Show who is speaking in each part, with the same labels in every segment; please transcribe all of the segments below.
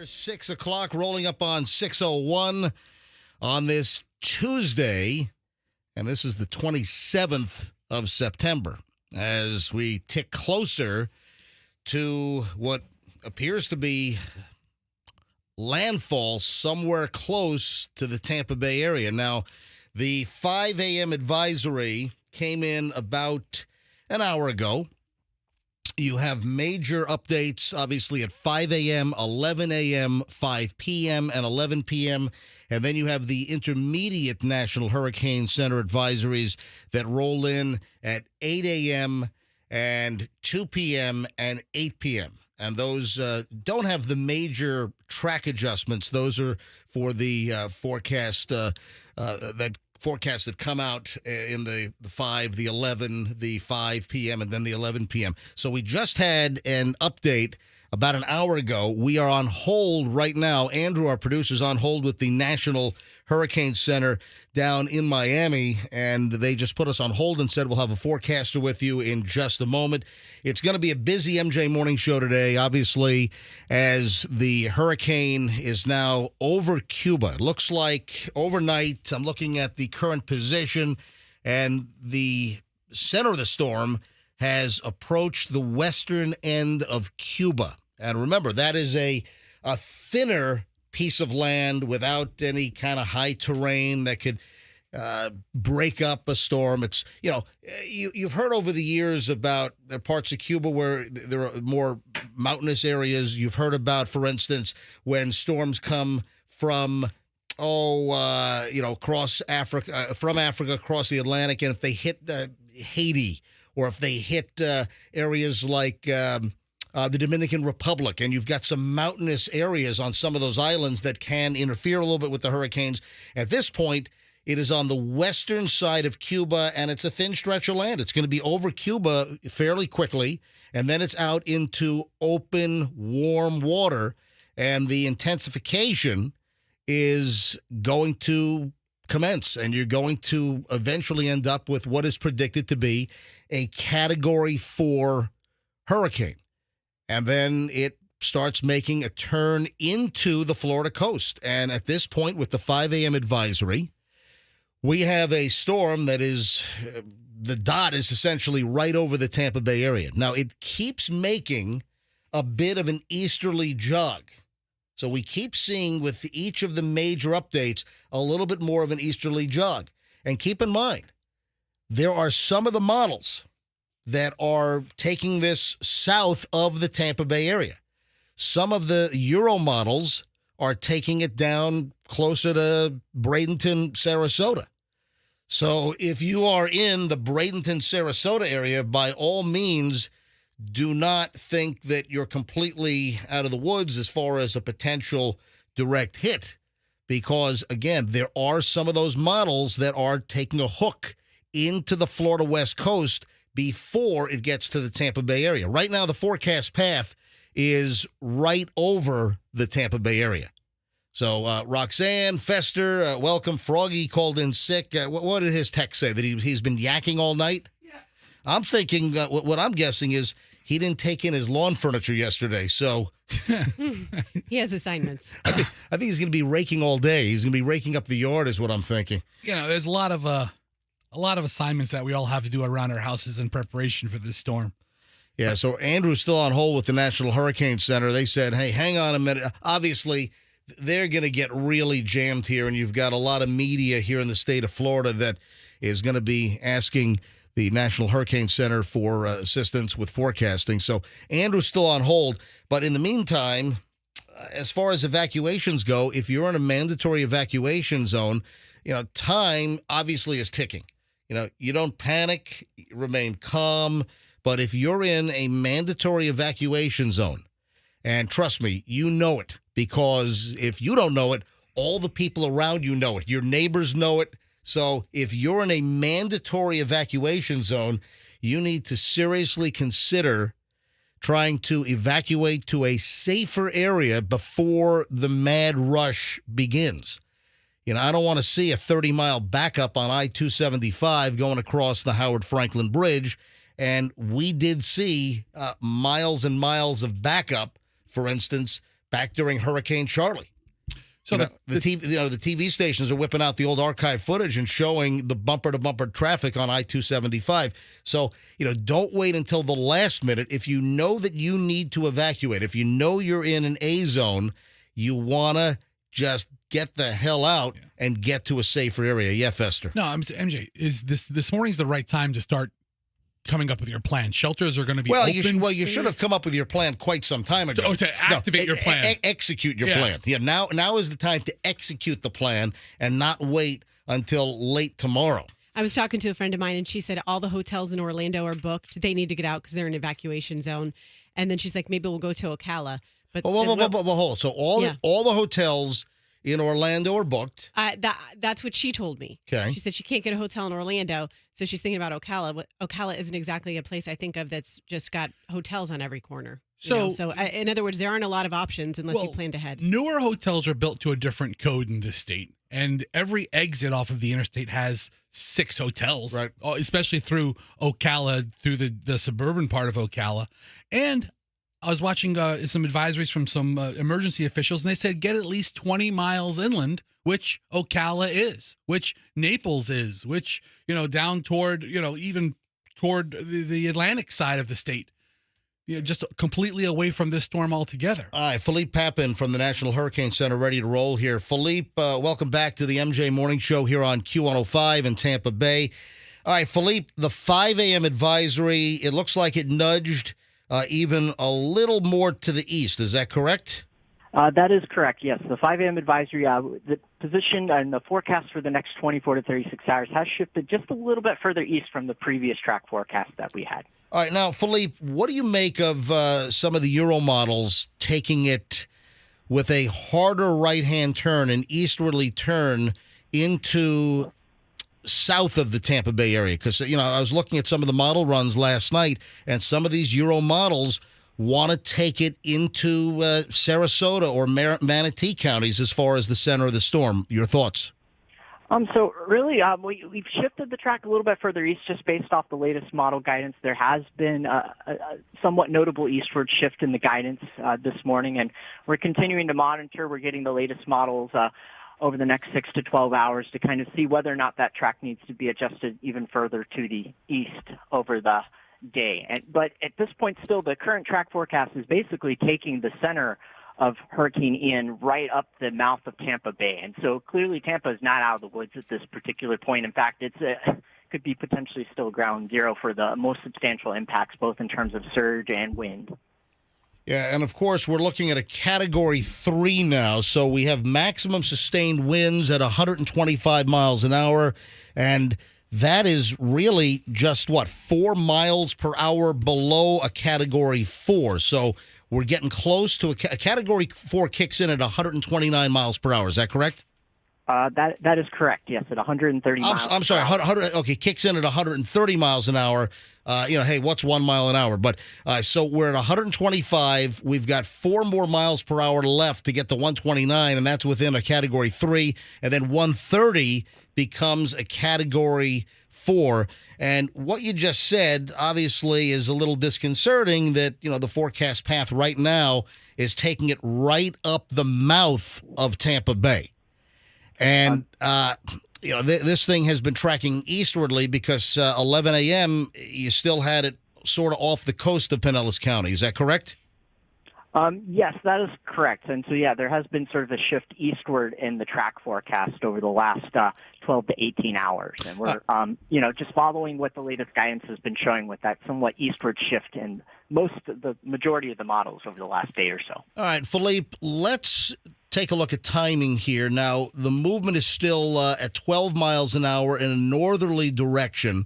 Speaker 1: 6 o'clock, rolling up on 6:01 on this Tuesday, and this is the 27th of September, as we tick closer to what appears to be landfall somewhere close to the Tampa Bay area. Now, the 5 a.m. advisory came in about an hour ago. You have major updates, obviously, at 5 a.m., 11 a.m., 5 p.m., and 11 p.m., and then you have the intermediate National Hurricane Center advisories that roll in at 8 a.m. and 2 p.m. and 8 p.m. And those don't have the major track adjustments. Those are for the forecasts that come out in the 5, the 11, the 5 p.m., and then the 11 p.m. So we just had an update about an hour ago. We are on hold right now. Andrew, our producer, is on hold with the National Hurricane Center down in Miami, and they just put us on hold and said we'll have a forecaster with you in just a moment. It's going to be a busy MJ Morning Show today, obviously, as the hurricane is now over Cuba. It looks like overnight, I'm looking at the current position, and the center of the storm has approached the western end of Cuba. And remember, that is a thinner piece of land without any kind of high terrain that could break up a storm. It's, you've heard over the years about the parts of Cuba where there are more mountainous areas. You've heard about, for instance, when storms come from across Africa, from Africa across the Atlantic, and if they hit Haiti, or if they hit areas like the Dominican Republic, and you've got some mountainous areas on some of those islands that can interfere a little bit with the hurricanes. At this point, it is on the western side of Cuba, and it's a thin stretch of land. It's going to be over Cuba fairly quickly, and then it's out into open, warm water, and the intensification is going to commence, and you're going to eventually end up with what is predicted to be a Category 4 hurricane. And then it starts making a turn into the Florida coast. And at this point, with the 5 a.m. advisory, we have a storm that is, the dot is essentially right over the Tampa Bay area. Now, it keeps making a bit of an easterly jog. So we keep seeing with each of the major updates a little bit more of an easterly jog. And keep in mind, there are some of the models that are taking this south of the Tampa Bay area. Some of the Euro models are taking it down closer to Bradenton, Sarasota. So if you are in the Bradenton, Sarasota area, by all means, do not think that you're completely out of the woods as far as a potential direct hit, because, again, there are some of those models that are taking a hook into the Florida West Coast before it gets to the Tampa Bay area. Right now, the forecast path is right over the Tampa Bay area. So, Roxanne, Fester, welcome. Froggy called in sick. What did his text say? That he's been yakking all night? Yeah. I'm thinking, what I'm guessing is he didn't take in his lawn furniture yesterday, so...
Speaker 2: He has assignments.
Speaker 1: I think he's going to be raking all day. He's going to be raking up the yard is what I'm thinking.
Speaker 3: There's a lot of assignments that we all have to do around our houses in preparation for this storm.
Speaker 1: Yeah, so Andrew's still on hold with the National Hurricane Center. They said, hey, hang on a minute. Obviously, they're going to get really jammed here, and you've got a lot of media here in the state of Florida that is going to be asking the National Hurricane Center for assistance with forecasting. So Andrew's still on hold. But in the meantime, as far as evacuations go, if you're in a mandatory evacuation zone, time obviously is ticking. You don't panic, remain calm. But if you're in a mandatory evacuation zone, and trust me, you know it, because if you don't know it, all the people around you know it. Your neighbors know it. So if you're in a mandatory evacuation zone, you need to seriously consider trying to evacuate to a safer area before the mad rush begins. I don't want to see a 30-mile backup on I-275 going across the Howard Franklin Bridge. And we did see miles and miles of backup, for instance, back during Hurricane Charlie.
Speaker 3: So
Speaker 1: the TV stations are whipping out the old archive footage and showing the bumper-to-bumper traffic on I-275. So, don't wait until the last minute. If you know that you need to evacuate, if you know you're in an A zone, you want to just get the hell out and get to a safer area. Yeah, Fester.
Speaker 3: No, MJ, is this morning's the right time to start coming up with your plan? Shelters are going to be open.
Speaker 1: You should have come up with your plan quite some time ago.
Speaker 3: To activate your plan.
Speaker 1: Execute your plan. Yeah, now is the time to execute the plan and not wait until late tomorrow.
Speaker 2: I was talking to a friend of mine, and she said all the hotels in Orlando are booked. They need to get out because they're in evacuation zone. And then she's like, maybe we'll go to Ocala. But
Speaker 1: hold on. So all the hotels in Orlando are booked.
Speaker 2: That's what she told me.
Speaker 1: Okay.
Speaker 2: She said she can't get a hotel in Orlando, so she's thinking about Ocala. Ocala isn't exactly a place I think of that's just got hotels on every corner. So in other words, there aren't a lot of options unless you planned ahead.
Speaker 3: Newer hotels are built to a different code in this state, and every exit off of the interstate has 6 hotels,
Speaker 1: right?
Speaker 3: Especially through Ocala, through the suburban part of Ocala. And I was watching some advisories from some emergency officials, and they said get at least 20 miles inland, which Ocala is, which Naples is, which, down toward, even toward the Atlantic side of the state, just completely away from this storm altogether.
Speaker 1: All right, Philippe Papin from the National Hurricane Center ready to roll here. Philippe, welcome back to the MJ Morning Show here on Q105 in Tampa Bay. All right, Philippe, the 5 a.m. advisory, it looks like it nudged even a little more to the east. Is that correct?
Speaker 4: That is correct, yes. The 5 a.m. advisory, the position and the forecast for the next 24 to 36 hours has shifted just a little bit further east from the previous track forecast that we had.
Speaker 1: All right, now, Philippe, what do you make of some of the Euro models taking it with a harder right-hand turn, an eastwardly turn into south of the Tampa Bay area? Because, I was looking at some of the model runs last night, and some of these Euro models want to take it into Sarasota or Manatee counties as far as the center of the storm. Your thoughts?
Speaker 4: So really, we've shifted the track a little bit further east just based off the latest model guidance. There has been a somewhat notable eastward shift in the guidance this morning, and we're continuing to monitor. We're getting the latest models over the next 6 to 12 hours to kind of see whether or not that track needs to be adjusted even further to the east over the day. But at this point, still, the current track forecast is basically taking the center of Hurricane Ian right up the mouth of Tampa Bay. And so clearly Tampa is not out of the woods at this particular point. In fact, could be potentially still ground zero for the most substantial impacts, both in terms of surge and wind.
Speaker 1: Yeah, and of course, we're looking at a Category 3 now, so we have maximum sustained winds at 125 miles an hour, and that is really just, 4 miles per hour below a Category 4. So we're getting close to a Category 4 kicks in at 129 miles per hour. Is that correct?
Speaker 4: That is correct, yes, at 130 miles.
Speaker 1: I'm sorry, 100, okay, kicks in at 130 miles an hour. Hey, what's 1 mile an hour? But so we're at 125. We've got 4 more miles per hour left to get to 129, and that's within a Category 3. And then 130 becomes a Category 4. And what you just said, obviously, is a little disconcerting that, the forecast path right now is taking it right up the mouth of Tampa Bay. And, this thing has been tracking eastwardly because 11 a.m., you still had it sort of off the coast of Pinellas County. Is that correct?
Speaker 4: Yes, that is correct. And so, there has been sort of a shift eastward in the track forecast over the last 12 to 18 hours. And we're, just following what the latest guidance has been showing with that somewhat eastward shift in the majority of the models over the last day or so.
Speaker 1: All right, Philippe, let's take a look at timing here. Now, the movement is still at 12 miles an hour in a northerly direction.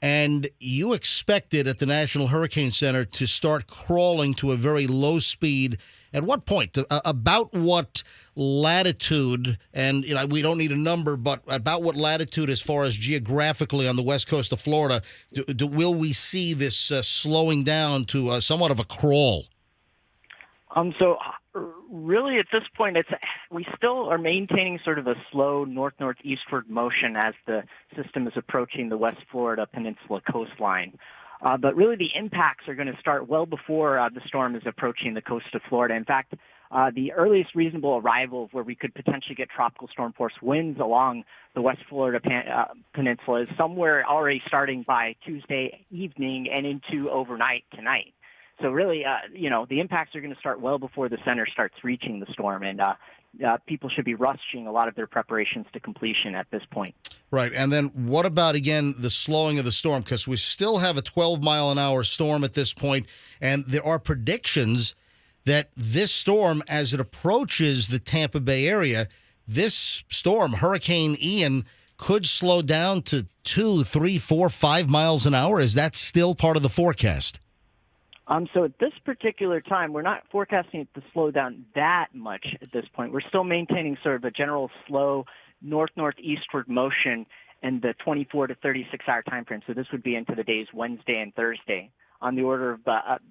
Speaker 1: And you expected at the National Hurricane Center to start crawling to a very low speed. At what point? About what latitude? And we don't need a number, but about what latitude, as far as geographically on the west coast of Florida, will we see this slowing down to somewhat of a crawl?
Speaker 4: So really, at this point, we still are maintaining sort of a slow north-northeastward motion as the system is approaching the West Florida Peninsula coastline. But really the impacts are going to start well before the storm is approaching the coast of Florida. In fact, the earliest reasonable arrival of where we could potentially get tropical storm force winds along the West Florida peninsula is somewhere already starting by Tuesday evening and into overnight tonight. So really, the impacts are going to start well before the center starts reaching the storm, and people should be rushing a lot of their preparations to completion at this point.
Speaker 1: Right. And then what about, again, the slowing of the storm? Because we still have a 12-mile-an-hour storm at this point, and there are predictions that this storm, as it approaches the Tampa Bay area, this storm, Hurricane Ian, could slow down to 2, 3, 4, 5 miles an hour. Is that still part of the forecast?
Speaker 4: So at this particular time, we're not forecasting it to slow down that much at this point. We're still maintaining sort of a general slow north-northeastward motion in the 24 to 36-hour time frame. So this would be into the days Wednesday and Thursday, on the order of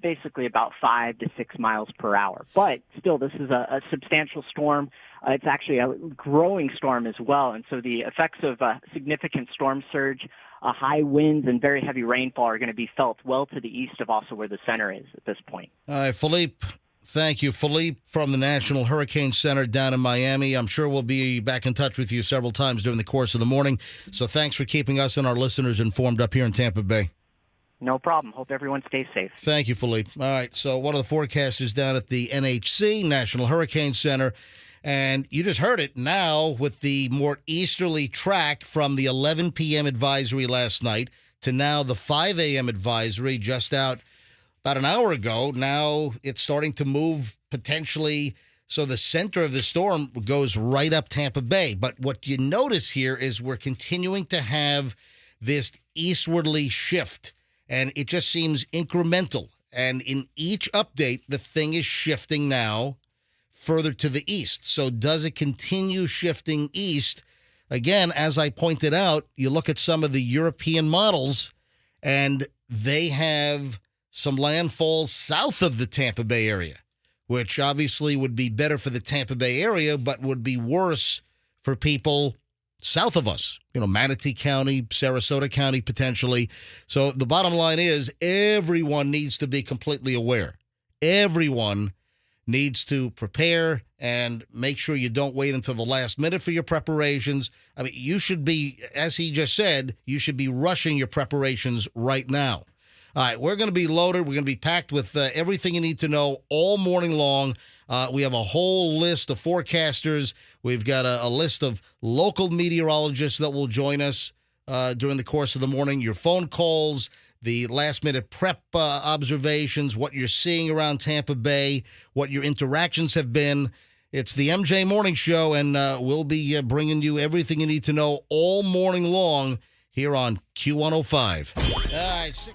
Speaker 4: basically about 5 to 6 miles per hour. But still, this is a substantial storm. It's actually a growing storm as well. And so the effects of significant storm surge, high winds, and very heavy rainfall are going to be felt well to the east of also where the center is at this point.
Speaker 1: All right, Philippe, thank you. Philippe from the National Hurricane Center down in Miami. I'm sure we'll be back in touch with you several times during the course of the morning. So thanks for keeping us and our listeners informed up here in Tampa Bay.
Speaker 4: No problem. Hope everyone stays safe.
Speaker 1: Thank you, Philippe. All right, so one of the forecasters down at the NHC, National Hurricane Center, and you just heard it now with the more easterly track from the 11 p.m. advisory last night to now the 5 a.m. advisory just out about an hour ago. Now it's starting to move potentially, so the center of the storm goes right up Tampa Bay. But what you notice here is we're continuing to have this eastwardly shift. And it just seems incremental. And in each update, the thing is shifting now further to the east. So does it continue shifting east? Again, as I pointed out, you look at some of the European models, and they have some landfalls south of the Tampa Bay area, which obviously would be better for the Tampa Bay area, but would be worse for people south of us, Manatee County, Sarasota County, potentially. So the bottom line is everyone needs to be completely aware. Everyone needs to prepare and make sure you don't wait until the last minute for your preparations. I mean, you should be, as he just said, you should be rushing your preparations right now. All right, we're going to be loaded. We're going to be packed with everything you need to know all morning long. We have a whole list of forecasters. We've got a list of local meteorologists that will join us during the course of the morning. Your phone calls, the last-minute prep observations, what you're seeing around Tampa Bay, what your interactions have been. It's the MJ Morning Show, and we'll be bringing you everything you need to know all morning long here on Q105. All right,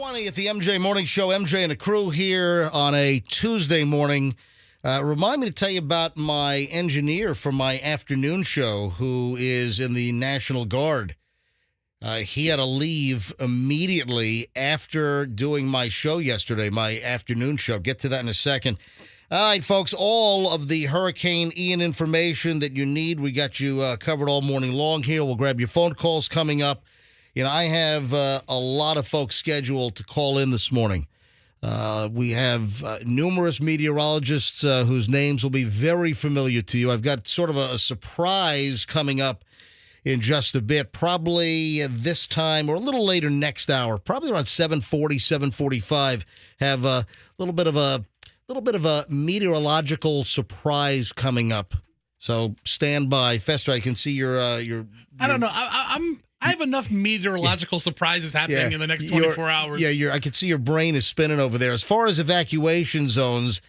Speaker 1: 20 at the MJ Morning Show. MJ and the crew here on a Tuesday morning. Remind me to tell you about my engineer for my afternoon show who is in the National Guard. He had to leave immediately after doing my show yesterday, my afternoon show. Get to that in a second. All right, folks, all of the Hurricane Ian information that you need, we got you covered all morning long here. We'll grab your phone calls coming up. You know, I have a lot of folks scheduled to call in this morning. We have numerous meteorologists whose names will be very familiar to you. I've got sort of a surprise coming up in just a bit, probably this time or a little later next hour, probably around 7:40, 7:45. Have a little bit of a meteorological surprise coming up. So stand by, Fester. I can see your
Speaker 3: I don't know. I have enough meteorological surprises happening in the next 24 hours.
Speaker 1: Yeah, I can see your brain is spinning over there. As far as evacuation zones,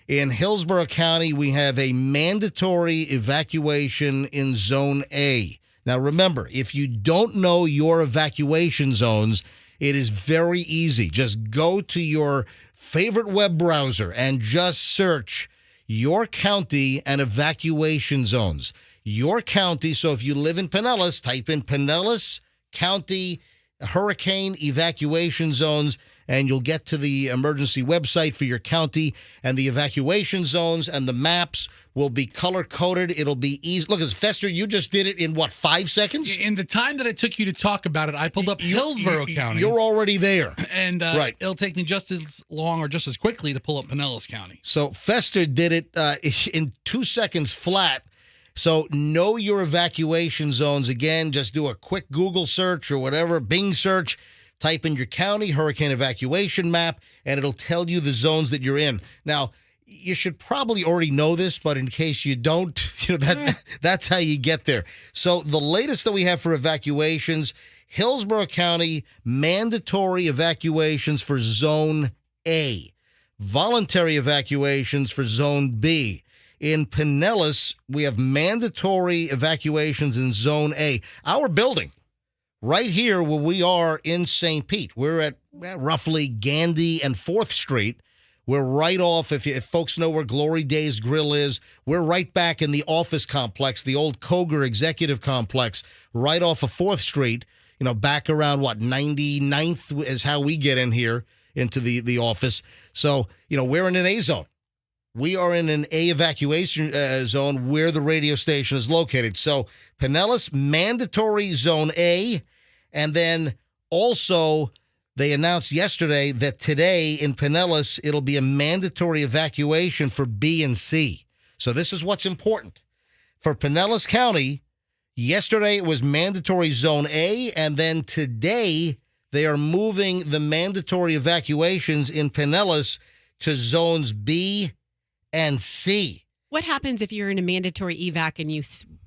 Speaker 1: in Hillsborough County, we have a mandatory evacuation in Zone A. Now, remember, if you don't know your evacuation zones, it is very easy. Just go to your favorite web browser and just search your county and evacuation zones. Your county, so if you live in Pinellas, type in Pinellas County Hurricane Evacuation Zones, and you'll get to the emergency website for your county, and the evacuation zones and the maps will be color-coded. It'll be easy. Look, Fester, you just did it in, 5 seconds?
Speaker 3: In the time that it took you to talk about it, I pulled up Hillsborough County.
Speaker 1: You're already there.
Speaker 3: And
Speaker 1: right.
Speaker 3: It'll take me just as long or just as quickly to pull up Pinellas County.
Speaker 1: So Fester did it in 2 seconds flat. So know your evacuation zones. Again, just do a quick Google search or whatever, Bing search, type in your county hurricane evacuation map, and it'll tell you the zones that you're in. Now, you should probably already know this, but in case you don't, that's how you get there. So the latest that we have for evacuations, Hillsborough County, mandatory evacuations for Zone A, voluntary evacuations for Zone B. In Pinellas, we have mandatory evacuations in Zone A. Our building, right here where we are in St. Pete, we're at roughly Gandy and 4th Street. We're right off, if folks know where Glory Days Grill is, we're right back in the office complex, the old Koger Executive Complex, right off of 4th Street, back around, 99th is how we get in here into the office. So, we're in an A zone. We are in an A evacuation zone where the radio station is located. So Pinellas, mandatory Zone A. And then also they announced yesterday that today in Pinellas, it'll be a mandatory evacuation for B and C. So this is what's important. For Pinellas County, yesterday it was mandatory Zone A. And then today they are moving the mandatory evacuations in Pinellas to Zones B and C.
Speaker 2: What happens if you're in a mandatory evac and you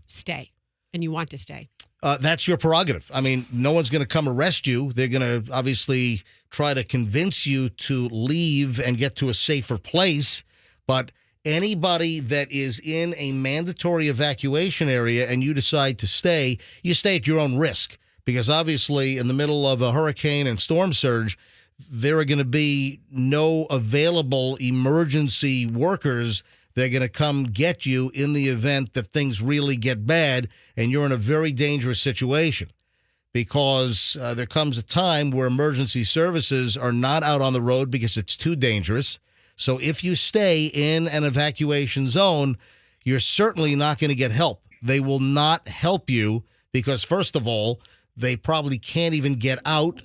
Speaker 2: stay and you want to stay?
Speaker 1: That's your prerogative. I mean, no one's going to come arrest you. They're going to obviously try to convince you to leave and get to a safer place. But anybody that is in a mandatory evacuation area and you decide to stay, you stay at your own risk. Because obviously in the middle of a hurricane and storm surge, there are going to be no available emergency workers. They're going to come get you in the event that things really get bad and you're in a very dangerous situation, because there comes a time where emergency services are not out on the road because it's too dangerous. So if you stay in an evacuation zone, you're certainly not going to get help. They will not help you because, first of all, they probably can't even get out.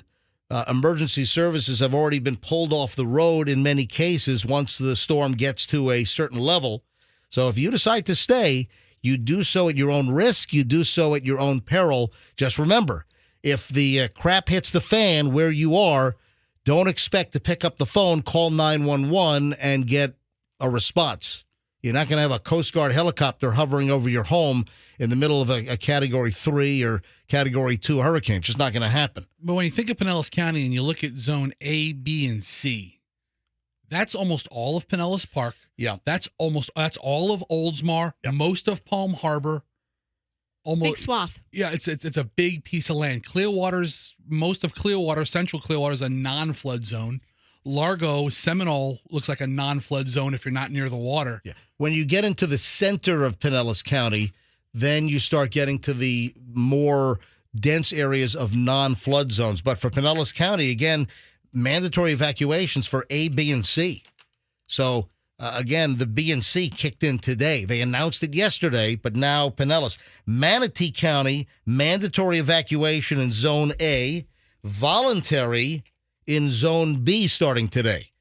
Speaker 1: Emergency services have already been pulled off the road in many cases once the storm gets to a certain level. So if you decide to stay, you do so at your own risk. You do so at your own peril. Just remember, if the crap hits the fan where you are, don't expect to pick up the phone, call 911, and get a response. You're not going to have a Coast Guard helicopter hovering over your home in the middle of a Category 3 or Category 2 hurricane. It's just not going to happen.
Speaker 3: But when you think of Pinellas County and you look at Zone A, B, and C, that's almost all of Pinellas Park.
Speaker 1: Yeah.
Speaker 3: That's all of Oldsmar, most of Palm Harbor.
Speaker 2: Big swath.
Speaker 3: Yeah, it's a big piece of land. Most of Clearwater, Central Clearwater is a non-flood zone. Largo, Seminole looks like a non-flood zone if you're not near the water.
Speaker 1: Yeah. When you get into the center of Pinellas County, then you start getting to the more dense areas of non-flood zones. But for Pinellas County, again, mandatory evacuations for A, B, and C. So, again, the B and C kicked in today. They announced it yesterday, but now Pinellas. Manatee County, mandatory evacuation in Zone A, voluntary in Zone B starting today.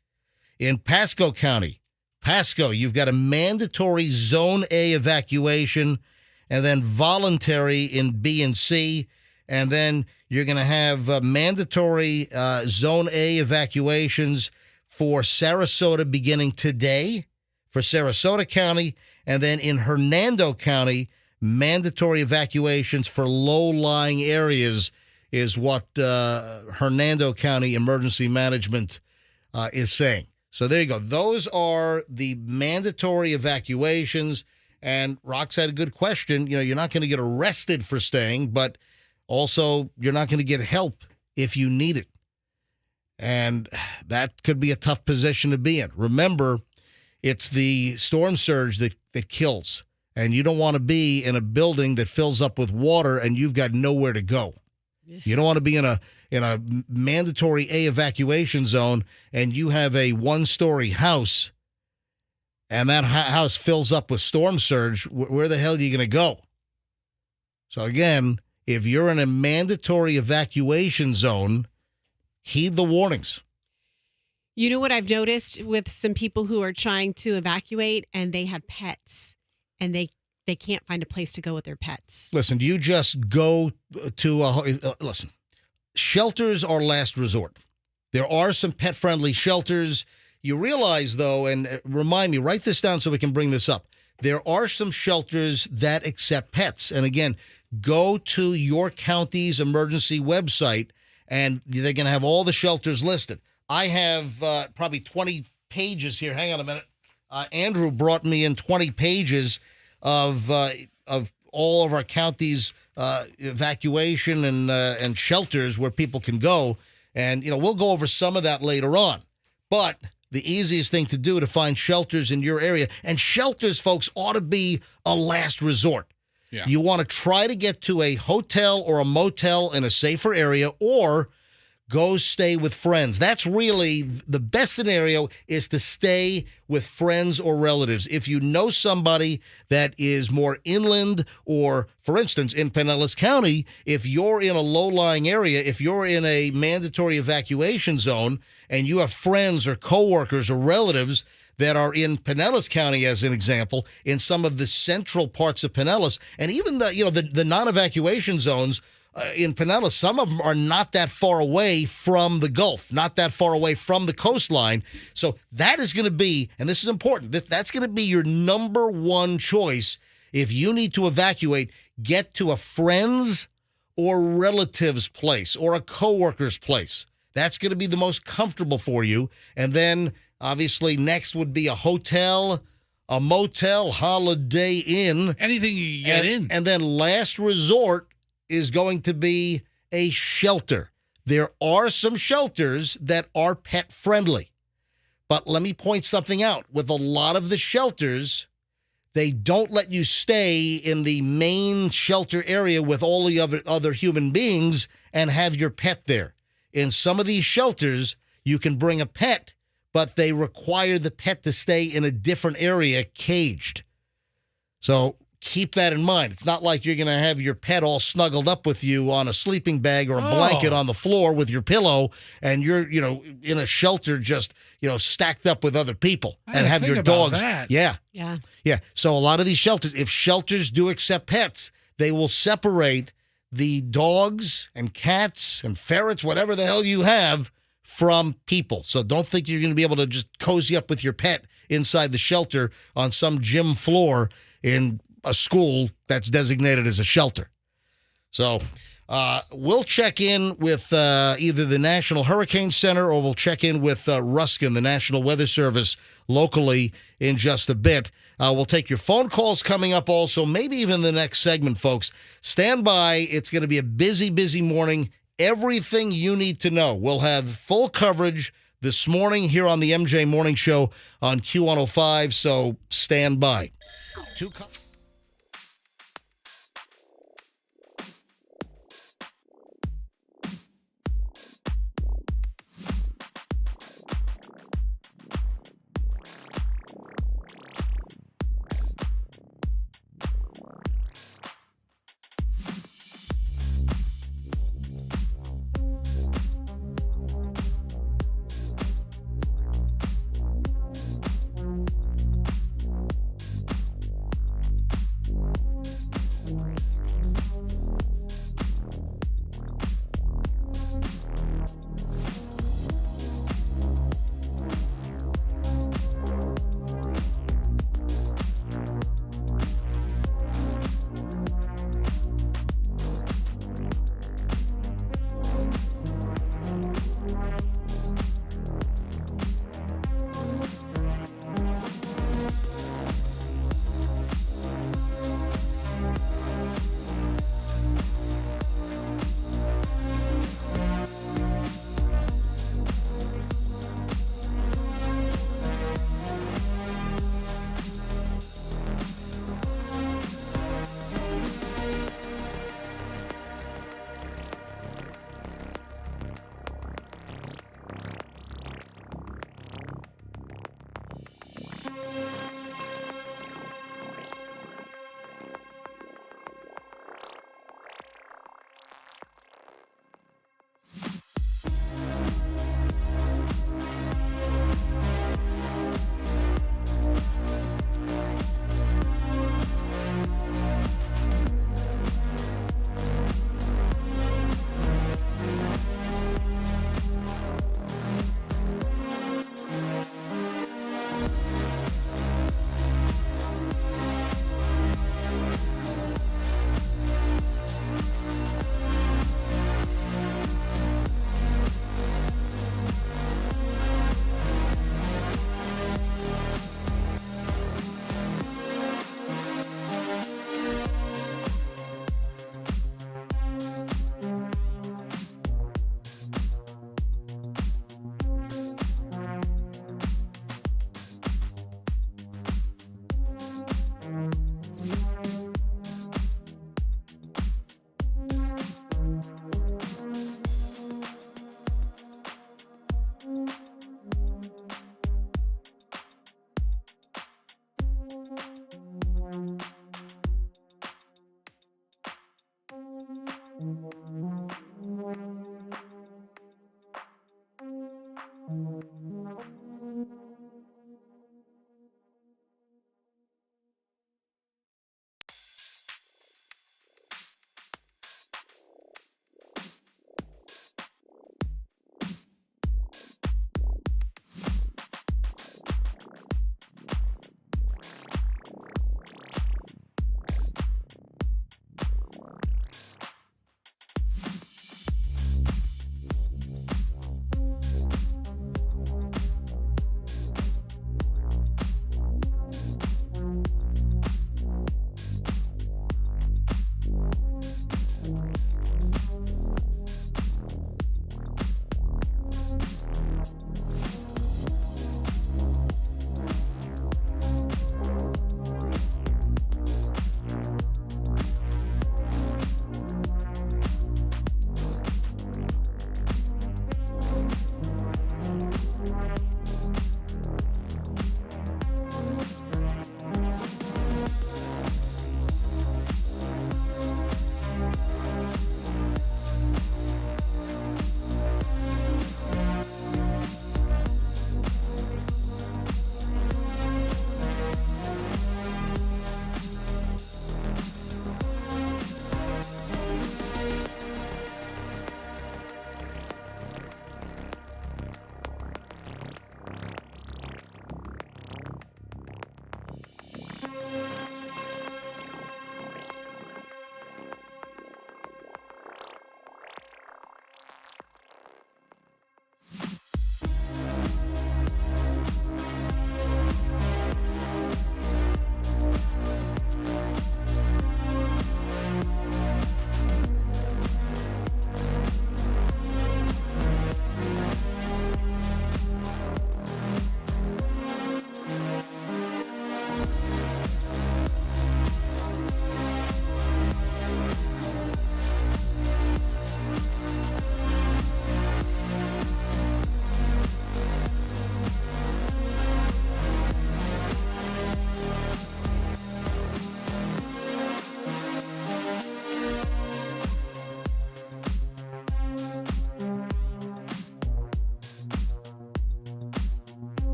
Speaker 1: In Pasco County, you've got a mandatory Zone A evacuation and then voluntary in B and C. And then you're going to have mandatory Zone A evacuations for Sarasota beginning today for Sarasota County. And then in Hernando County, mandatory evacuations for low-lying areas is what Hernando County Emergency Management is saying. So there you go. Those are the mandatory evacuations. And Rox had a good question. You know, you're not going to get arrested for staying, but also you're not going to get help if you need it. And that could be a tough position to be in. Remember, it's the storm surge that kills. And you don't want to be in a building that fills up with water and you've got nowhere to go. You don't want to be in a mandatory A evacuation zone and you have a one-story house and that house fills up with storm surge. Where the hell are you going to go? So again, if you're in a mandatory evacuation zone, heed the warnings.
Speaker 2: You know what I've noticed with some people who are trying to evacuate and they have pets and they can't find a place to go with their pets.
Speaker 1: Listen, do you just go to listen, shelters are last resort. There are some pet-friendly shelters. You realize, though, and remind me, write this down so we can bring this up. There are some shelters that accept pets. And again, go to your county's emergency website, and they're going to have all the shelters listed. I have probably 20 pages here. Hang on a minute. Andrew brought me in 20 pages of all of our county's evacuation and shelters where people can go. And, you know, we'll go over some of that later on. But the easiest thing to do to find shelters in your area, and shelters, folks, ought to be a last resort. Yeah. You want to try to get to a hotel or a motel in a safer area, or go stay with friends. That's really the best scenario, is to stay with friends or relatives. If you know somebody that is more inland, or, for instance, in Pinellas County, if you're in a low-lying area, if you're in a mandatory evacuation zone, and you have friends or coworkers or relatives that are in Pinellas County, as an example, in some of the central parts of Pinellas, and even the non-evacuation zones, in Pinellas, some of them are not that far away from the Gulf, not that far away from the coastline. So that is going to be, and this is important, that's going to be your number one choice. If you need to evacuate, get to a friend's or relative's place or a coworker's place. That's going to be the most comfortable for you. And then, obviously, next would be a hotel, a motel, Holiday Inn.
Speaker 3: Anything you get in.
Speaker 1: And then last resort is going to be a shelter. There are some shelters that are pet friendly. But let me point something out. With a lot of the shelters, they don't let you stay in the main shelter area with all the other human beings and have your pet there. In some of these shelters, you can bring a pet, but they require the pet to stay in a different area, caged. So keep that in mind. It's not like you're going to have your pet all snuggled up with you on a sleeping bag or a blanket on the floor with your pillow, and you're, in a shelter just, stacked up with other people and have your dogs. Yeah. So a lot of these shelters, if shelters do accept pets, they will separate the dogs and cats and ferrets, whatever the hell you have, from people. So don't think you're going to be able to just cozy up with your pet inside the shelter on some gym floor in a school that's designated as a shelter. So we'll check in with either the National Hurricane Center or we'll check in with Ruskin, the National Weather Service, locally in just a bit. We'll take your phone calls coming up also, maybe even the next segment, folks. Stand by. It's going to be a busy, busy morning. Everything you need to know. We'll have full coverage this morning here on the MJ Morning Show on Q105, so stand by.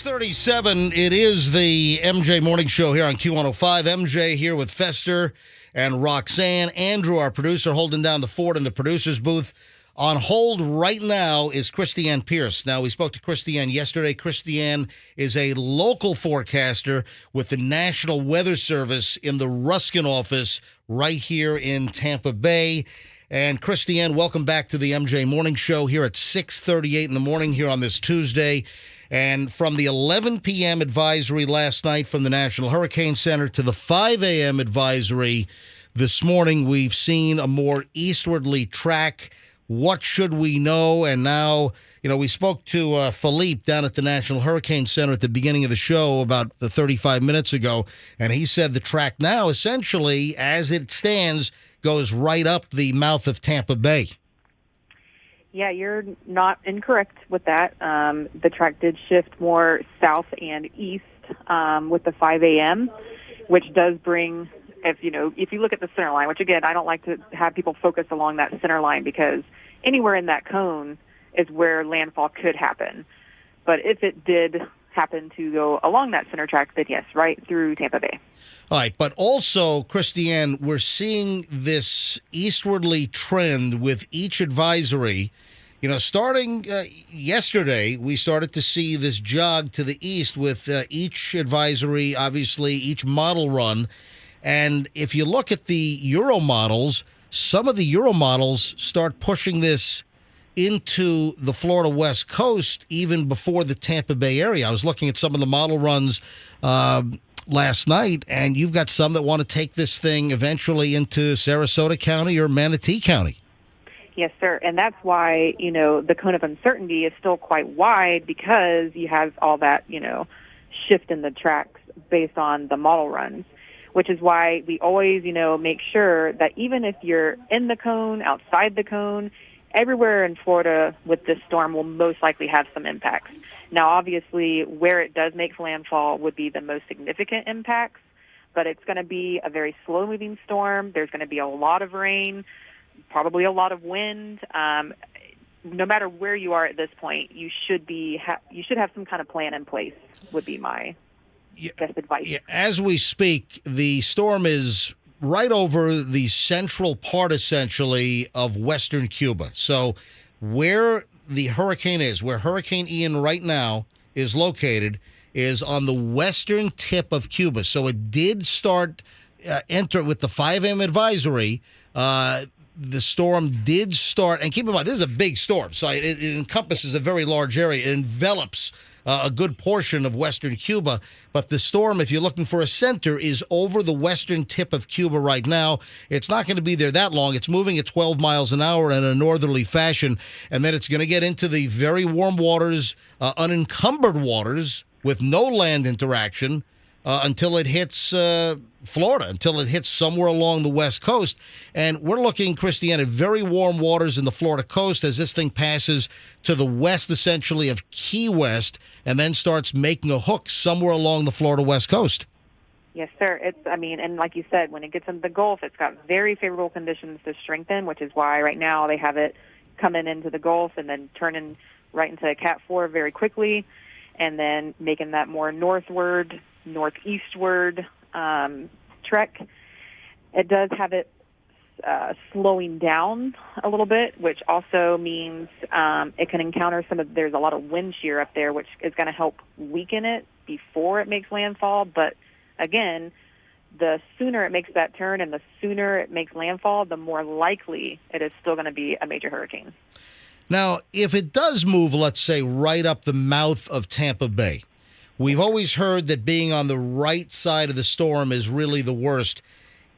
Speaker 1: 6:37. It is the MJ Morning Show here on Q105. MJ here with Fester and Roxanne. Andrew, our producer, holding down the fort in the producer's booth. On hold right now is Christiane Pierce. Now, we spoke to Christiane yesterday. Christiane is a local forecaster with the National Weather Service in the Ruskin office right here in Tampa Bay. And Christiane, welcome back to the MJ Morning Show here at 6:38 in the morning here on this Tuesday. And from the 11 p.m. advisory last night from the National Hurricane Center to the 5 a.m. advisory this morning, we've seen a more eastwardly track. What should we know? And now, we spoke to Philippe down at the National Hurricane Center at the beginning of the show about 35 minutes ago, and he said the track now, essentially, as it stands, goes right up the mouth of Tampa Bay.
Speaker 5: Yeah, you're not incorrect with that. The track did shift more south and east with the 5 a.m., which does bring, if you look at the center line, which again, I don't like to have people focus along that center line because anywhere in that cone is where landfall could happen. But if it did happen to go along that center track, then yes, right through Tampa Bay.
Speaker 1: All right, but also, Christiane, we're seeing this eastwardly trend with each advisory. Starting yesterday, we started to see this jog to the east with each advisory, obviously, each model run. And if you look at the Euro models, some of the Euro models start pushing this into the Florida West Coast even before the Tampa Bay area. I was looking at some of the model runs last night, and you've got some that want to take this thing eventually into Sarasota County or Manatee County.
Speaker 5: Yes, sir. And that's why, the cone of uncertainty is still quite wide because you have all that, shift in the tracks based on the model runs, which is why we always, make sure that even if you're in the cone, outside the cone, everywhere in Florida with this storm will most likely have some impacts. Now, obviously, where it does make landfall would be the most significant impacts, but it's going to be a very slow-moving storm. There's going to be a lot of rain, probably a lot of wind. No matter where you are at this point, you should have some kind of plan in place, would be my best advice.
Speaker 1: Yeah, as we speak, the storm is right over the central part, essentially, of western Cuba. So where the hurricane is, where Hurricane Ian right now is located, is on the western tip of Cuba. So it did start enter with the 5 a.m. advisory. The storm did start, and keep in mind, this is a big storm, so it encompasses a very large area. It envelops a good portion of western Cuba, but the storm, if you're looking for a center, is over the western tip of Cuba right now. It's not going to be there that long. It's moving at 12 miles an hour in a northerly fashion, and then it's going to get into the very warm waters, unencumbered waters with no land interaction until it hits Florida, until it hits somewhere along the west coast. And we're looking, Christiane, at very warm waters in the Florida coast as this thing passes to the west, essentially, of Key West, and then starts making a hook somewhere along the Florida west coast.
Speaker 5: Yes, sir. And like you said, when it gets into the Gulf, it's got very favorable conditions to strengthen, which is why right now they have it coming into the Gulf and then turning right into a Cat 4 very quickly, and then making that more northward, northeastward trek. It does have it slowing down a little bit, which also means it can encounter there's a lot of wind shear up there, which is going to help weaken it before it makes landfall. But again, the sooner it makes that turn and the sooner it makes landfall, the more likely it is still going to be a major hurricane.
Speaker 1: Now, if it does move, let's say, right up the mouth of Tampa Bay, we've always heard that being on the right side of the storm is really the worst.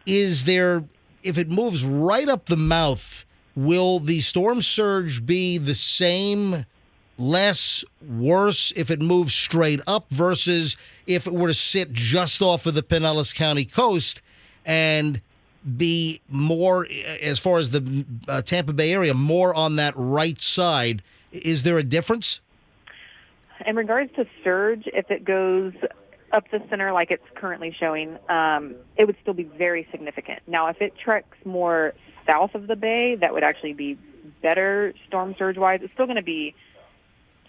Speaker 1: If it moves right up the mouth, will the storm surge be the same, less, worse if it moves straight up versus if it were to sit just off of the Pinellas County coast and be more, as far as the Tampa Bay area, more on that right side? Is there a difference?
Speaker 5: In regards to surge, if it goes up the center like it's currently showing, it would still be very significant. Now, if it treks more south of the bay, that would actually be better storm surge-wise. It's still going to be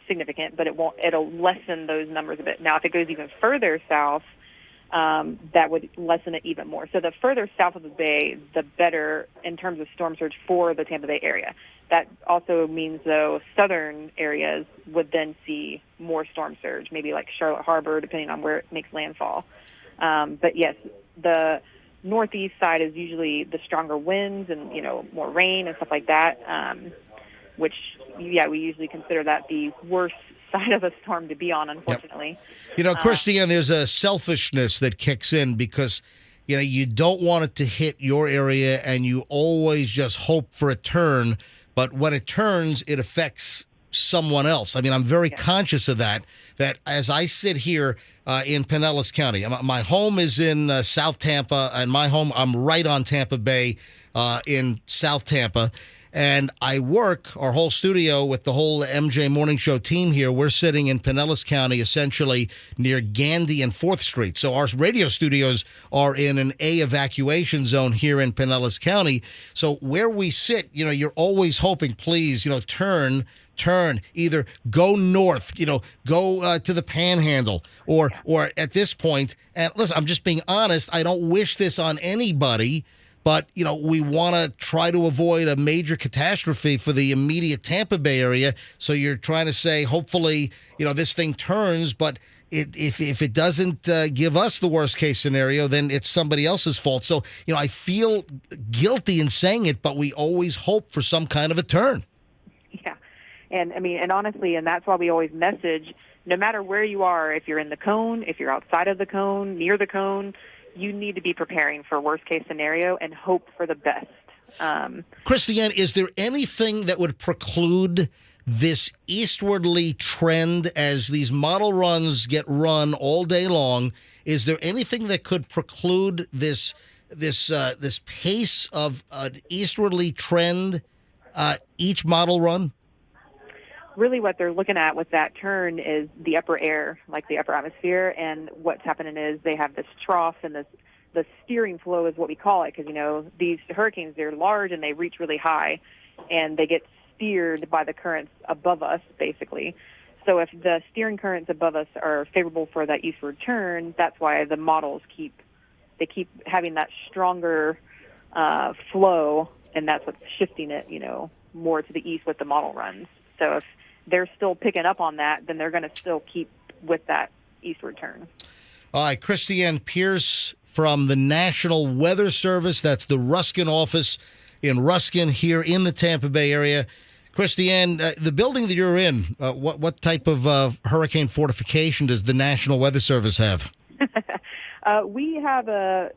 Speaker 5: significant, but it'll lessen those numbers a bit. Now, if it goes even further south, that would lessen it even more. So the further south of the bay, the better in terms of storm surge for the Tampa Bay area. That also means, though, southern areas would then see more storm surge, maybe like Charlotte Harbor, depending on where it makes landfall. But yes, the northeast side is usually the stronger winds and, more rain and stuff like that, which, we usually consider that the worst side of a storm to be on, unfortunately.
Speaker 1: Yep. Christiane, there's a selfishness that kicks in because, you don't want it to hit your area and you always just hope for a turn. But when it turns, it affects someone else. I mean, I'm very conscious of that as I sit here in Pinellas County, my home is in South Tampa, and I'm right on Tampa Bay in South Tampa. And I work our whole studio with the whole MJ Morning Show team here. We're sitting in Pinellas County, essentially near Gandy and 4th Street. So our radio studios are in an A evacuation zone here in Pinellas County. So where we sit, you're always hoping, please, turn, either go north, go to the Panhandle, or at this point, and listen, I'm just being honest, I don't wish this on anybody. But, we want to try to avoid a major catastrophe for the immediate Tampa Bay area. So you're trying to say, hopefully, this thing turns. But if it doesn't give us the worst case scenario, then it's somebody else's fault. So, I feel guilty in saying it, but we always hope for some kind of a turn.
Speaker 5: Yeah. And honestly, and that's why we always message, no matter where you are, if you're in the cone, if you're outside of the cone, near the cone, you need to be preparing for worst case scenario and hope for the best.
Speaker 1: Christiane, is there anything that would preclude this eastwardly trend as these model runs get run all day long? Is there anything that could preclude this pace of an eastwardly trend each model run?
Speaker 5: Really what they're looking at with that turn is the upper air, like the upper atmosphere, and what's happening is they have this trough and the steering flow is what we call it, because, these hurricanes, they're large and they reach really high, and they get steered by the currents above us, basically. So if the steering currents above us are favorable for that eastward turn, that's why the models keep having that stronger flow, and that's what's shifting it, more to the east with the model runs. So if they're still picking up on that, then they're going to still keep with that eastward turn.
Speaker 1: All right, Christiane Pierce from the National Weather Service. That's the Ruskin office in Ruskin here in the Tampa Bay area. Christiane, the building that you're in, what type of hurricane fortification does the National Weather Service have?
Speaker 5: We have a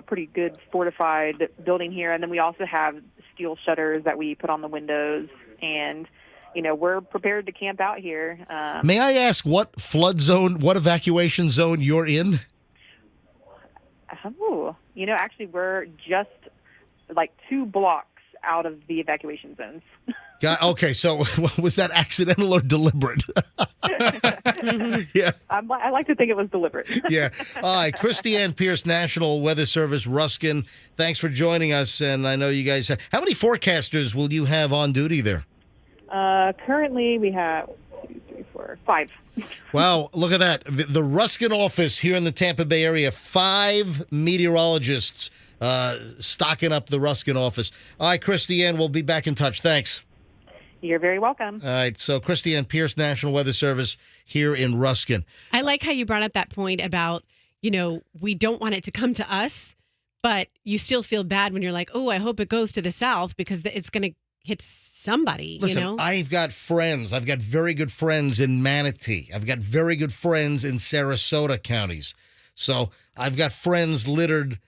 Speaker 5: pretty good fortified building here, and then we also have steel shutters that we put on the windows, and we're prepared to camp out here.
Speaker 1: May I ask what evacuation zone you're in?
Speaker 5: Actually, we're just like 2 blocks out of the evacuation zones.
Speaker 1: Okay, so was that accidental or deliberate? Yeah.
Speaker 5: I like to think it was deliberate.
Speaker 1: Yeah. All right, Christiane Pierce, National Weather Service, Ruskin. Thanks for joining us, and I know you guys have... How many forecasters will you have on duty there?
Speaker 5: Currently, we have 5.
Speaker 1: Wow, look at that. The Ruskin office here in the Tampa Bay area, 5 meteorologists stocking up the Ruskin office. All right, Christiane, we'll be back in touch. Thanks.
Speaker 5: You're very welcome.
Speaker 1: All right, so Christiane Pierce, National Weather Service here in Ruskin.
Speaker 2: I like how you brought up that point about, we don't want it to come to us, but you still feel bad when you're like, oh, I hope it goes to the south because it's going to hit somebody.
Speaker 1: Listen, I've got friends. I've got very good friends in Manatee. I've got very good friends in Sarasota counties. So I've got friends littered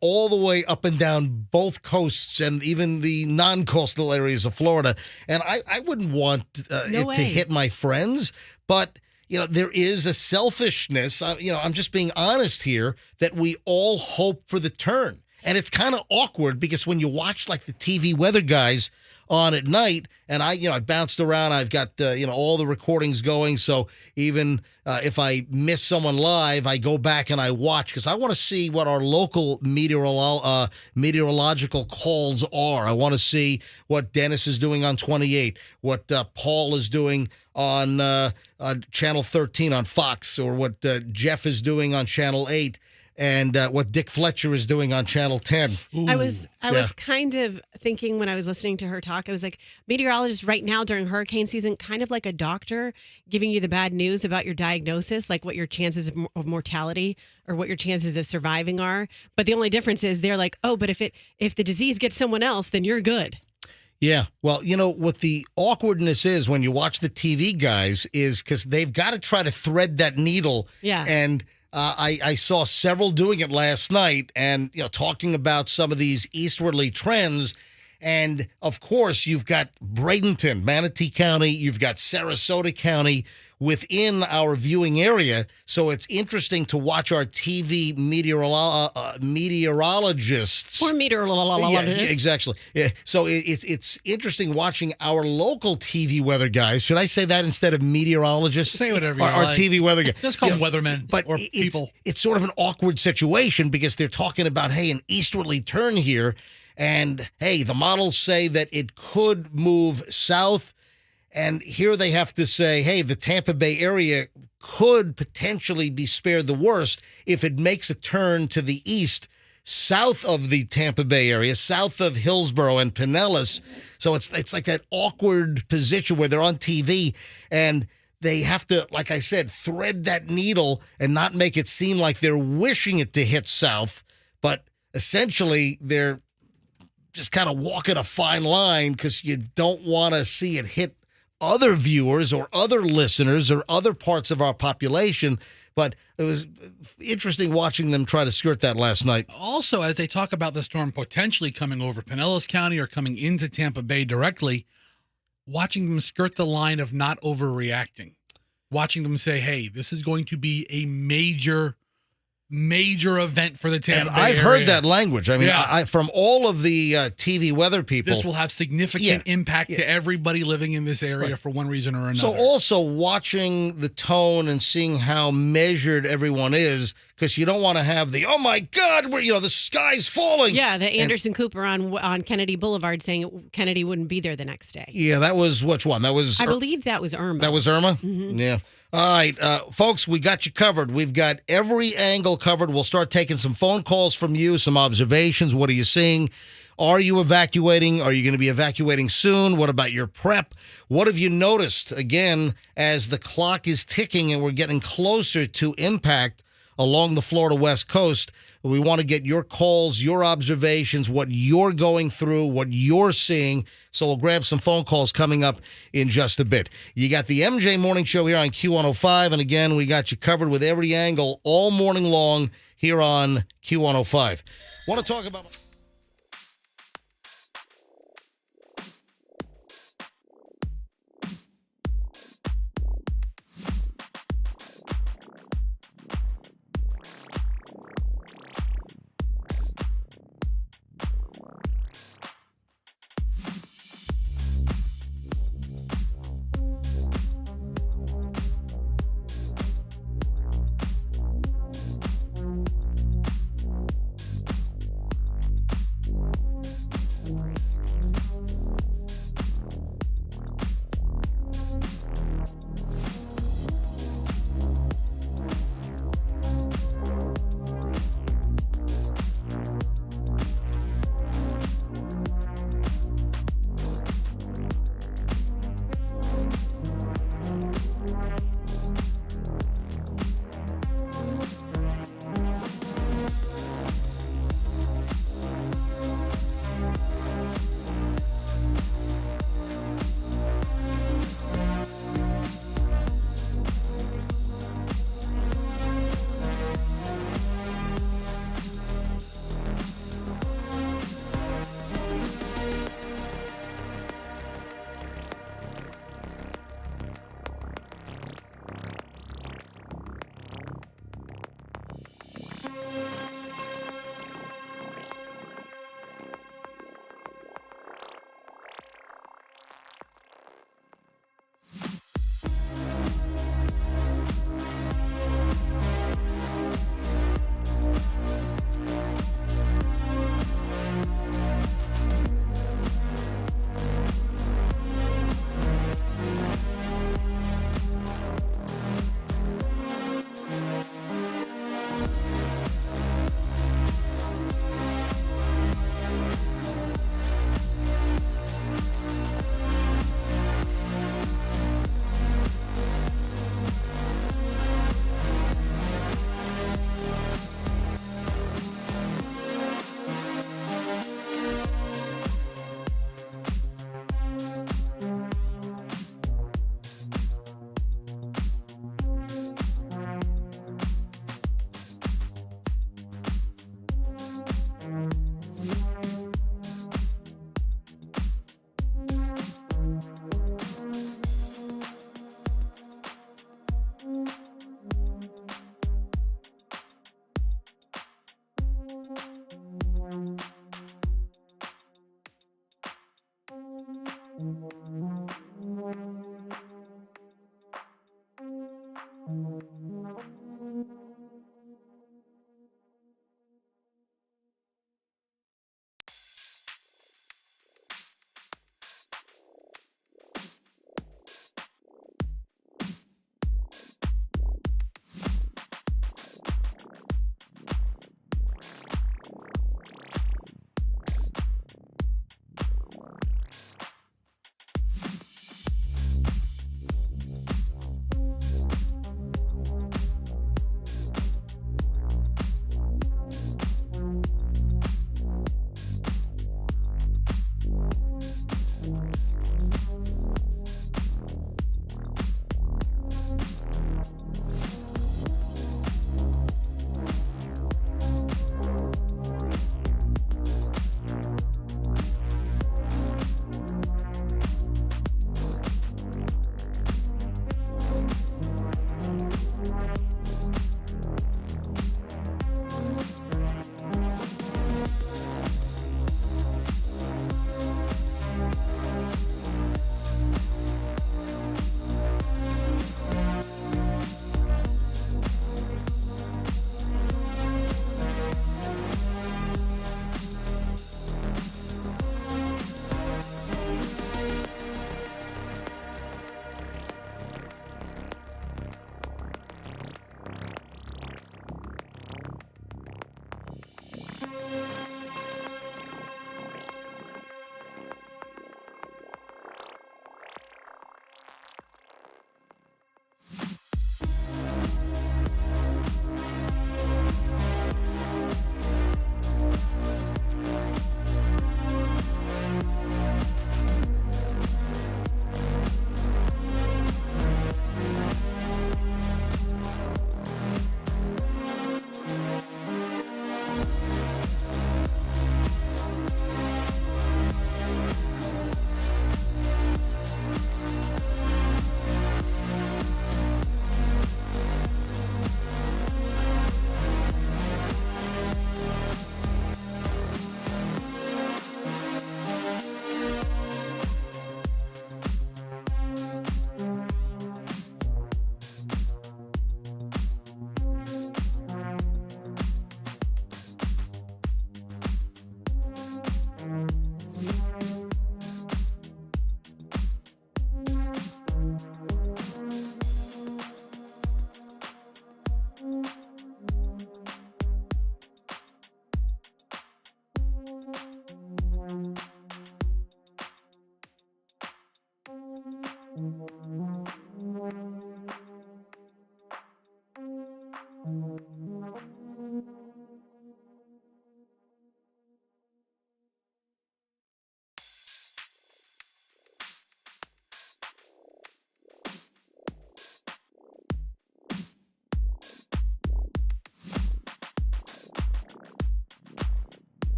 Speaker 1: all the way up and down both coasts and even the non-coastal areas of Florida. And I wouldn't want it to hit my friends, but there is a selfishness. I'm just being honest here that we all hope for the turn. And it's kind of awkward because when you watch like the TV weather guys, on at night, and I bounced around. I've got all the recordings going, so even if I miss someone live, I go back and I watch because I want to see what our local meteorological calls are. I want to see what Dennis is doing on 28, what Paul is doing on Channel 13 on Fox, or what Jeff is doing on Channel 8. And what Dick Fletcher is doing on Channel 10.
Speaker 2: Ooh. I was kind of thinking when I was listening to her talk, I was like, meteorologist right now during hurricane season, kind of like a doctor giving you the bad news about your diagnosis, like what your chances of mortality or what your chances of surviving are. But the only difference is they're like, oh, but if the disease gets someone else, then you're good.
Speaker 1: Yeah. Well, what the awkwardness is when you watch the TV guys is because they've got to try to thread that needle.
Speaker 2: Yeah.
Speaker 1: And I saw several doing it last night and, talking about some of these eastwardly trends. And, of course, you've got Bradenton, Manatee County. You've got Sarasota County within our viewing area. So it's interesting to watch our TV meteorologists.
Speaker 2: Or meteorologists.
Speaker 1: Yeah, exactly. Yeah. So it's interesting watching our local TV weather guys. Should I say that instead of meteorologists?
Speaker 3: Say whatever you
Speaker 1: Our
Speaker 3: like.
Speaker 1: TV weather guys.
Speaker 3: Just call them weathermen or people.
Speaker 1: It's sort of an awkward situation because they're talking about, hey, an easterly turn here. And, hey, the models say that it could move south. And here they have to say, hey, the Tampa Bay area could potentially be spared the worst if it makes a turn to the east, south of the Tampa Bay area, south of Hillsborough and Pinellas. So it's like that awkward position where they're on TV and they have to, like I said, thread that needle and not make it seem like they're wishing it to hit south. But essentially, they're just kind of walking a fine line because you don't want to see it hit other viewers or other listeners or other parts of our population. But it was interesting watching them try to skirt that last night.
Speaker 3: Also, as they talk about the storm potentially coming over Pinellas County or coming into Tampa Bay directly, watching them skirt the line of not overreacting, watching them say, hey, this is going to be a major event for the Tampa Bay
Speaker 1: I've
Speaker 3: area.
Speaker 1: heard that language. I mean, I from all of the TV weather people.
Speaker 3: This will have significant impact to everybody living in this area for one reason or another.
Speaker 1: So also watching the tone and seeing how measured everyone is, because you don't want to have the, oh my God, the sky's falling.
Speaker 2: Yeah, the Anderson Cooper on Kennedy Boulevard saying Kennedy wouldn't be there the next day.
Speaker 1: Yeah, that was which one? That was
Speaker 2: I believe that was Irma.
Speaker 1: That was Irma?
Speaker 2: Mm-hmm.
Speaker 1: Yeah. All right, folks, we got you covered. We've got every angle covered. We'll start taking some phone calls from you, some observations. What are you seeing? Are you evacuating? Are you going to be evacuating soon? What about your prep? What have you noticed, again, as the clock is ticking and we're getting closer to impact along the Florida West Coast? We want to get your calls, your observations, what you're going through, what you're seeing. So we'll grab some phone calls coming up in just a bit. You got the MJ Morning Show here on Q105. And again, we got you covered with every angle all morning long here on Q105. Want to talk about...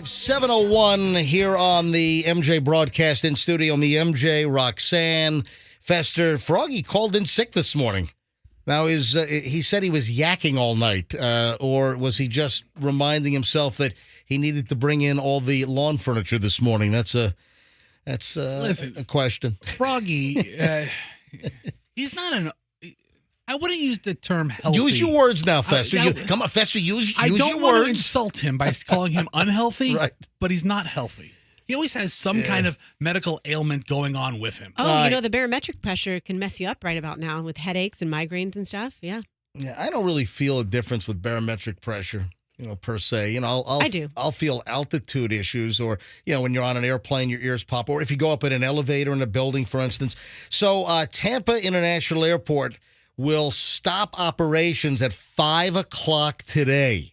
Speaker 1: 7:01 here on the MJ broadcast in studio. Me, MJ, Roxanne, Fester. Froggy called in sick this morning. Now, he said he was yakking all night, or was he just reminding himself that he needed to bring in all the lawn furniture this morning? That's a question.
Speaker 3: Froggy, he's not an. I wouldn't use the term healthy.
Speaker 1: Use your words now, Fester. Come on, Fester, use your words.
Speaker 3: I don't want to insult him by calling him unhealthy,
Speaker 1: right.
Speaker 3: But he's not healthy. He always has some kind of medical ailment going on with him.
Speaker 2: Oh, the barometric pressure can mess you up right about now with headaches and migraines and stuff. Yeah.
Speaker 1: Yeah, I don't really feel a difference with barometric pressure, per se. I do. I'll feel altitude issues, or, when you're on an airplane, your ears pop, or if you go up in an elevator in a building, for instance. So Tampa International Airport will stop operations at 5 o'clock today.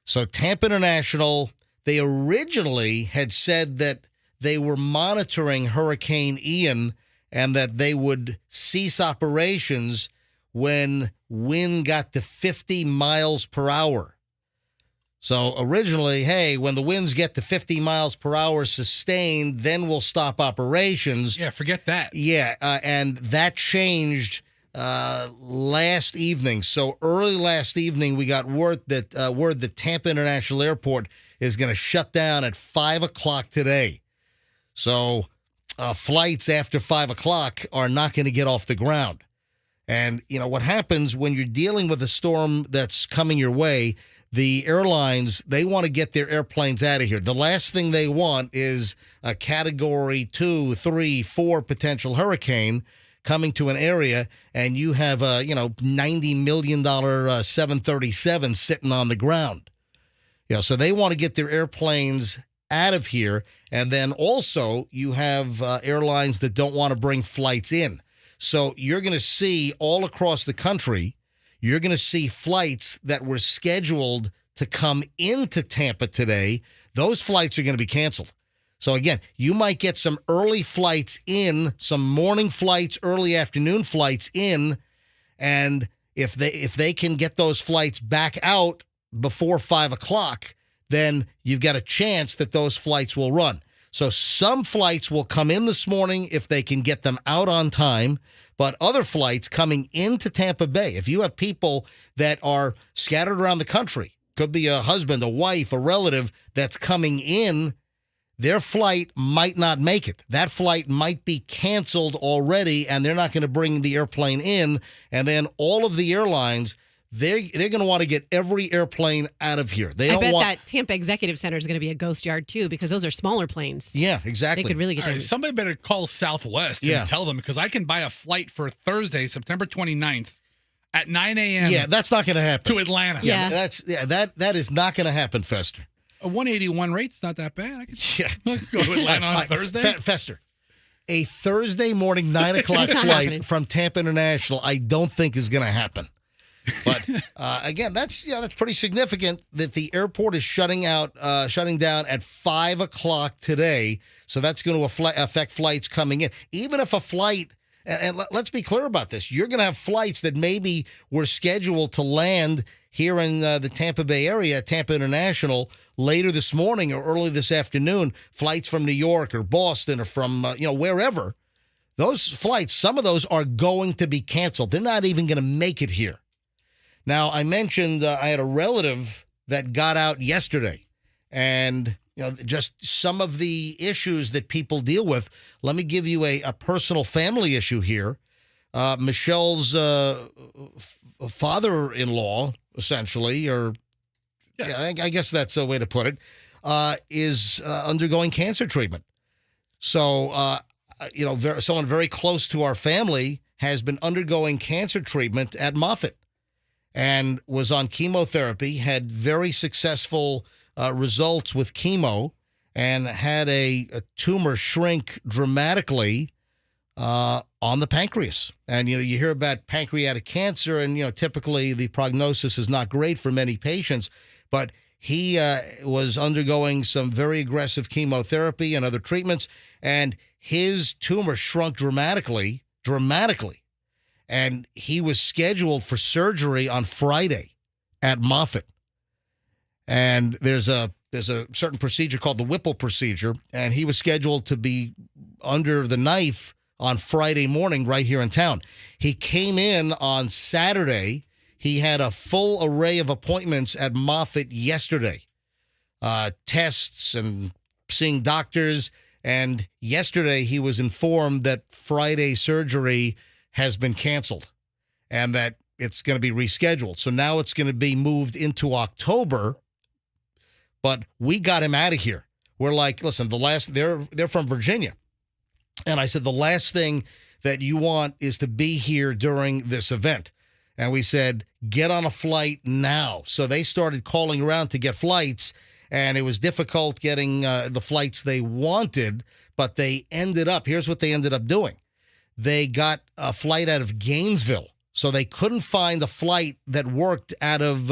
Speaker 1: So Tampa International, they originally had said that they were monitoring Hurricane Ian and that they would cease operations when wind got to 50 miles per hour. So originally, hey, when the winds get to 50 miles per hour sustained, then we'll stop operations.
Speaker 3: Yeah, forget that.
Speaker 1: Yeah, and that changed last evening. So early last evening, we got word that Tampa International Airport is going to shut down at 5 o'clock today. So flights after 5 o'clock are not going to get off the ground. And, what happens when you're dealing with a storm that's coming your way, the airlines, they want to get their airplanes out of here. The last thing they want is a Category 2, 3, 4 potential hurricane coming to an area, and you have a $90 million 737 sitting on the ground. So they want to get their airplanes out of here, and then also you have airlines that don't want to bring flights in. So you're going to see all across the country, you're going to see flights that were scheduled to come into Tampa today. Those flights are going to be canceled. So again, you might get some early flights in, some morning flights, early afternoon flights in, and if they can get those flights back out before 5 o'clock, then you've got a chance that those flights will run. So some flights will come in this morning if they can get them out on time, but other flights coming into Tampa Bay, if you have people that are scattered around the country, could be a husband, a wife, a relative that's coming in, their flight might not make it. That flight might be canceled already, and they're not going to bring the airplane in. And then all of the airlines, they're going to want to get every airplane out of here.
Speaker 2: I bet that Tampa Executive Center is going to be a ghost yard, too, because those are smaller planes.
Speaker 1: Yeah, exactly.
Speaker 2: They could really get
Speaker 3: somebody better call Southwest and tell them, because I can buy a flight for Thursday, September 29th at 9 a.m.
Speaker 1: Yeah, that's not going to happen.
Speaker 3: To Atlanta.
Speaker 1: That is not going to happen, Fester.
Speaker 3: A 181 rate's not that bad. I could go to Atlanta on Thursday.
Speaker 1: Fester, a Thursday morning 9 o'clock flight from Tampa International, I don't think is going to happen. But again, that's pretty significant that the airport is shutting down at 5 o'clock today. So that's going to affect flights coming in. Even if a flight, and let's be clear about this, you're going to have flights that maybe were scheduled to land here in the Tampa Bay area, Tampa International, later this morning or early this afternoon, flights from New York or Boston or from, wherever. Those flights, some of those are going to be canceled. They're not even going to make it here. Now, I mentioned I had a relative that got out yesterday, and just some of the issues that people deal with. Let me give you a personal family issue here. Michelle's father-in-law, essentially, or I guess that's a way to put it, is undergoing cancer treatment. So, someone very close to our family has been undergoing cancer treatment at Moffitt and was on chemotherapy, had very successful results with chemo, and had a tumor shrink dramatically on the pancreas. And, you hear about pancreatic cancer, and, typically the prognosis is not great for many patients, but he was undergoing some very aggressive chemotherapy and other treatments, and his tumor shrunk dramatically, and he was scheduled for surgery on Friday at Moffitt. And there's a there's a certain procedure called the Whipple procedure, and he was scheduled to be under the knife on Friday morning right here in town. He came in on Saturday. He had a full array of appointments at Moffitt yesterday, tests and seeing doctors. And yesterday he was informed that Friday surgery has been canceled and that it's going to be rescheduled. So now it's going to be moved into October. But we got him out of here. We're like, listen, they're from Virginia. And I said, the last thing that you want is to be here during this event. And we said, get on a flight now. So they started calling around to get flights, and it was difficult getting the flights they wanted, but they ended up, here's what they ended up doing. They got a flight out of Gainesville. So they couldn't find a flight that worked out of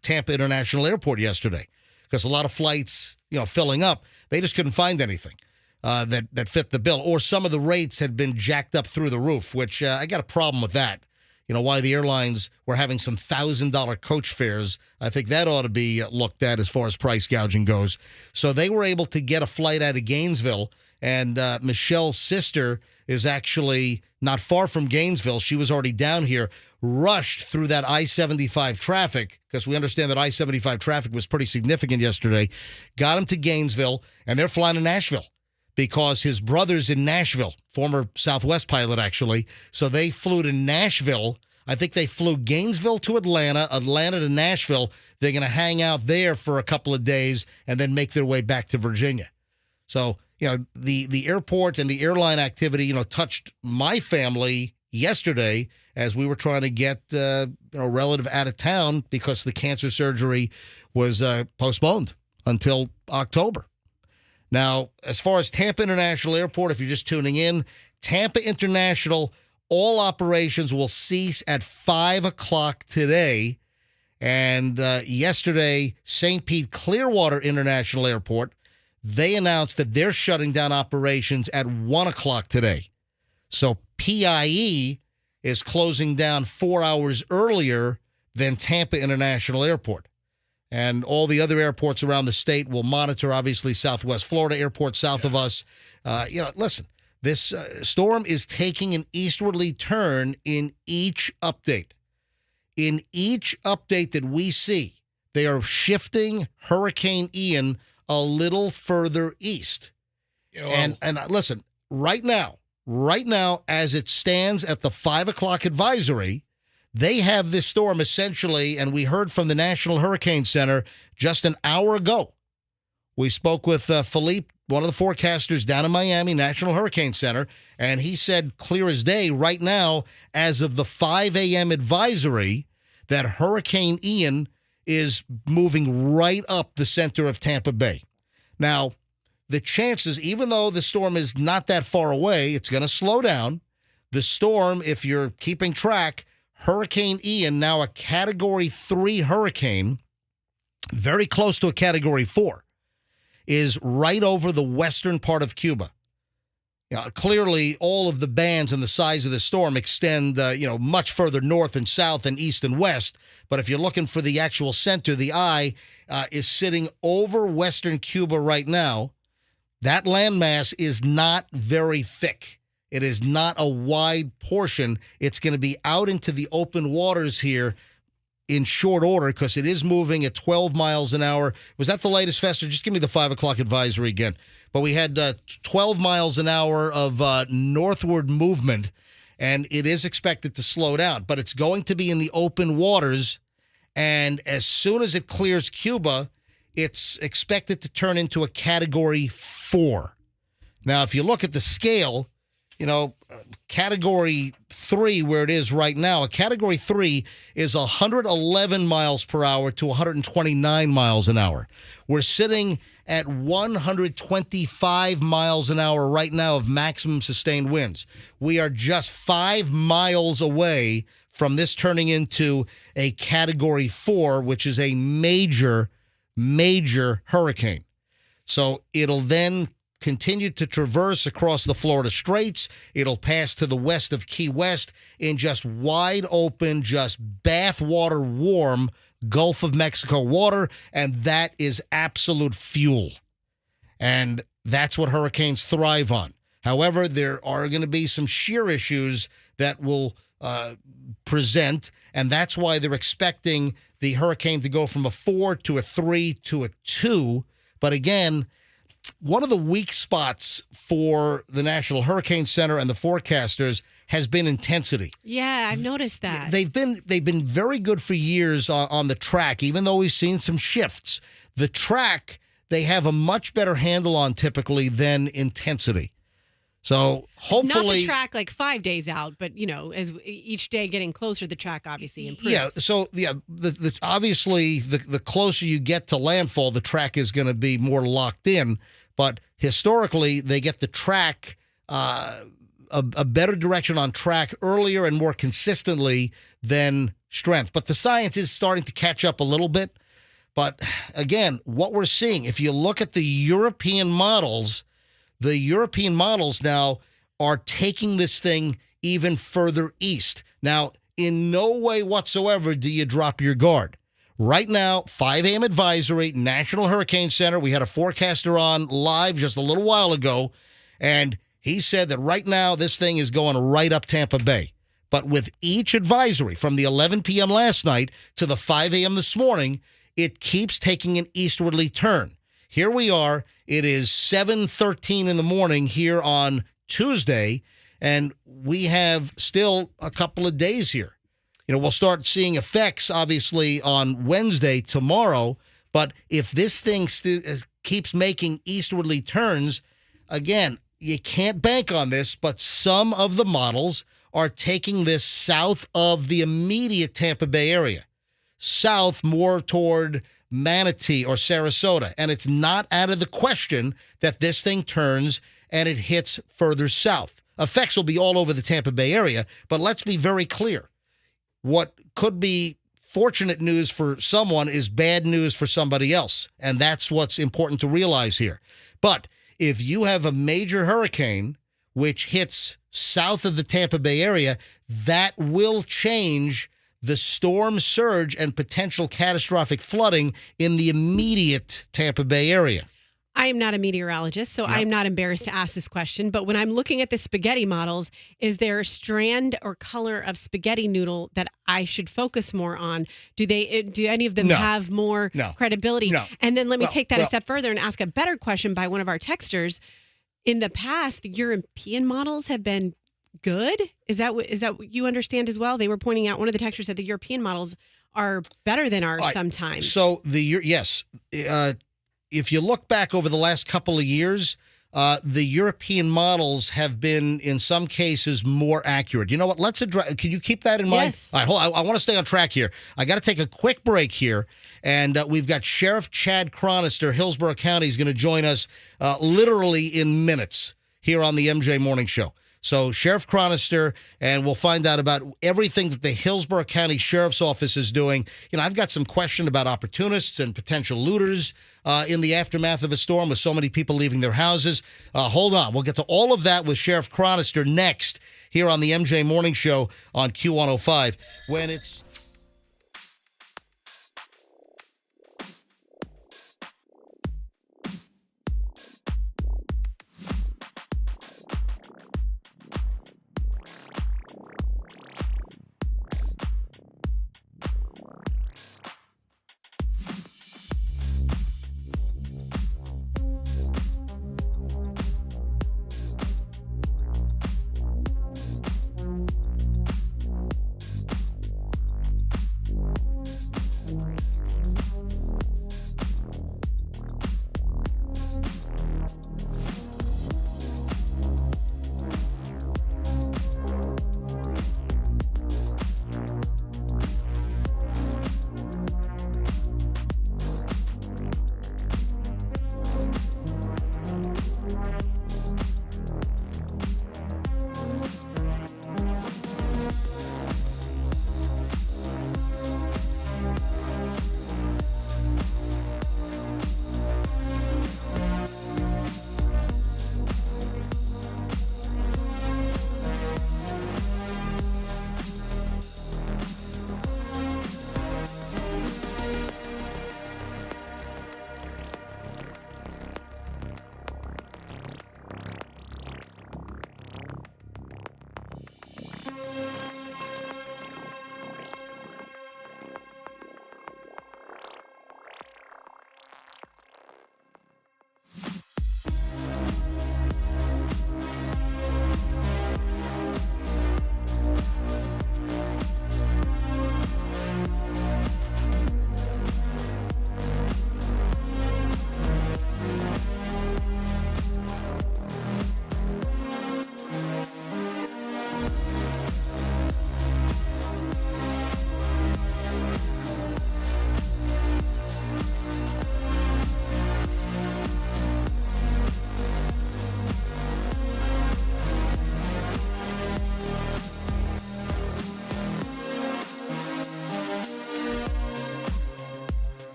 Speaker 1: Tampa International Airport yesterday because a lot of flights, filling up. They just couldn't find anything that fit the bill. Or some of the rates had been jacked up through the roof, which I got a problem with that. Why the airlines were having some $1,000 coach fares. I think that ought to be looked at as far as price gouging goes. So they were able to get a flight out of Gainesville, and Michelle's sister is actually not far from Gainesville. She was already down here, rushed through that I-75 traffic, because we understand that I-75 traffic was pretty significant yesterday, got him to Gainesville, and they're flying to Nashville because his brother's in Nashville, former Southwest pilot, actually. So they flew to Nashville. I think they flew Gainesville to Atlanta, Atlanta to Nashville. They're going to hang out there for a couple of days and then make their way back to Virginia. So, the airport and the airline activity, touched my family yesterday as we were trying to get a relative out of town because the cancer surgery was postponed until October. Now, as far as Tampa International Airport, if you're just tuning in, Tampa International, all operations will cease at 5 o'clock today. And yesterday, St. Pete Clearwater International Airport, they announced that they're shutting down operations at 1 o'clock today. So PIE is closing down 4 hours earlier than Tampa International Airport. And all the other airports around the state will monitor, obviously, Southwest Florida Airport south of us. Listen, this storm is taking an eastwardly turn in each update. In each update that we see, they are shifting Hurricane Ian a little further east. And listen, right now, as it stands at the 5 o'clock advisory, they have this storm essentially, and we heard from the National Hurricane Center just an hour ago. We spoke with Philippe, one of the forecasters down in Miami, National Hurricane Center, and he said clear as day right now, as of the 5 a.m. advisory, that Hurricane Ian is moving right up the center of Tampa Bay. Now, the chances, even though the storm is not that far away, it's going to slow down. The storm, if you're keeping track, Hurricane Ian, now a Category 3 hurricane, very close to a Category 4, is right over the western part of Cuba. Clearly, all of the bands and the size of the storm extend, much further north and south and east and west. But if you're looking for the actual center, the eye is sitting over western Cuba right now. That landmass is not very thick. It is not a wide portion. It's going to be out into the open waters here in short order because it is moving at 12 miles an hour. Was that the latest, Fester? Just give me the 5 o'clock advisory again. But we had 12 miles an hour of northward movement, and it is expected to slow down. But it's going to be in the open waters, and as soon as it clears Cuba, it's expected to turn into a Category 4. Now, if you look at the scale, Category 3, where it is right now, a Category 3 is 111 miles per hour to 129 miles an hour. We're sitting at 125 miles an hour right now of maximum sustained winds. We are just 5 miles away from this turning into a Category 4, which is a major, major hurricane. So it'll then continue to traverse across the Florida Straits. It'll pass to the west of Key West in just wide open, just bathwater warm Gulf of Mexico water, and that is absolute fuel. And that's what hurricanes thrive on. However, there are going to be some shear issues that will present, and that's why they're expecting the hurricane to go from a 4 to a 3 to a 2. But again, one of the weak spots for the National Hurricane Center and the forecasters has been intensity.
Speaker 2: Yeah, I've noticed that.
Speaker 1: They've been very good for years on the track, even though we've seen some shifts. The track, they have a much better handle on typically than intensity. So hopefully,
Speaker 2: not the track like 5 days out, but as each day getting closer, the track obviously improves.
Speaker 1: Yeah. So obviously the closer you get to landfall, the track is going to be more locked in. But historically, they get the track a better direction on track earlier and more consistently than strength. But the science is starting to catch up a little bit. But again, what we're seeing, if you look at the European models now are taking this thing even further east. Now, in no way whatsoever do you drop your guard. Right now, 5 a.m. advisory, National Hurricane Center. We had a forecaster on live just a little while ago, and he said that right now this thing is going right up Tampa Bay. But with each advisory from the 11 p.m. last night to the 5 a.m. this morning, it keeps taking an eastwardly turn. Here we are. It is 7:13 in the morning here on Tuesday, and we have still a couple of days here. We'll start seeing effects, obviously, on Wednesday, tomorrow. But if this thing keeps making eastwardly turns, again, you can't bank on this, but some of the models are taking this south of the immediate Tampa Bay area, south more toward Manatee or Sarasota. And it's not out of the question that this thing turns and it hits further south. Effects will be all over the Tampa Bay area, but let's be very clear. What could be fortunate news for someone is bad news for somebody else, and that's what's important to realize here. But if you have a major hurricane which hits south of the Tampa Bay area, that will change the storm surge and potential catastrophic flooding in the immediate Tampa Bay area.
Speaker 2: I am not a meteorologist, so I'm not embarrassed to ask this question. But when I'm looking at the spaghetti models, is there a strand or color of spaghetti noodle that I should focus more on? Do any of them have more credibility?
Speaker 1: No.
Speaker 2: And then let me take that a step further and ask a better question by one of our texters. In the past, the European models have been good. Is that what you understand as well? They were pointing out, one of the texters said the European models are better than ours sometimes.
Speaker 1: So yes. If you look back over the last couple of years, the European models have been, in some cases, more accurate. You know what? Let's address. Can you keep that in mind?
Speaker 2: Yes.
Speaker 1: All right, hold on. I want to stay on track here. I got to take a quick break here, and we've got Sheriff Chad Chronister, Hillsborough County, is going to join us literally in minutes here on the MJ Morning Show. So Sheriff Chronister, and we'll find out about everything that the Hillsborough County Sheriff's Office is doing. I've got some question about opportunists and potential looters in the aftermath of a storm with so many people leaving their houses. Hold on. We'll get to all of that with Sheriff Chronister next here on the MJ Morning Show on Q105 when it's...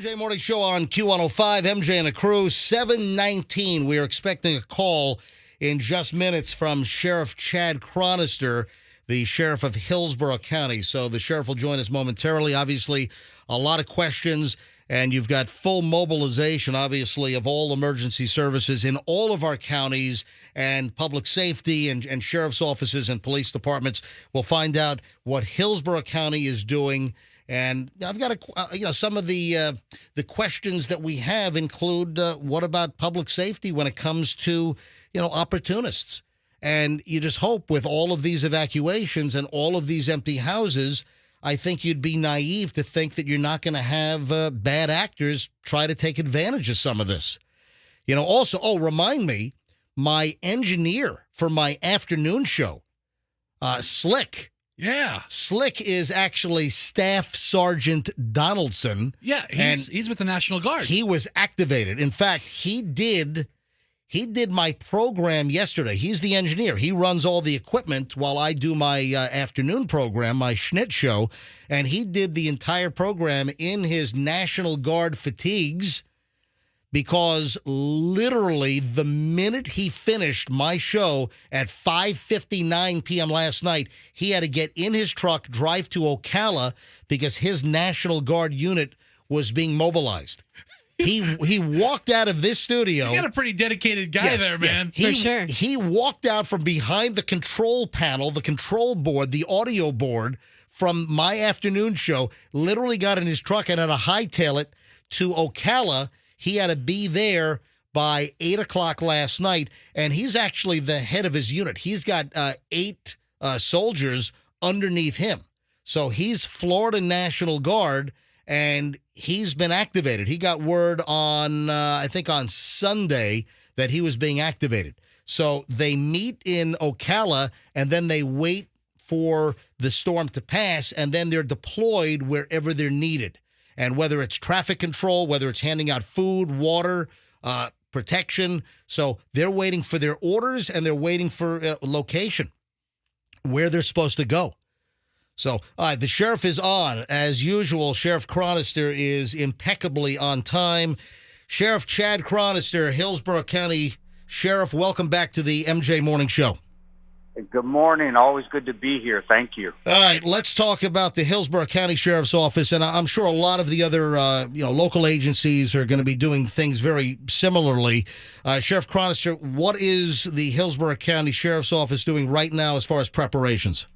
Speaker 1: MJ Morning Show on Q105, MJ and a crew, 7:19. We are expecting a call in just minutes from Sheriff Chad Chronister, the sheriff of Hillsborough County. So the sheriff will join us momentarily. Obviously, a lot of questions, and you've got full mobilization, obviously, of all emergency services in all of our counties and public safety and sheriff's offices and police departments. We'll find out what Hillsborough County is doing. And I've got some of the questions that we have include what about public safety when it comes to opportunists, and you just hope with all of these evacuations and all of these empty houses, I think you'd be naive to think that you're not going to have bad actors try to take advantage of some of this. Also, remind me, my engineer for my afternoon show, Slick.
Speaker 3: Yeah.
Speaker 1: Slick is actually Staff Sergeant Donaldson.
Speaker 3: Yeah, he's with the National Guard.
Speaker 1: He was activated. In fact, he did my program yesterday. He's the engineer. He runs all the equipment while I do my afternoon program, my Schnitt show, and he did the entire program in his National Guard fatigues, because literally the minute he finished my show at 5:59 p.m. last night, he had to get in his truck, drive to Ocala, because his National Guard unit was being mobilized. He walked out of this studio.
Speaker 3: You got a pretty dedicated guy there, man.
Speaker 2: For sure.
Speaker 1: He walked out from behind the control panel, the control board, the audio board from my afternoon show, literally got in his truck and had to hightail it to Ocala. He had to be there by 8 o'clock last night, and he's actually the head of his unit. He's got 8 soldiers underneath him. So he's Florida National Guard, and he's been activated. He got word on, I think on Sunday, that he was being activated. So they meet in Ocala, and then they wait for the storm to pass, and then they're deployed wherever they're needed. And whether it's traffic control, whether it's handing out food, water, protection. So they're waiting for their orders, and they're waiting for location, where they're supposed to go. So the sheriff is on. As usual, Sheriff Chronister is impeccably on time. Sheriff Chad Chronister, Hillsborough County Sheriff, welcome back to the MJ Morning Show.
Speaker 6: Good morning. Always good to be here. Thank you.
Speaker 1: All right, let's talk about the Hillsborough County Sheriff's Office, and I'm sure a lot of the other local agencies are going to be doing things very similarly. Sheriff Chronister, what is the Hillsborough County Sheriff's Office doing right now as far as preparations?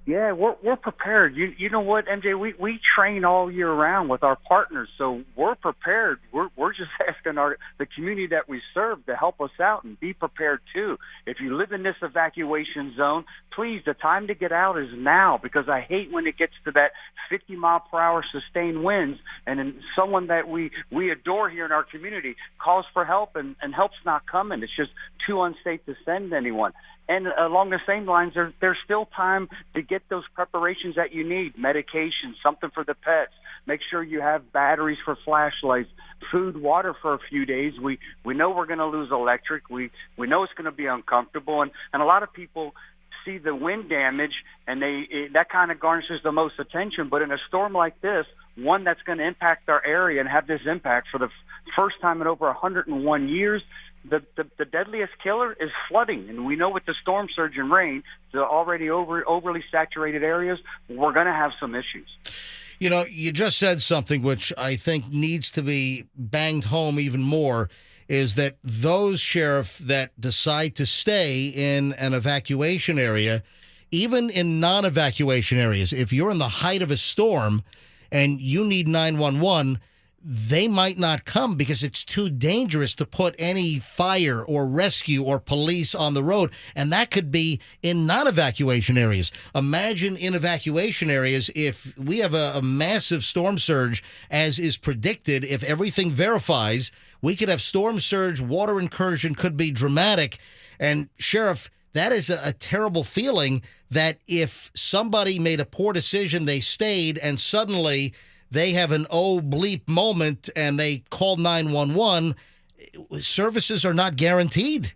Speaker 6: Yeah, we're prepared. You know what, MJ? We train all year round with our partners, so we're prepared. We're just asking the community that we serve to help us out and be prepared too. If you live in this evacuation zone, please, the time to get out is now, because I hate when it gets to that 50-mile-per-hour sustained winds, and then someone that we adore here in our community calls for help, and help's not coming. It's just too unsafe to send anyone. And along the same lines, there's still time to get those preparations that you need, medication, something for the pets. Make sure you have batteries for flashlights, food, water for a few days. We know we're going to lose electric. We know it's going to be uncomfortable. And a lot of people see the wind damage, and that kind of garnishes the most attention. But in a storm like this, one that's going to impact our area and have this impact for the first time in over 101 years, the deadliest killer is flooding. And we know with the storm surge and rain, the already overly saturated areas, we're going to have some issues.
Speaker 1: You just said something which I think needs to be banged home even more, is that those sheriff that decide to stay in an evacuation area, even in non-evacuation areas, if you're in the height of a storm and you need 911, they might not come because it's too dangerous to put any fire or rescue or police on the road. And that could be in non-evacuation areas. Imagine in evacuation areas, if we have a massive storm surge, as is predicted, if everything verifies, we could have storm surge, water incursion could be dramatic. And Sheriff, that is a terrible feeling, that if somebody made a poor decision, they stayed, and suddenly they have an oh bleep moment and they call 911, services are not guaranteed.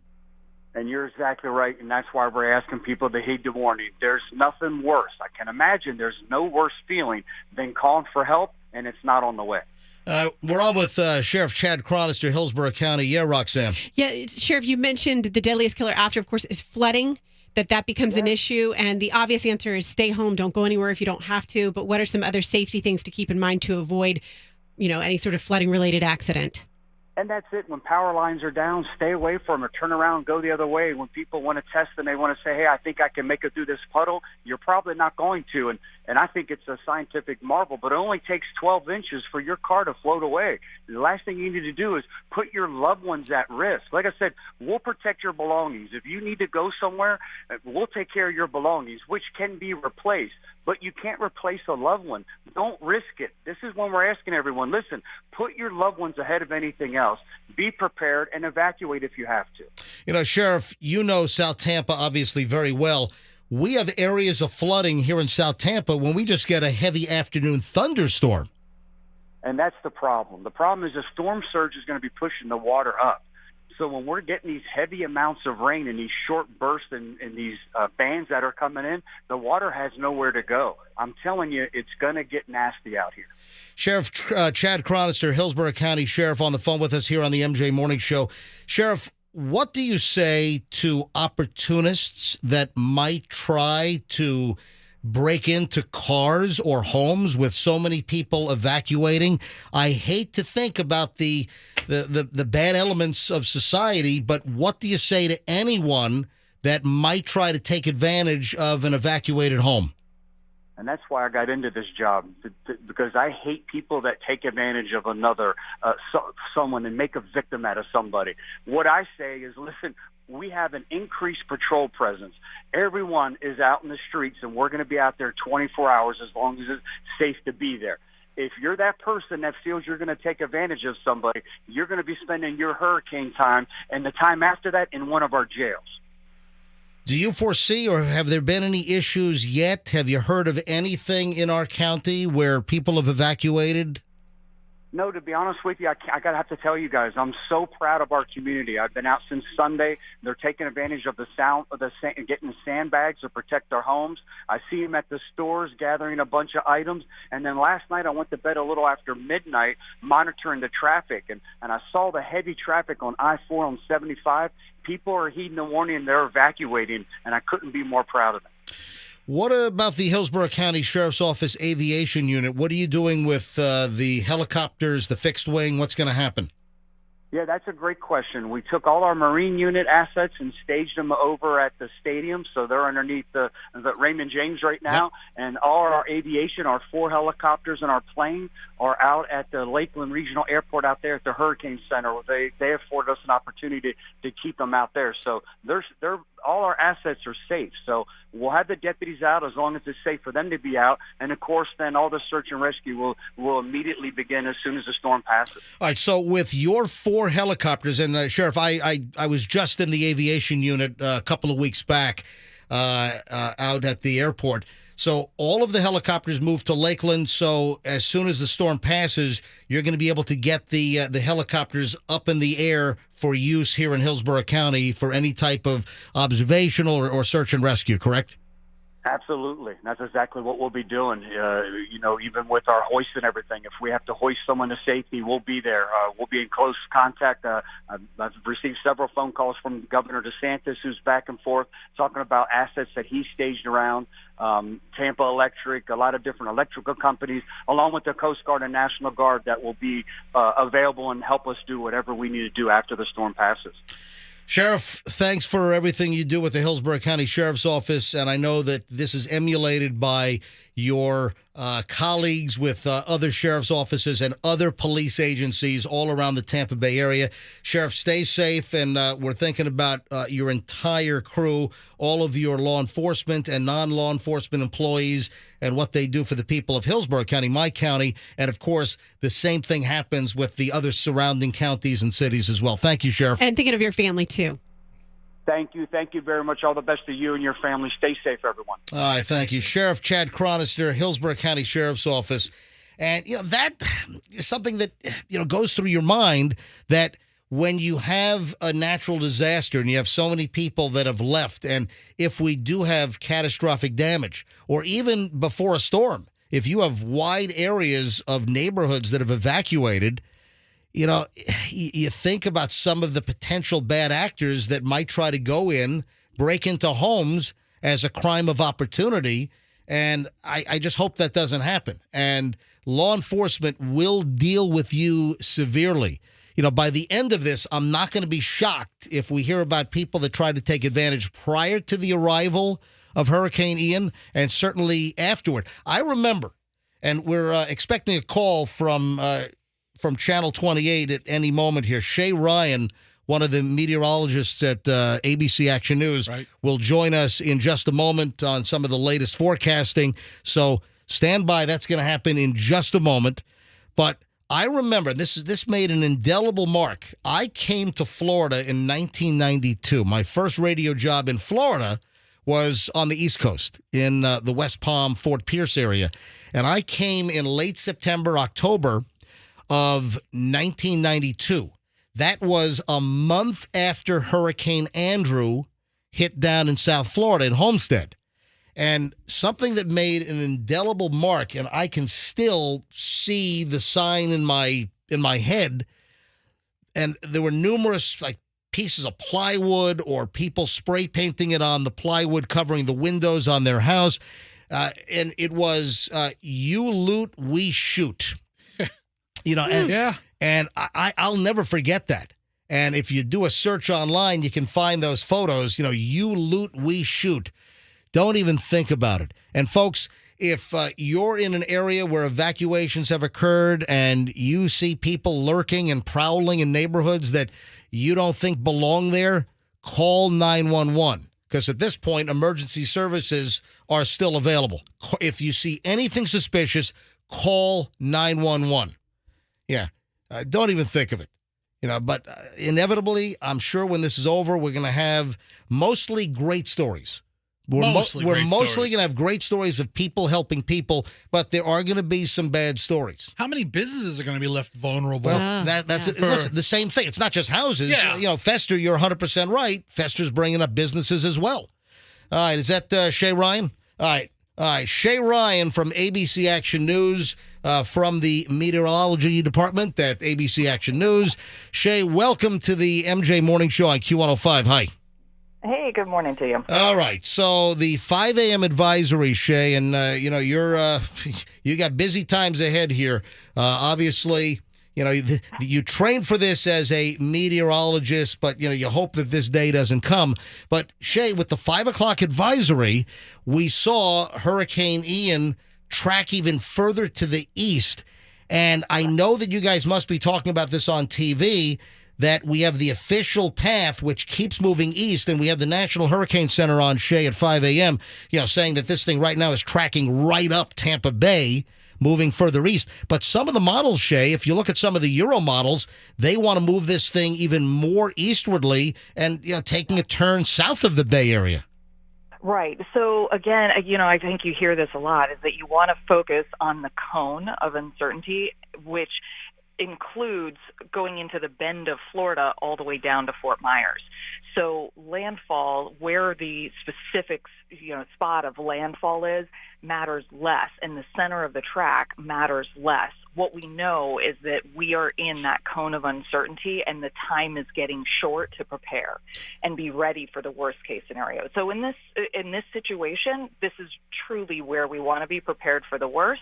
Speaker 6: And you're exactly right, and that's why we're asking people to heed the warning. There's nothing worse. I can imagine there's no worse feeling than calling for help and it's not on the way.
Speaker 1: We're on with Sheriff Chad Chronister, Hillsborough County. Yeah, Roxanne.
Speaker 2: Yeah, Sheriff, you mentioned the deadliest killer after, of course, is flooding, that becomes an issue. And the obvious answer is stay home. Don't go anywhere if you don't have to. But what are some other safety things to keep in mind to avoid, any sort of flooding-related accident?
Speaker 6: And that's it. When power lines are down, stay away from them or turn around, go the other way. When people want to test and they want to say, hey, I think I can make it through this puddle, you're probably not going to. And I think it's a scientific marvel, but it only takes 12 inches for your car to float away. The last thing you need to do is put your loved ones at risk. Like I said, we'll protect your belongings. If you need to go somewhere, we'll take care of your belongings, which can be replaced. But you can't replace a loved one. Don't risk it. This is when we're asking everyone, listen, put your loved ones ahead of anything else. Be prepared and evacuate if you have to.
Speaker 1: Sheriff, South Tampa obviously very well. We have areas of flooding here in South Tampa when we just get a heavy afternoon thunderstorm.
Speaker 6: And that's the problem. The problem is the storm surge is going to be pushing the water up. So when we're getting these heavy amounts of rain and these short bursts and these bands that are coming in, the water has nowhere to go. I'm telling you, it's going to get nasty out here.
Speaker 1: Sheriff Chad Chronister, Hillsborough County Sheriff, on the phone with us here on the MJ Morning Show. Sheriff, what do you say to opportunists that might try to break into cars or homes with so many people evacuating? I hate to think about the bad elements of society, but what do you say to anyone that might try to take advantage of an evacuated home?
Speaker 6: And that's why I got into this job, because I hate people that take advantage of another, someone, and make a victim out of somebody. What I say is, listen, we have an increased patrol presence. Everyone is out in the streets, and we're going to be out there 24 hours as long as it's safe to be there. If you're that person that feels you're going to take advantage of somebody, you're going to be spending your hurricane time and the time after that in one of our jails.
Speaker 1: Do you foresee, or have there been any issues yet? Have you heard of anything in our county where people have evacuated?
Speaker 6: No, to be honest with you, I got to have to tell you guys, I'm so proud of our community. I've been out since Sunday. They're taking advantage of the sound of getting sandbags to protect their homes. I see them at the stores gathering a bunch of items. And then last night I went to bed a little after midnight monitoring the traffic. And I saw the heavy traffic on I-4 on 75. People are heeding the warning and they're evacuating. And I couldn't be more proud of them.
Speaker 1: What about the Hillsborough County Sheriff's Office Aviation Unit? What are you doing with the helicopters, the fixed wing? What's going to happen?
Speaker 6: Yeah, that's a great question. We took all our Marine unit assets and staged them over at the stadium, so they're underneath the Raymond James right now. Yep. And all our aviation, our 4 helicopters and our plane are out at the Lakeland Regional Airport out there at the Hurricane Center. They afforded us an opportunity to keep them out there. So they're all our assets are safe. So we'll have the deputies out as long as it's safe for them to be out. And, of course, then all the search and rescue will immediately begin as soon as the storm passes.
Speaker 1: All right, so with your 4 helicopters, and Sheriff, I was just in the aviation unit a couple of weeks back out at the airport. So all of the helicopters moved to Lakeland. So as soon as the storm passes, you're going to be able to get the helicopters up in the air for use here in Hillsborough County for any type of observational or search and rescue, correct?
Speaker 6: Absolutely. That's exactly what we'll be doing. Even with our hoist and everything, if we have to hoist someone to safety, we'll be there. We'll be in close contact. I've received several phone calls from Governor DeSantis, who's back and forth talking about assets that he staged around Tampa Electric, a lot of different electrical companies, along with the Coast Guard and National Guard that will be available and help us do whatever we need to do after the storm passes.
Speaker 1: Sheriff, thanks for everything you do with the Hillsborough County Sheriff's Office, and I know that this is emulated by your colleagues with other sheriff's offices and other police agencies all around the Tampa Bay area. Sheriff, stay safe, and we're thinking about your entire crew, all of your law enforcement and non-law enforcement employees, and what they do for the people of Hillsborough County, my county, and, of course, the same thing happens with the other surrounding counties and cities as well. Thank you, Sheriff.
Speaker 2: And thinking of your family, too.
Speaker 6: Thank you. Thank you very much. All the best to you and your family. Stay safe, everyone.
Speaker 1: All right, thank you. Sheriff Chad Chronister, Hillsborough County Sheriff's Office. And, that is something that, goes through your mind, that when you have a natural disaster and you have so many people that have left, and if we do have catastrophic damage, or even before a storm, if you have wide areas of neighborhoods that have evacuated, you think about some of the potential bad actors that might try to go in, break into homes as a crime of opportunity. And I just hope that doesn't happen. And law enforcement will deal with you severely. By the end of this, I'm not going to be shocked if we hear about people that tried to take advantage prior to the arrival of Hurricane Ian and certainly afterward. I remember, and we're expecting a call from Channel 28 at any moment here. Shay Ryan, one of the meteorologists at ABC Action News, right, will join us in just a moment on some of the latest forecasting. So stand by. That's going to happen in just a moment. But I remember, this made an indelible mark. I came to Florida in 1992. My first radio job in Florida was on the East Coast in the West Palm, Fort Pierce area. And I came in late September, October of 1992. That was a month after Hurricane Andrew hit down in South Florida in Homestead. And something that made an indelible mark, and I can still see the sign in my head, and there were numerous pieces of plywood or people spray painting it on the plywood covering the windows on their house. And it was you loot, we shoot. And I'll never forget that. And if you do a search online, you can find those photos. You loot, we shoot. Don't even think about it. And folks, if you're in an area where evacuations have occurred and you see people lurking and prowling in neighborhoods that you don't think belong there, call 911. Because at this point, emergency services are still available. If you see anything suspicious, call 911. Yeah, don't even think of it. But inevitably, I'm sure when this is over, we're going to have mostly great stories. We're mostly going to have great stories of people helping people, but there are going to be some bad stories.
Speaker 3: How many businesses are going to be left vulnerable?
Speaker 1: Well, that's it. Listen, the same thing. It's not just houses. Yeah. Fester, you're 100% right. Fester's bringing up businesses as well. All right, is that Shay Ryan? All right. Shay Ryan from ABC Action News, from the Meteorology Department at ABC Action News. Shay, welcome to the MJ Morning Show on Q105. Hi.
Speaker 7: Hey, good morning to you.
Speaker 1: All right, so the 5 a.m. advisory, Shay, and you got busy times ahead here. Obviously, you trained for this as a meteorologist, but you hope that this day doesn't come. But Shay, with the 5 o'clock advisory, we saw Hurricane Ian track even further to the east, and I know that you guys must be talking about this on TV. That we have the official path, which keeps moving east, and we have the National Hurricane Center on, Shay, at 5 a.m., saying that this thing right now is tracking right up Tampa Bay, moving further east. But some of the models, Shay, if you look at some of the Euro models, they want to move this thing even more eastwardly and, taking a turn south of the Bay Area.
Speaker 7: Right. So, again, I think you hear this a lot, is that you want to focus on the cone of uncertainty, which includes going into the bend of Florida all the way down to Fort Myers. So landfall, where the specific spot of landfall is, matters less, and the center of the track matters less. What we know is that we are in that cone of uncertainty, and the time is getting short to prepare and be ready for the worst case scenario. So in this situation, this is truly where we want to be prepared for the worst.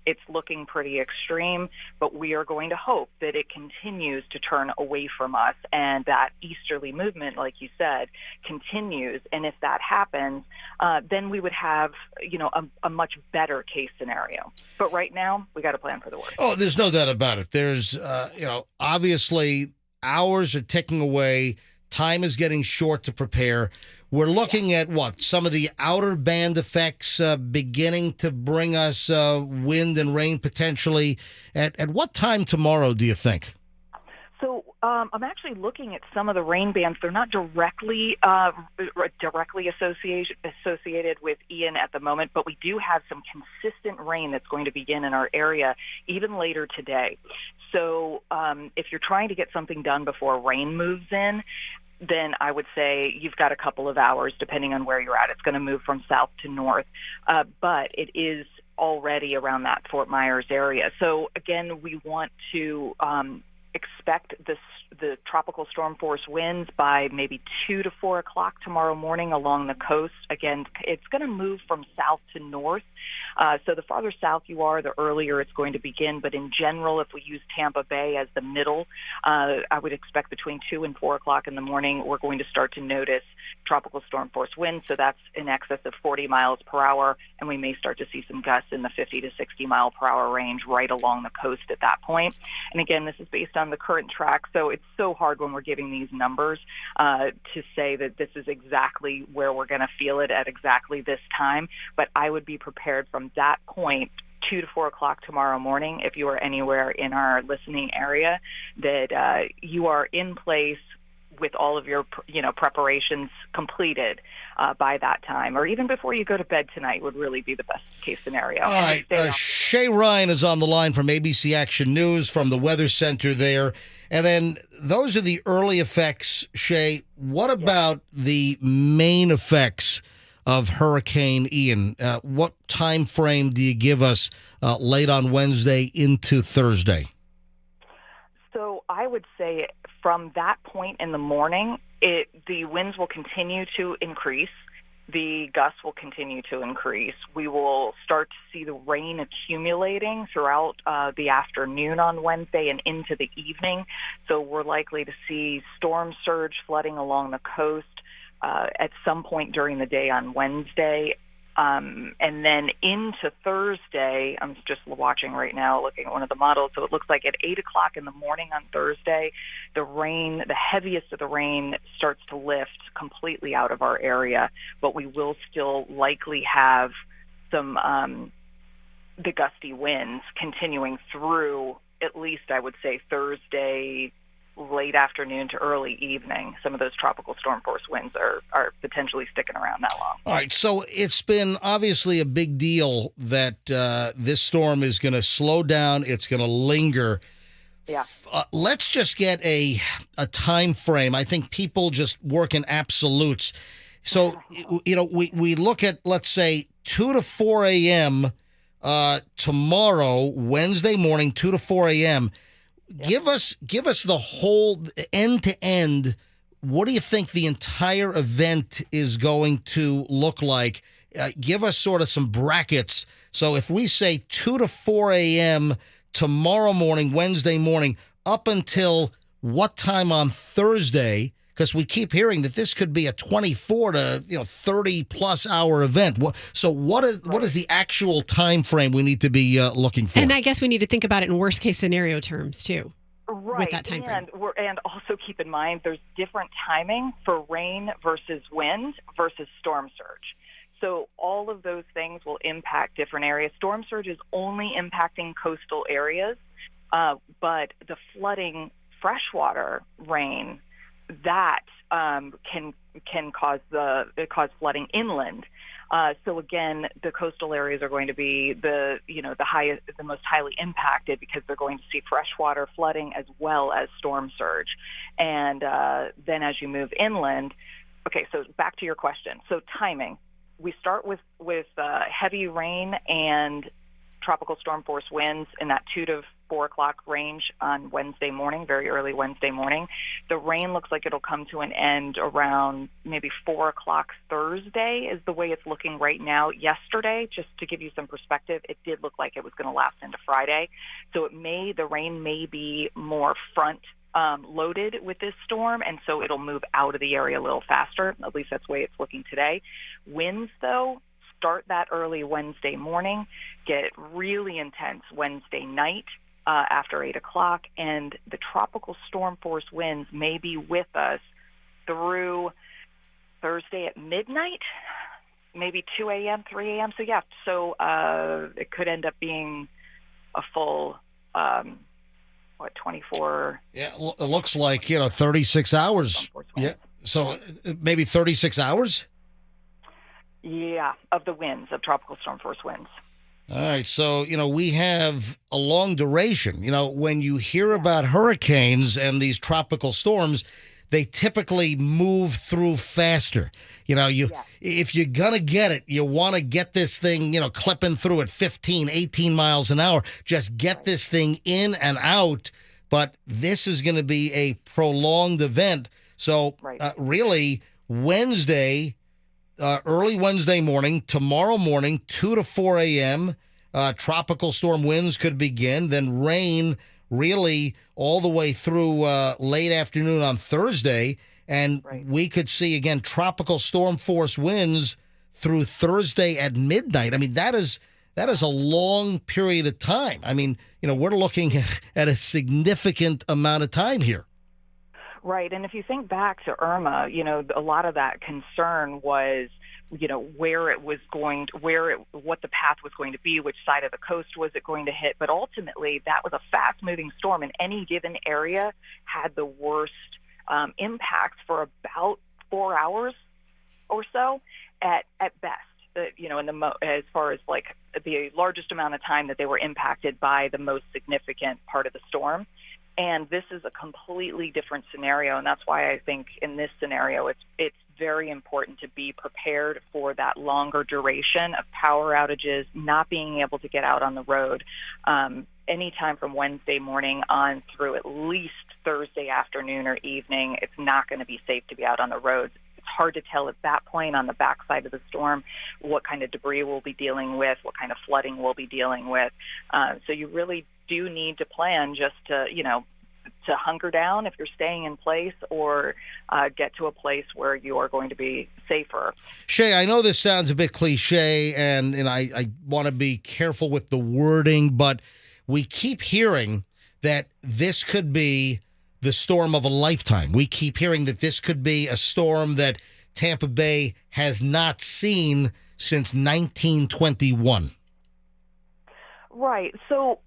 Speaker 7: It's looking pretty extreme, but we are going to hope that it continues to turn away from us, and that easterly movement, like you said, continues. And if that happens, then we would have a much better case scenario. But right now, we got to plan for the worst.
Speaker 1: Oh, there's no doubt about it. There's, obviously hours are ticking away. Time is getting short to prepare. We're looking at some of the outer band effects beginning to bring us wind and rain potentially. At what time tomorrow, do you think?
Speaker 7: So I'm actually looking at some of the rain bands. They're not directly associated with Ian at the moment, but we do have some consistent rain that's going to begin in our area even later today. So if you're trying to get something done before rain moves in, then I would say you've got a couple of hours, depending on where you're at. It's going to move from south to north, but it is already around that Fort Myers area. So again, we want to expect the tropical storm force winds by maybe 2 to 4 o'clock tomorrow morning along the coast. Again, it's going to move from south to north. So the farther south you are, the earlier it's going to begin. But in general, if we use Tampa Bay as the middle, I would expect between 2 and 4 o'clock in the morning, we're going to start to notice tropical storm force winds. So that's in excess of 40 miles per hour. And we may start to see some gusts in the 50 to 60 mile per hour range right along the coast at that point. And again, this is based on the current track. So it's so hard when we're giving these numbers to say that this is exactly where we're going to feel it at exactly this time. But I would be prepared from that point 2 to 4 o'clock tomorrow morning, if you are anywhere in our listening area, that you are in place with all of your preparations completed by that time, or even before you go to bed tonight would really be the best case scenario.
Speaker 1: All right. Shay Ryan is on the line from ABC Action News from the Weather Center there. And then those are the early effects, Shay. What about the main effects of Hurricane Ian? What time frame do you give us late on Wednesday into Thursday?
Speaker 7: So I would say from that point in the morning, the winds will continue to increase. The gusts will continue to increase. We will start to see the rain accumulating throughout the afternoon on Wednesday and into the evening. So we're likely to see storm surge flooding along the coast at some point during the day on Wednesday. And then into Thursday, I'm just watching right now, looking at one of the models. So it looks like at 8 o'clock in the morning on Thursday, the heaviest of the rain starts to lift completely out of our area, but we will still likely have some the gusty winds continuing through at least, I would say, Thursday late afternoon to early evening. Some of those tropical storm force winds are potentially sticking around that long.
Speaker 1: All right, so it's been obviously a big deal that this storm is going to slow down. It's going to linger.
Speaker 7: Yeah.
Speaker 1: Let's just get a time frame. I think people just work in absolutes. So, we look at, let's say, 2 to 4 a.m. Tomorrow, Wednesday morning, 2 to 4 a.m., Give us the whole end to end. What do you think the entire event is going to look like? Give us sort of some brackets. So if we say 2 to 4 a.m. tomorrow morning, Wednesday morning, up until what time on Thursday? Because we keep hearing that this could be a 24 to 30 plus hour event. So what is the actual time frame we need to be looking for?
Speaker 2: And I guess we need to think about it in worst case scenario terms too.
Speaker 7: Right,
Speaker 2: with that time frame.
Speaker 7: And also keep in mind there's different timing for rain versus wind versus storm surge. So all of those things will impact different areas. Storm surge is only impacting coastal areas, but the flooding freshwater rain that can cause flooding inland. So again, the coastal areas are going to be the most highly impacted because they're going to see freshwater flooding as well as storm surge. And then as you move inland, okay. So back to your question. So timing, we start with heavy rain and tropical storm force winds in that 2 to 4 o'clock range on Wednesday morning, very early Wednesday morning. The rain looks like it'll come to an end around maybe 4 o'clock Thursday is the way it's looking right now. Yesterday, just to give you some perspective, it did look like it was going to last into Friday. So the rain may be more front loaded with this storm, and so it'll move out of the area a little faster. At least that's the way it's looking today. Winds, though, start that early Wednesday morning, get really intense Wednesday night after 8 o'clock, and the tropical storm force winds may be with us through Thursday at midnight, maybe 2 a.m., 3 a.m. So it could end up being a full 24?
Speaker 1: Yeah, it looks like 36 hours. Yeah, so maybe 36 hours.
Speaker 7: Yeah, of the winds, of tropical storm force winds.
Speaker 1: All right, so, we have a long duration. When you hear about hurricanes and these tropical storms, they typically move through faster. If you're going to get it, you want to get this thing, clipping through at 15, 18 miles an hour. Just get this thing in and out. But this is going to be a prolonged event. So really, Wednesday, early Wednesday morning, tomorrow morning, 2 to 4 a.m., tropical storm winds could begin, then rain really all the way through late afternoon on Thursday. And we could see, again, tropical storm force winds through Thursday at midnight. I mean, that is a long period of time. I mean, we're looking at a significant amount of time here.
Speaker 7: Right. And if you think back to Irma, a lot of that concern was, what the path was going to be, which side of the coast was it going to hit. But ultimately, that was a fast-moving storm, and any given area had the worst impacts for about 4 hours or so at best. As far as like the largest amount of time that they were impacted by the most significant part of the storm. And this is a completely different scenario, and that's why I think in this scenario it's very important to be prepared for that longer duration of power outages, not being able to get out on the road anytime from Wednesday morning on through at least Thursday afternoon or evening. It's not going to be safe to be out on the roads. It's hard to tell at that point on the backside of the storm what kind of debris we'll be dealing with, what kind of flooding we'll be dealing with. So you really do need to plan just to hunker down if you're staying in place, or get to a place where you are going to be safer.
Speaker 1: Shay, I know this sounds a bit cliche, and I want to be careful with the wording, but we keep hearing that this could be the storm of a lifetime. We keep hearing that this could be a storm that Tampa Bay has not seen since 1921.
Speaker 7: Right. So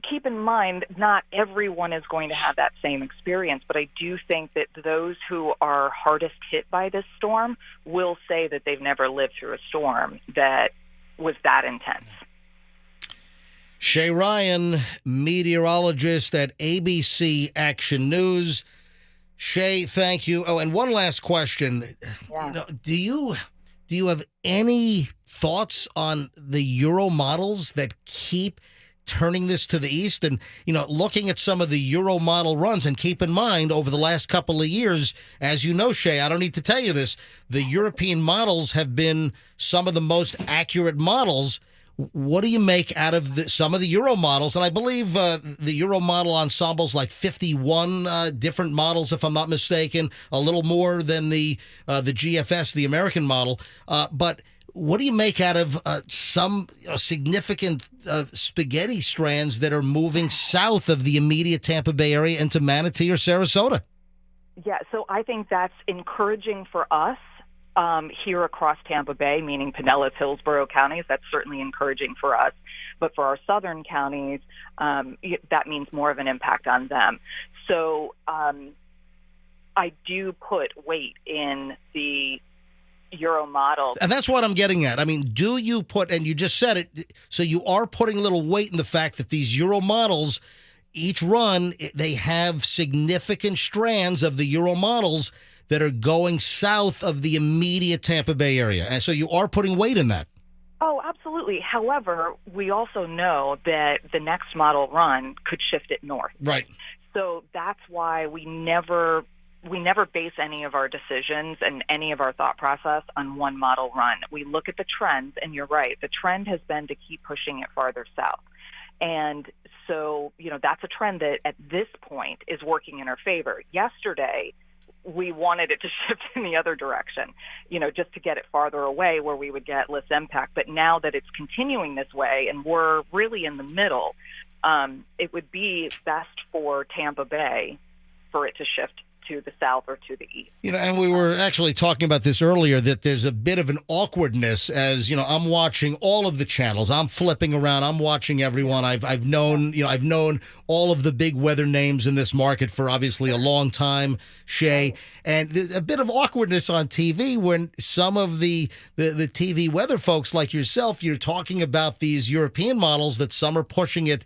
Speaker 7: keep in mind, not everyone is going to have that same experience, but I do think that those who are hardest hit by this storm will say that they've never lived through a storm that was that intense.
Speaker 1: Shay Ryan, meteorologist at ABC Action News. Shay, thank you. Oh, and one last question.
Speaker 7: Yeah.
Speaker 1: Do you have any thoughts on the Euro models that keep turning this to the east? And, looking at some of the Euro model runs, and keep in mind, over the last couple of years, as you know, Shay, I don't need to tell you this, the European models have been some of the most accurate models. What do you make out of some of the Euro models? And I believe the Euro model ensembles like 51 different models, if I'm not mistaken, a little more than the GFS, the American model. But what do you make out of some significant spaghetti strands that are moving south of the immediate Tampa Bay area into Manatee or Sarasota?
Speaker 7: Yeah, so I think that's encouraging for us. Here across Tampa Bay, meaning Pinellas, Hillsborough counties, that's certainly encouraging for us. But for our southern counties, that means more of an impact on them. So I do put weight in the Euro model.
Speaker 1: And that's what I'm getting at. I mean, do you put, and you just said it, so you are putting a little weight in the fact that these Euro models, each run, they have significant strands of the Euro models that are going south of the immediate Tampa Bay area. And so you are putting weight in that.
Speaker 7: Oh, absolutely. However, we also know that the next model run could shift it north.
Speaker 1: Right.
Speaker 7: So that's why we never base any of our decisions and any of our thought process on one model run. We look at the trends, and you're right. The trend has been to keep pushing it farther south. And so, that's a trend that at this point is working in our favor. Yesterday, we wanted it to shift in the other direction, just to get it farther away where we would get less impact. But now that it's continuing this way and we're really in the middle, it would be best for Tampa Bay for it to shift to the south or to the east.
Speaker 1: And we were actually talking about this earlier, that there's a bit of an awkwardness as, I'm watching all of the channels. I'm flipping around. I'm watching everyone. I've known all of the big weather names in this market for obviously a long time, Shay. And there's a bit of awkwardness on TV when some of the TV weather folks like yourself, you're talking about these European models that some are pushing it,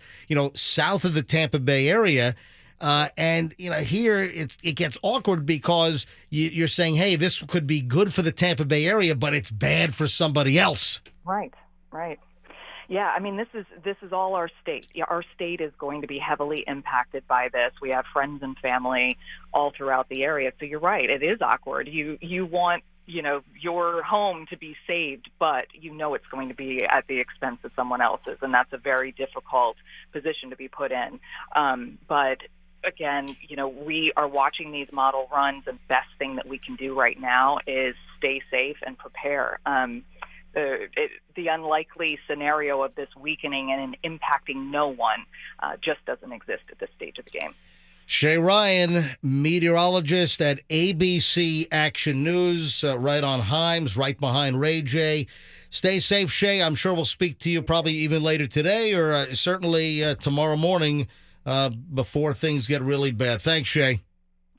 Speaker 1: south of the Tampa Bay area. And here it gets awkward because you're saying, hey, this could be good for the Tampa Bay area, but it's bad for somebody else.
Speaker 7: Right. Yeah, I mean, this is all our state. Yeah, our state is going to be heavily impacted by this. We have friends and family all throughout the area. So you're right. It is awkward. You want, your home to be saved, but it's going to be at the expense of someone else's. And that's a very difficult position to be put in. But again, we are watching these model runs, and best thing that we can do right now is stay safe and prepare. The unlikely scenario of this weakening and impacting no one just doesn't exist at this stage of the game.
Speaker 1: Shay Ryan, meteorologist at ABC Action News, right on Himes, right behind Ray J. Stay safe, Shay. I'm sure we'll speak to you probably even later today or certainly tomorrow morning before things get really bad. Thanks, Shay.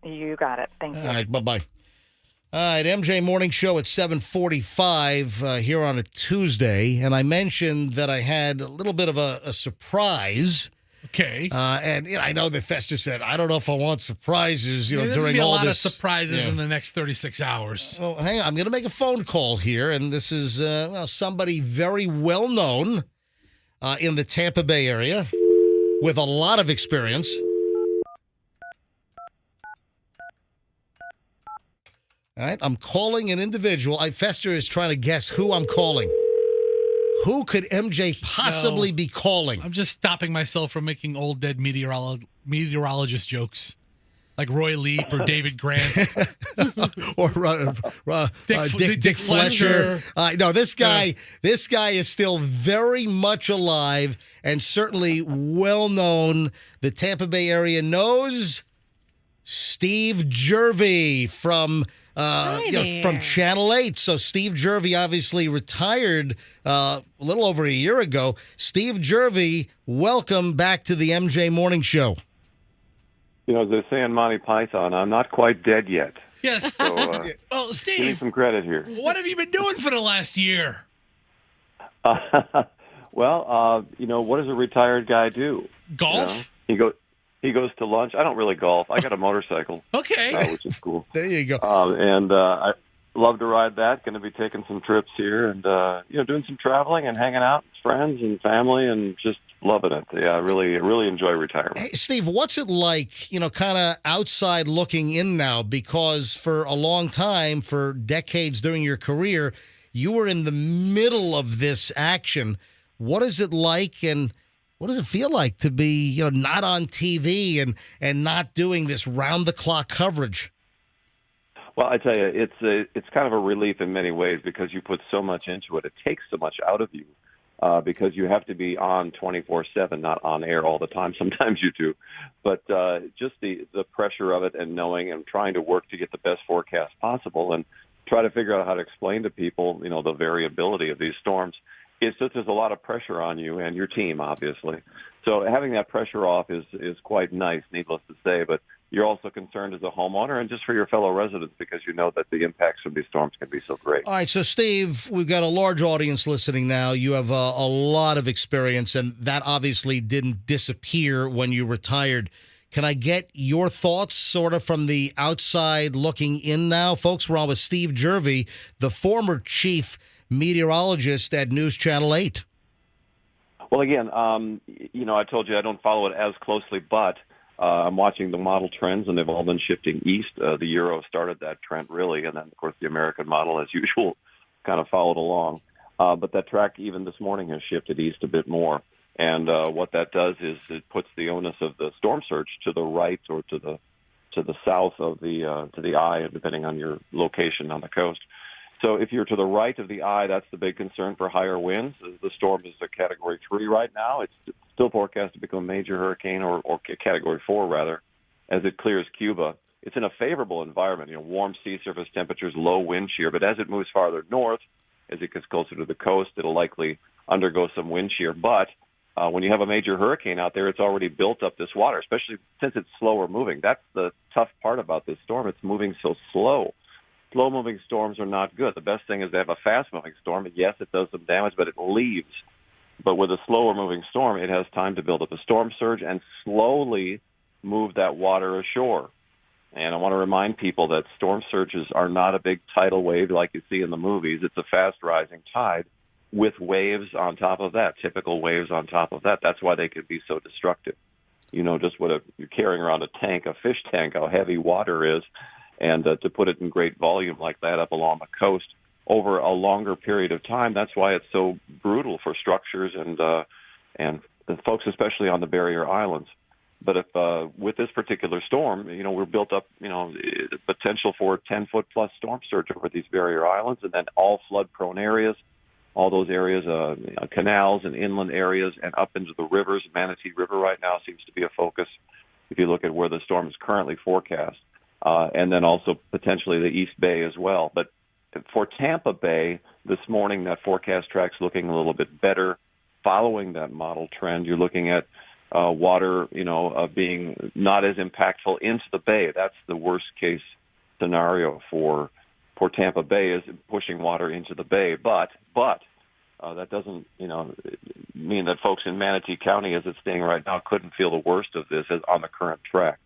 Speaker 7: You got it. Thank you.
Speaker 1: All right, bye-bye. All right, MJ Morning Show at 7:45 here on a Tuesday, and I mentioned that I had a little bit of a surprise.
Speaker 3: Okay.
Speaker 1: And I know that Fester said, I don't know if I want surprises,
Speaker 3: there's
Speaker 1: during
Speaker 3: be a
Speaker 1: all
Speaker 3: lot
Speaker 1: this.
Speaker 3: of surprises in the next 36 hours.
Speaker 1: Well, hang on. I'm going to make a phone call here, and this is somebody very well known in the Tampa Bay area with a lot of experience. All right, I'm calling an individual. Fester is trying to guess who I'm calling. Who could MJ possibly be calling?
Speaker 3: I'm just stopping myself from making old dead meteorologist jokes, like Roy Leap or David Grant
Speaker 1: or Dick Fletcher. No, this guy is still very much alive and certainly well known. The Tampa Bay area knows Steve Jervey from Channel 8. So Steve Jervey obviously retired a little over a year ago. Steve Jervey, welcome back to the MJ Morning Show.
Speaker 8: As they say in Monty Python, I'm not quite dead yet.
Speaker 3: Yes.
Speaker 8: So,
Speaker 3: well, Steve,
Speaker 8: give me some credit here.
Speaker 3: What have you been doing for the last year?
Speaker 8: Well, what does a retired guy do?
Speaker 3: Golf?
Speaker 8: He goes to lunch. I don't really golf. I got a motorcycle.
Speaker 3: Okay.
Speaker 8: Which is cool.
Speaker 1: There you go.
Speaker 8: And I love to ride that. Going to be taking some trips here and, doing some traveling and hanging out with friends and family and just loving it. Yeah, I really enjoy retirement.
Speaker 1: Hey, Steve, what's it like, kind of outside looking in now? Because for a long time, for decades during your career, you were in the middle of this action. What is it like, and what does it feel like to be, not on TV and not doing this round-the-clock coverage?
Speaker 8: Well, I tell you, it's kind of a relief in many ways because you put so much into it. It takes so much out of you because you have to be on 24/7, not on air all the time. Sometimes you do. But just the pressure of it and knowing and trying to work to get the best forecast possible and try to figure out how to explain to people, the variability of these storms. It's just there's a lot of pressure on you and your team, obviously. So having that pressure off is quite nice, needless to say. But you're also concerned as a homeowner and just for your fellow residents because you know that the impacts from these storms can be so great.
Speaker 1: All right, so Steve, we've got a large audience listening now. You have a lot of experience, and that obviously didn't disappear when you retired. Can I get your thoughts sort of from the outside looking in now? Folks, we're on with Steve Jervey, the former chief meteorologist at News Channel 8.
Speaker 8: Well, again, I told you I don't follow it as closely, but I'm watching the model trends, and they've all been shifting east. The Euro started that trend, really, and then, of course, the American model, as usual, kind of followed along. But that track, even this morning, has shifted east a bit more. And what that does is it puts the onus of the storm surge to the right or to the south of the eye, depending on your location on the coast. So if you're to the right of the eye, that's the big concern for higher winds. The storm is a Category 3 right now. It's still forecast to become a major hurricane, or Category 4, rather, as it clears Cuba. It's in a favorable environment, warm sea surface temperatures, low wind shear. But as it moves farther north, as it gets closer to the coast, it'll likely undergo some wind shear. But when you have a major hurricane out there, it's already built up this water, especially since it's slower moving. That's the tough part about this storm. It's moving so slow. Slow-moving storms are not good. The best thing is to have a fast-moving storm. And yes, it does some damage, but it leaves. But with a slower-moving storm, it has time to build up a storm surge and slowly move that water ashore. And I want to remind people that storm surges are not a big tidal wave like you see in the movies. It's a fast rising tide with waves on top of that, typical waves on top of that. That's why they could be so destructive. You know, just you're carrying around a tank, a fish tank, how heavy water is, and to put it in great volume like that up along the coast over a longer period of time, that's why it's so brutal for structures and the folks, especially on the barrier islands. But if with this particular storm, you know, we're built up, you know, the potential for 10-foot plus storm surge over these barrier islands, and then all flood-prone areas, all those areas, canals and inland areas, and up into the rivers. Manatee River right now seems to be a focus if you look at where the storm is currently forecast, and then also potentially the East Bay as well. But for Tampa Bay, this morning, that forecast track's looking a little bit better. Following that model trend, you're looking at water, being not as impactful into the bay. That's the worst case scenario for Tampa Bay, is pushing water into the bay. But that doesn't, mean that folks in Manatee County, as it's staying right now, couldn't feel the worst of this as on the current track.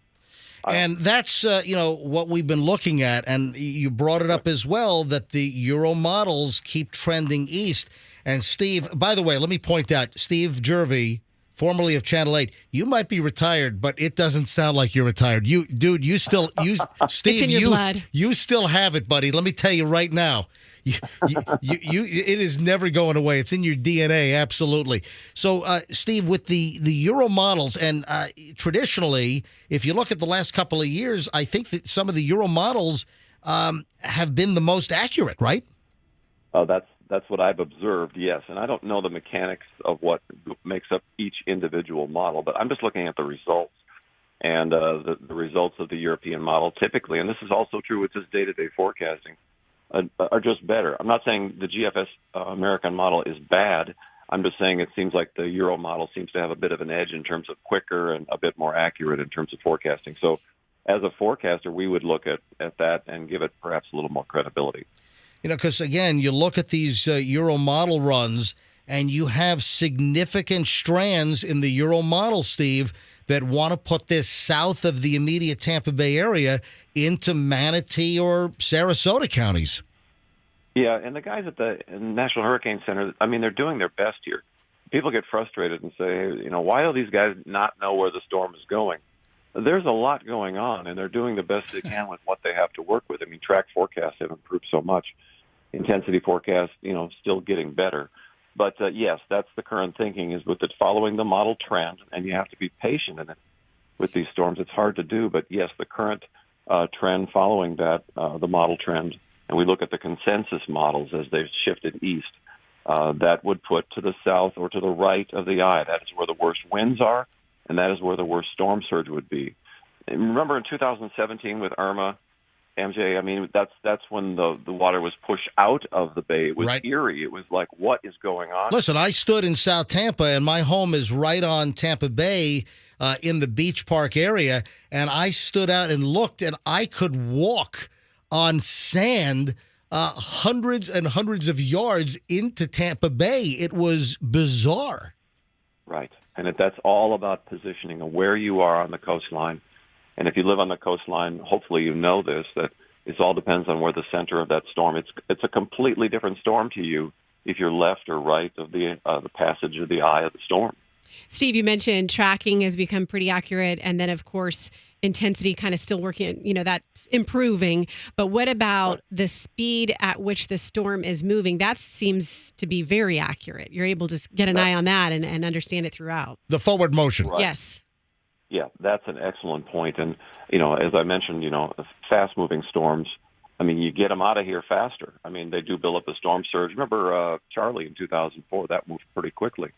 Speaker 1: And that's, what we've been looking at. And you brought it up as well, that the Euro models keep trending east. And Steve, by the way, let me point out, Steve Jervey, formerly of Channel 8, you might be retired, but it doesn't sound like you're retired. Steve,
Speaker 2: it's in your blood.
Speaker 1: You still have it, buddy. Let me tell you right now. It is never going away. It's in your DNA, absolutely. So, Steve, with the Euro models, and traditionally, if you look at the last couple of years, I think that some of the Euro models have been the most accurate, right?
Speaker 8: That's what I've observed, yes. And I don't know the mechanics of what makes up each individual model, but I'm just looking at the results. And the results of the European model typically, and this is also true with this day-to-day forecasting, are just better. I'm not saying the GFS American model is bad. I'm just saying it seems like the Euro model seems to have a bit of an edge in terms of quicker and a bit more accurate in terms of forecasting. So as a forecaster, we would look at that and give it perhaps a little more credibility.
Speaker 1: Because, again, you look at these Euro model runs, and you have significant strands in the Euro model, Steve, that want to put this south of the immediate Tampa Bay area into Manatee or Sarasota counties.
Speaker 8: Yeah, and the guys at the National Hurricane Center, I mean, they're doing their best here. People get frustrated and say, why do these guys not know where the storm is going? There's a lot going on, and they're doing the best they can with what they have to work with. I mean, track forecasts have improved so much. Intensity forecast, still getting better. But, yes, that's the current thinking, is with it following the model trend, and you have to be patient in it with these storms. It's hard to do, but, yes, the current trend following that, the model trend, and we look at the consensus models as they've shifted east, that would put to the south or to the right of the eye. That is where the worst winds are, and that is where the worst storm surge would be. And remember in 2017 with Irma, MJ, I mean, that's when the water was pushed out of the bay. It was
Speaker 1: right.
Speaker 8: Eerie. It was like, what is going on?
Speaker 1: Listen, I stood in South Tampa, and my home is right on Tampa Bay in the Beach Park area, and I stood out and looked, and I could walk on sand hundreds and hundreds of yards into Tampa Bay. It was bizarre.
Speaker 8: Right, and that's all about positioning of where you are on the coastline. And if you live on the coastline, hopefully you know this, that it all depends on where the center of that storm. It's a completely different storm to you if you're left or right of the passage of the eye of the storm.
Speaker 2: Steve, you mentioned tracking has become pretty accurate, and then, of course, intensity kind of still working, that's improving. But what about the speed at which the storm is moving? That seems to be very accurate. You're able to get an eye on that and understand it throughout.
Speaker 1: The forward motion.
Speaker 8: Right.
Speaker 2: Yes.
Speaker 8: Yeah, that's an excellent point. And, as I mentioned, fast-moving storms, I mean, you get them out of here faster. I mean, they do build up a storm surge. Remember Charlie in 2004? That moved pretty quickly.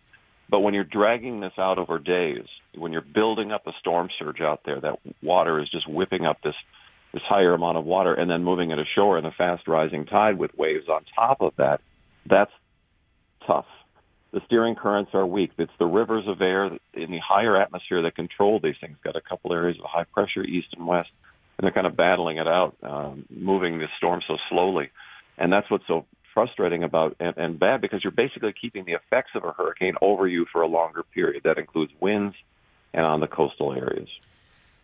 Speaker 8: But when you're dragging this out over days, when you're building up a storm surge out there, that water is just whipping up this higher amount of water and then moving it ashore in a fast-rising tide with waves on top of that, that's tough. The steering currents are weak. It's the rivers of air in the higher atmosphere that control these things. Got a couple areas of high pressure east and west, and they're kind of battling it out, moving this storm so slowly. And that's what's so frustrating about and bad, because you're basically keeping the effects of a hurricane over you for a longer period. That includes winds and on the coastal areas.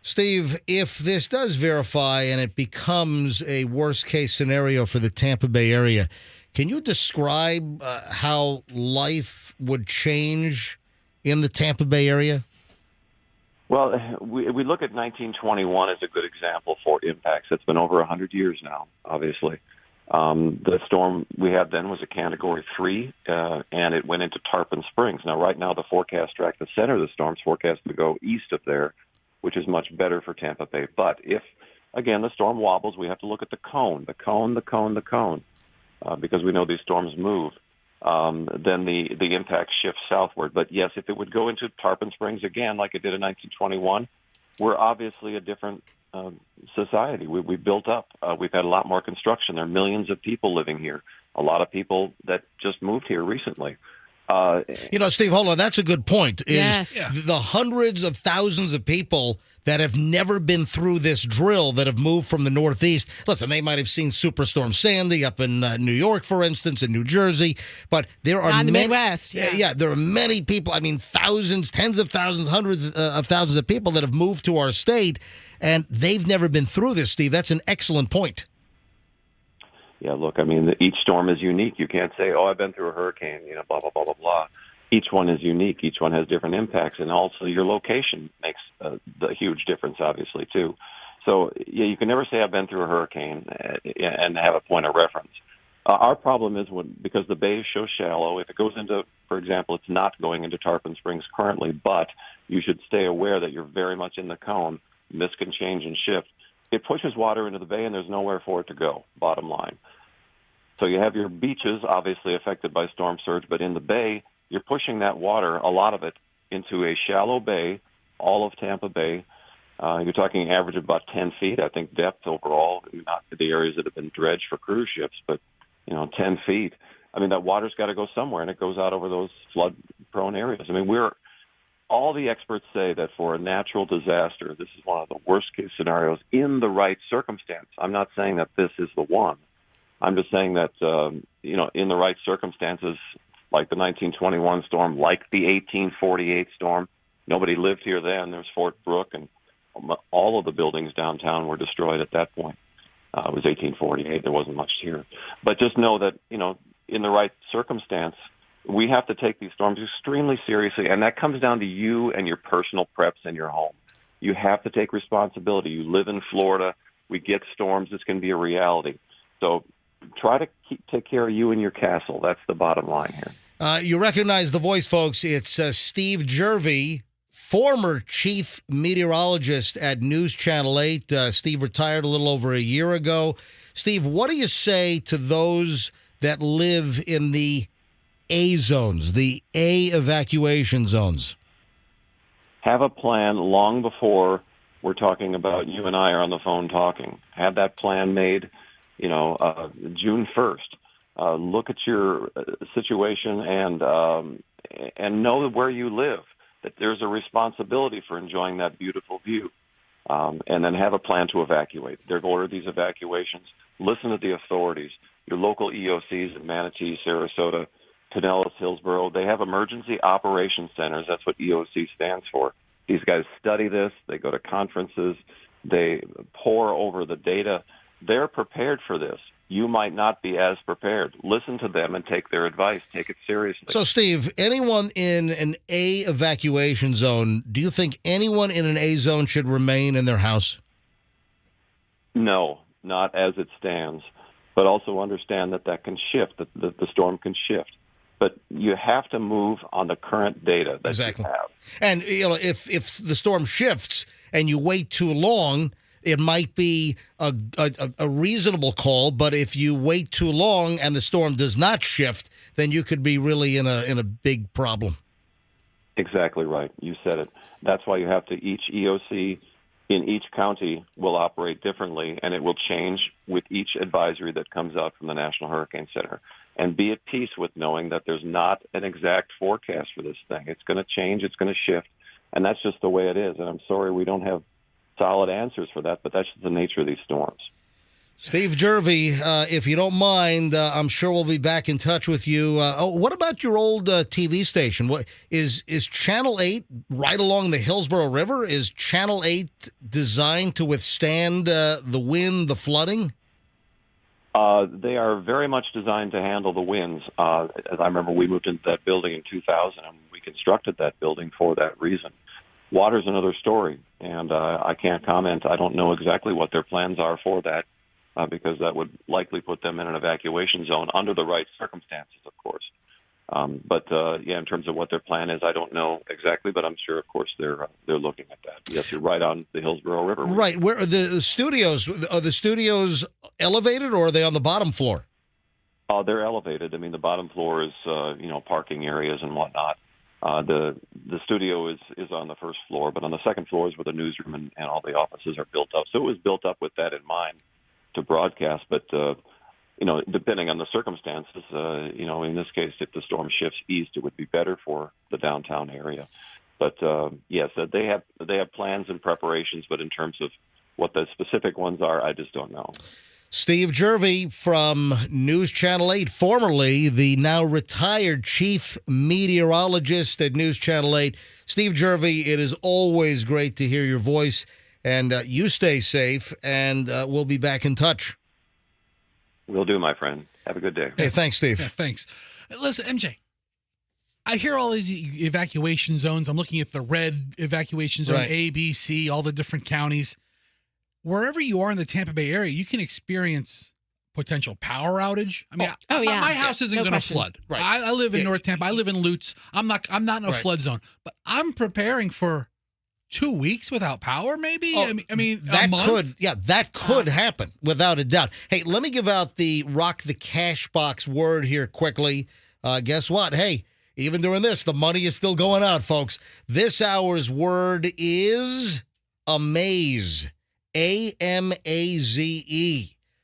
Speaker 1: Steve, if this does verify and it becomes a worst-case scenario for the Tampa Bay area, can you describe how life would change in the Tampa Bay area?
Speaker 8: Well, we look at 1921 as a good example for impacts. It's been over 100 years now, obviously. The storm we had then was a Category 3, and it went into Tarpon Springs. Now, right now, the forecast track, the center of the storm's forecast to go east of there, which is much better for Tampa Bay. But if, again, the storm wobbles, we have to look at the cone, because we know these storms move. Then the impact shifts southward. But yes, if it would go into Tarpon Springs again, like it did in 1921, we're obviously a different society. We built up. We've had a lot more construction. There are millions of people living here. A lot of people that just moved here recently.
Speaker 1: Steve, hold on. That's a good point.
Speaker 2: Yes.
Speaker 1: The hundreds of thousands of people that have never been through this drill that have moved from the Northeast. Listen, they might have seen Superstorm Sandy up in New York, for instance, in New Jersey, but there are
Speaker 2: the
Speaker 1: many,
Speaker 2: Midwest. Yeah.
Speaker 1: There are many people. I mean, thousands, tens of thousands, hundreds of thousands of people that have moved to our state, and they've never been through this. Steve, that's an excellent point.
Speaker 8: Yeah, look, I mean, each storm is unique. You can't say, "Oh, I've been through a hurricane," blah blah blah blah blah. Each one is unique. Each one has different impacts, and also your location makes the huge difference, obviously, too. So, yeah, you can never say I've been through a hurricane and have a point of reference. Our problem is because the bay is so shallow, if it goes into, for example, it's not going into Tarpon Springs currently, but you should stay aware that you're very much in the cone. This can change and shift. It pushes water into the bay, and there's nowhere for it to go, bottom line. So you have your beaches, obviously affected by storm surge, but in the bay, you're pushing that water, a lot of it, into a shallow bay, all of Tampa Bay. You're talking average of about 10 feet, I think, depth overall, not the areas that have been dredged for cruise ships, but, 10 feet. I mean, that water's got to go somewhere, and it goes out over those flood-prone areas. I mean, all the experts say that for a natural disaster, this is one of the worst-case scenarios in the right circumstance. I'm not saying that this is the one. I'm just saying that, in the right circumstances, like the 1921 storm, like the 1848 storm. Nobody lived here then. There's Fort Brooke, and all of the buildings downtown were destroyed at that point. It was 1848. There wasn't much here. But just know that, in the right circumstance, we have to take these storms extremely seriously, and that comes down to you and your personal preps in your home. You have to take responsibility. You live in Florida. We get storms. It's going to be a reality. So try to take care of you and your castle. That's the bottom line here.
Speaker 1: You recognize the voice, folks. It's Steve Jervey, former chief meteorologist at News Channel 8. Steve retired a little over a year ago. Steve, what do you say to those that live in the A zones, the A evacuation zones?
Speaker 8: Have a plan long before we're talking about you and I are on the phone talking. Have that plan made, June 1st. Look at your situation and know where you live, that there's a responsibility for enjoying that beautiful view, and then have a plan to evacuate. They've ordered these evacuations. Listen to the authorities, your local EOCs in Manatee, Sarasota, Pinellas, Hillsborough. They have emergency operations centers. That's what EOC stands for. These guys study this. They go to conferences. They pore over the data. They're prepared for this. You might not be as prepared. Listen to them and take their advice. Take it seriously.
Speaker 1: So, Steve, anyone in an A evacuation zone, do you think anyone in an A zone should remain in their house?
Speaker 8: No, not as it stands. But also understand that can shift, that the storm can shift. But you have to move on the current data that
Speaker 1: exactly.
Speaker 8: you have.
Speaker 1: And, if the storm shifts and you wait too long, it might be a reasonable call, but if you wait too long and the storm does not shift, then you could be really in a big problem.
Speaker 8: Exactly right. You said it. That's why you have to, each EOC in each county will operate differently, and it will change with each advisory that comes out from the National Hurricane Center. And be at peace with knowing that there's not an exact forecast for this thing. It's going to change. It's going to shift. And that's just the way it is. And I'm sorry we don't have solid answers for that, but that's just the nature of these storms.
Speaker 1: Steve Jervy, if you don't mind, I'm sure we'll be back in touch with you. What about your old TV station? What is Channel 8 right along the Hillsborough River? Is Channel 8 designed to withstand the wind, the flooding?
Speaker 8: They are very much designed to handle the winds. As I remember, we moved into that building in 2000, and we constructed that building for that reason. Water's another story, and I can't comment. I don't know exactly what their plans are for that. Because that would likely put them in an evacuation zone under the right circumstances, of course. In terms of what their plan is, I don't know exactly, but I'm sure, of course, they're looking at that. Yes, you're right on the Hillsborough River.
Speaker 1: Right. Where are the studios? Are the studios elevated, or are they on the bottom floor?
Speaker 8: They're elevated. I mean, the bottom floor is parking areas and whatnot. The studio is on the first floor, but on the second floor is where the newsroom and all the offices are built up. So it was built up with that in mind to broadcast, but depending on the circumstances, in this case, if the storm shifts east, it would be better for the downtown area. But yes, they have plans and preparations, but in terms of what the specific ones are, I just don't know.
Speaker 1: Steve Jervy from News Channel 8, formerly the now retired chief meteorologist at News Channel 8. Steve Jervy, it is always great to hear your voice. And you stay safe, and we'll be back in touch.
Speaker 8: Will do, my friend. Have a good day.
Speaker 1: Hey, thanks, Steve.
Speaker 3: Yeah, thanks. Listen, MJ, I hear all these evacuation zones. I'm looking at the red evacuation zone,
Speaker 1: right.
Speaker 3: A, B, C, all the different counties. Wherever you are in the Tampa Bay area, you can experience potential power outage. I mean, my house isn't going to flood.
Speaker 1: Right.
Speaker 3: I live in North Tampa. I live in Lutz. I'm not in a flood zone, but I'm preparing for 2 weeks without power, maybe? I mean
Speaker 1: that
Speaker 3: a month?
Speaker 1: could happen, without a doubt. Hey, let me give out the Rock the Cash Box word here quickly. Guess what? Hey, even during this, the money is still going out, folks. This hour's word is amaze. A-M-A-Z-E.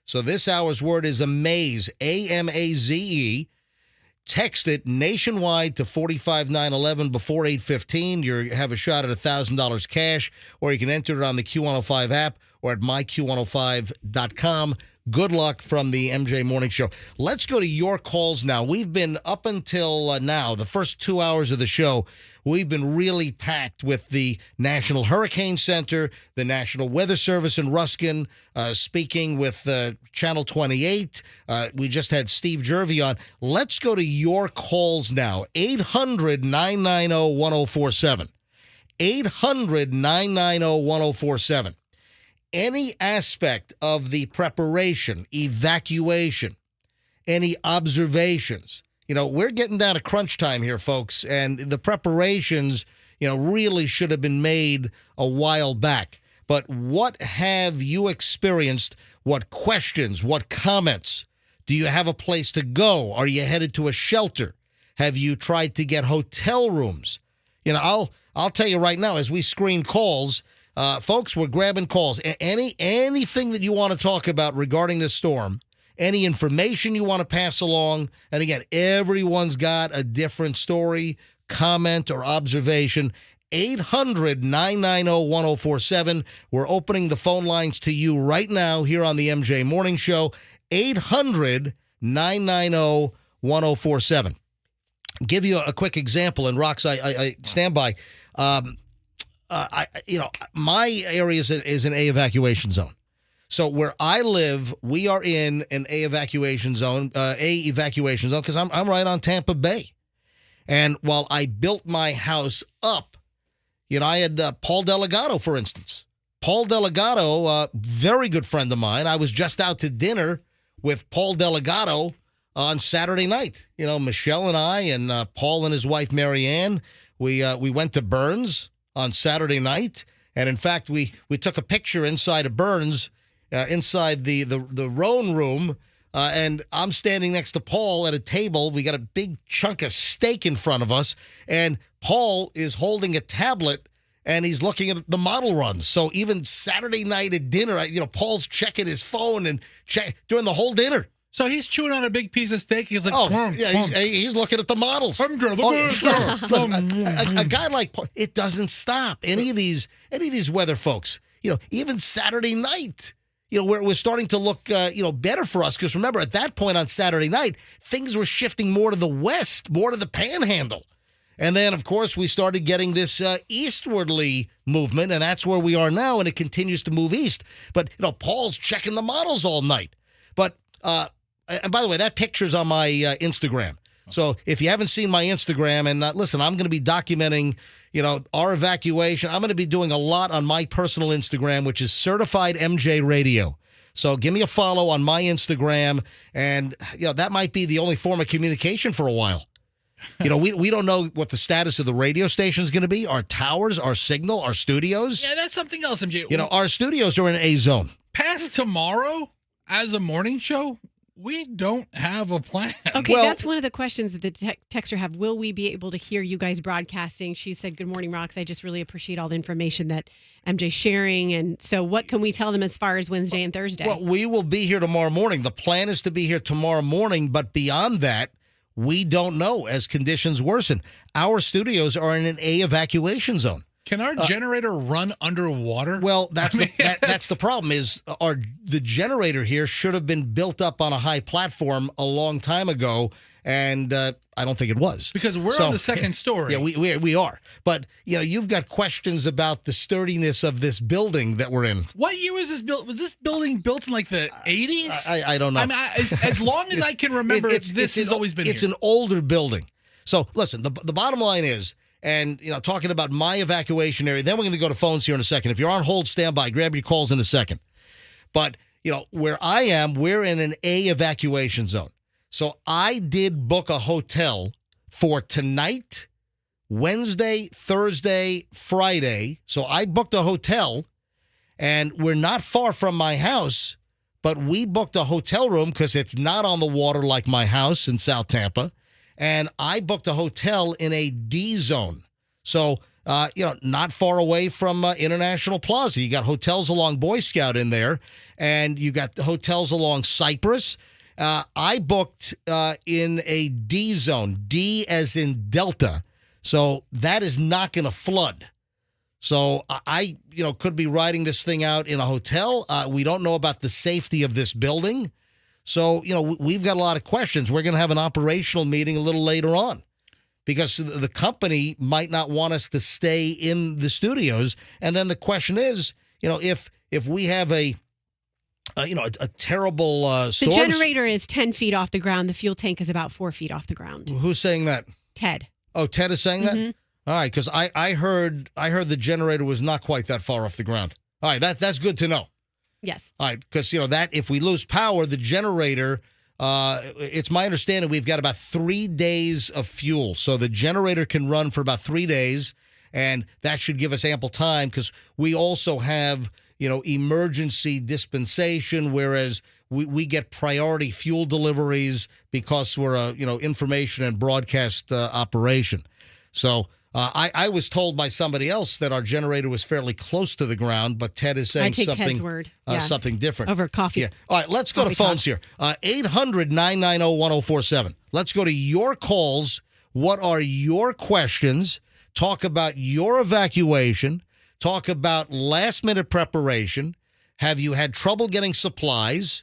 Speaker 1: So this hour's word is amaze. A-M-A-Z-E. Text it nationwide to 45911 before 8:15. You have a shot at $1,000 cash, or you can enter it on the Q105 app or at myQ105.com. Good luck from the MJ Morning Show. Let's go to your calls now. We've been up until now, the first 2 hours of the show, we've been really packed with the National Hurricane Center, the National Weather Service in Ruskin, speaking with Channel 28. We just had Steve Jervy on. Let's go to your calls now. 800-990-1047. 800-990-1047. Any aspect of the preparation, evacuation, any observations, we're getting down to crunch time here, folks, and the preparations, really should have been made a while back. But what have you experienced? What questions? What comments? Do you have a place to go? Are you headed to a shelter? Have you tried to get hotel rooms? I'll tell you right now, as we screen calls, folks, we're grabbing calls. Anything that you want to talk about regarding this storm, any information you want to pass along. And again, everyone's got a different story, comment, or observation. 800-990-1047. We're opening the phone lines to you right now here on the MJ Morning Show. 800-990-1047. Give you a quick example, and Rox, I stand by. My area is an A evacuation zone. So where I live, we are in an A evacuation zone because I'm right on Tampa Bay. And while I built my house up, I had Paul Delgado, for instance. Paul Delgado, very good friend of mine. I was just out to dinner with Paul Delgado on Saturday night. Michelle and I and Paul and his wife, Marianne, we went to Burns on Saturday night. And in fact, we took a picture inside of Burns, inside the Roan room. And I'm standing next to Paul at a table. We got a big chunk of steak in front of us. And Paul is holding a tablet and he's looking at the model runs. So even Saturday night at dinner, Paul's checking his phone and during the whole dinner.
Speaker 3: So he's chewing on a big piece of steak. He's like,
Speaker 1: he's looking at the models. A guy like Paul, it doesn't stop. Any of these weather folks, even Saturday night, we're starting to look, better for us. Because remember, at that point on Saturday night, things were shifting more to the west, more to the Panhandle. And then, of course, we started getting this eastwardly movement, and that's where we are now, and it continues to move east. But, Paul's checking the models all night. But, and by the way, that picture's on my Instagram. So if you haven't seen my Instagram, and listen, I'm going to be documenting, our evacuation. I'm going to be doing a lot on my personal Instagram, which is Certified MJ Radio. So give me a follow on my Instagram, and, that might be the only form of communication for a while. We don't know what the status of the radio station is going to be, our towers, our signal, our studios.
Speaker 3: Yeah, that's something else, MJ.
Speaker 1: Our studios are in A zone.
Speaker 3: Past tomorrow, as a morning show, we don't have a plan.
Speaker 2: Okay, that's one of the questions that the texter have. Will we be able to hear you guys broadcasting? She said, "Good morning, Rox. I just really appreciate all the information that MJ's sharing." And so what can we tell them as far as Wednesday and Thursday?
Speaker 1: Well, we will be here tomorrow morning. The plan is to be here tomorrow morning, but beyond that, we don't know as conditions worsen. Our studios are in an A evacuation zone.
Speaker 3: Can our generator run underwater?
Speaker 1: Well, that's the problem. Is the generator here should have been built up on a high platform a long time ago, and I don't think it was,
Speaker 3: because we're on the second story.
Speaker 1: Yeah, we are. But you've got questions about the sturdiness of this building that we're in.
Speaker 3: What year was this built? Was this building built in like the 80s?
Speaker 1: I don't know.
Speaker 3: I mean, as long as I can remember, this has always been.
Speaker 1: It's an older building. So listen, the bottom line is. And, talking about my evacuation area, then we're going to go to phones here in a second. If you're on hold, stand by. Grab your calls in a second. But, where I am, we're in an A evacuation zone. So I did book a hotel for tonight, Wednesday, Thursday, Friday. So I booked a hotel, and we're not far from my house, but we booked a hotel room because it's not on the water like my house in South Tampa. And I booked a hotel in a D zone. So, not far away from International Plaza. You got hotels along Boy Scout in there, and you got the hotels along Cypress. I booked in a D zone, D as in Delta. So that is not going to flood. So I could be riding this thing out in a hotel. We don't know about the safety of this building. So, we've got a lot of questions. We're going to have an operational meeting a little later on because the company might not want us to stay in the studios. And then the question is, if we have a terrible storm.
Speaker 2: The generator is 10 feet off the ground. The fuel tank is about 4 feet off the ground.
Speaker 1: Who's saying that?
Speaker 2: Ted.
Speaker 1: Oh, Ted is saying that? All right, because I heard the generator was not quite that far off the ground. All right, that's good to know.
Speaker 2: Yes.
Speaker 1: All right, because, that if we lose power, the generator, it's my understanding we've got about 3 days of fuel. So the generator can run for about 3 days, and that should give us ample time because we also have, emergency dispensation, whereas we get priority fuel deliveries because we're a, information and broadcast operation. So I was told by somebody else that our generator was fairly close to the ground, but Ted is saying
Speaker 2: Ted's word.
Speaker 1: Something different.
Speaker 2: Over coffee.
Speaker 1: Yeah. All right, let's go to phones here. 800-990-1047. Let's go to your calls. What are your questions? Talk about your evacuation. Talk about last-minute preparation. Have you had trouble getting supplies?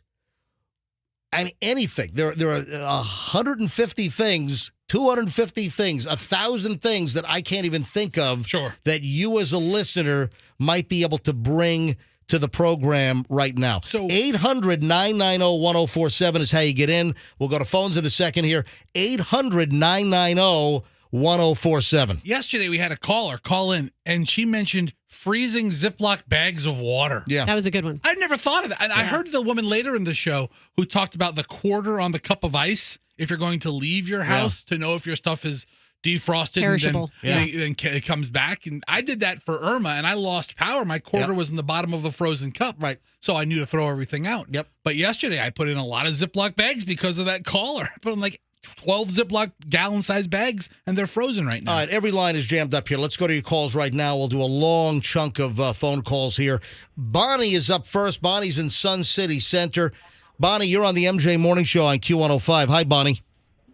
Speaker 1: I mean, anything. There are 150 things, 250 things, 1,000 things that I can't even think of that you as a listener might be able to bring to the program right now. So 800-990-1047 is how you get in. We'll go to phones in a second here. 800-990-1047.
Speaker 3: Yesterday we had a caller call in, and she mentioned freezing Ziploc bags of water.
Speaker 1: Yeah.
Speaker 2: That was a good one.
Speaker 3: I never thought of that. And I heard the woman later in the show who talked about the quarter on the cup of ice if you're going to leave your house to know if your stuff is defrosted
Speaker 2: perishable.
Speaker 3: And then it comes back. And I did that for Irma, and I lost power. My quarter was in the bottom of a frozen cup.
Speaker 1: Right.
Speaker 3: So I knew to throw everything out.
Speaker 1: Yep.
Speaker 3: But yesterday I put in a lot of Ziploc bags because of that caller. I put in like 12 Ziploc gallon-sized bags, and they're frozen right now.
Speaker 1: All right, every line is jammed up here. Let's go to your calls right now. We'll do a long chunk of phone calls here. Bonnie is up first. Bonnie's in Sun City Center. Bonnie, you're on the MJ Morning Show on Q105. Hi, Bonnie.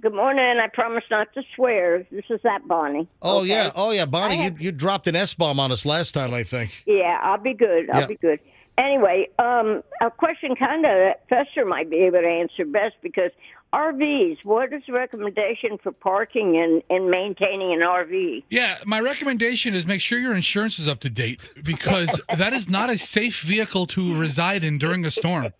Speaker 9: Good morning. I promise not to swear. This is that Bonnie.
Speaker 1: Oh, okay? Yeah, Bonnie, you dropped an S-bomb on us last time, I think.
Speaker 9: Yeah, I'll be good. I'll be good. Anyway, a question kind of Fester might be able to answer best because RVs, what is the recommendation for parking and maintaining an RV?
Speaker 3: Yeah, my recommendation is make sure your insurance is up to date because that is not a safe vehicle to reside in during a storm.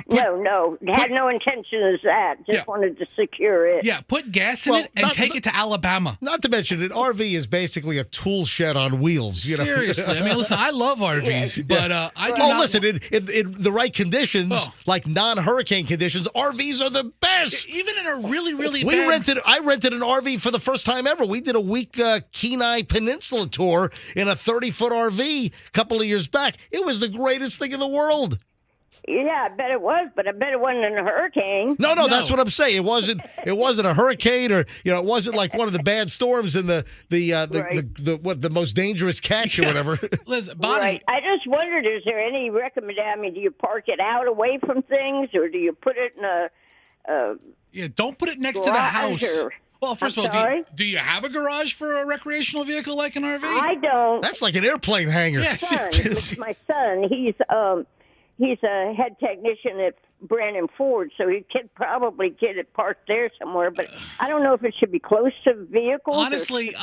Speaker 9: No, had no intention of that. Just wanted to secure it.
Speaker 3: Yeah, put gas in it and take it to Alabama.
Speaker 1: Not to mention, an RV is basically a tool shed on wheels. You know?
Speaker 3: Seriously. I mean, listen, I love RVs, but I do
Speaker 1: not... listen, in the right conditions, like non-hurricane conditions, RVs are the best.
Speaker 3: Even in a really, really
Speaker 1: I rented an RV for the first time ever. We did a week Kenai Peninsula tour in a 30-foot RV a couple of years back. It was the greatest thing in the world.
Speaker 9: Yeah, I bet it was, but I bet it wasn't a hurricane.
Speaker 1: No, that's what I'm saying. It wasn't a hurricane, or it wasn't like one of the bad storms in the most dangerous catch or whatever.
Speaker 3: Listen, Bonnie.
Speaker 9: Right. I just wondered, is there any recommendation? I mean, do you park it out away from things, or do you put it in a
Speaker 3: don't put it next to the house. Well, first of all,
Speaker 9: do
Speaker 3: you have a garage for a recreational vehicle like an RV?
Speaker 9: I don't.
Speaker 1: That's like an airplane hangar.
Speaker 9: Yes. My son, he's a head technician at Brandon Ford, so he could probably get it parked there somewhere. But I don't know if it should be close to vehicles.
Speaker 3: Honestly,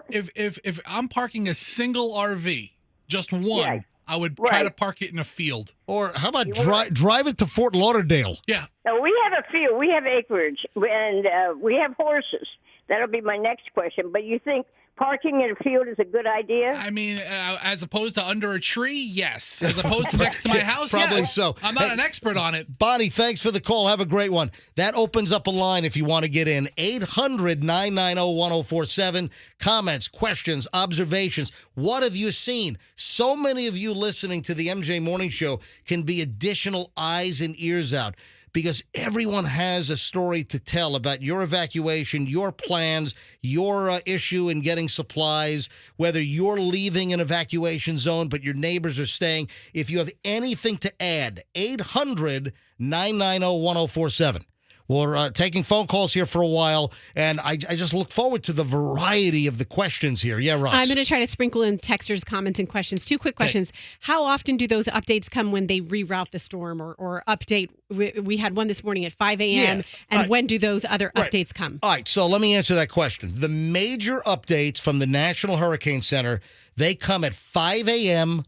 Speaker 3: if I'm parking a single RV, just one, I would try to park it in a field.
Speaker 1: Or how about drive it to Fort Lauderdale?
Speaker 3: Yeah.
Speaker 9: No, we have a field. We have acreage, and we have horses. That'll be my next question. But you think parking in a field is a good idea?
Speaker 3: I mean, as opposed to under a tree, yes. As opposed to next to my house,
Speaker 1: probably so.
Speaker 3: I'm not an expert on it.
Speaker 1: Bonnie, thanks for the call. Have a great one. That opens up a line if you want to get in. 800-990-1047. Comments, questions, observations. What have you seen? So many of you listening to the MJ Morning Show can be additional eyes and ears out, because everyone has a story to tell about your evacuation, your plans, your issue in getting supplies, whether you're leaving an evacuation zone but your neighbors are staying. If you have anything to add, 800-990-1047. We're taking phone calls here for a while, and I just look forward to the variety of the questions here. Yeah, Rox.
Speaker 2: I'm going to try to sprinkle in texters' comments and questions. Two quick questions. How often do those updates come when they reroute the storm or update? We had one this morning at 5 a.m., and when do those other updates come?
Speaker 1: All right, so let me answer that question. The major updates from the National Hurricane Center, they come at 5 a.m.,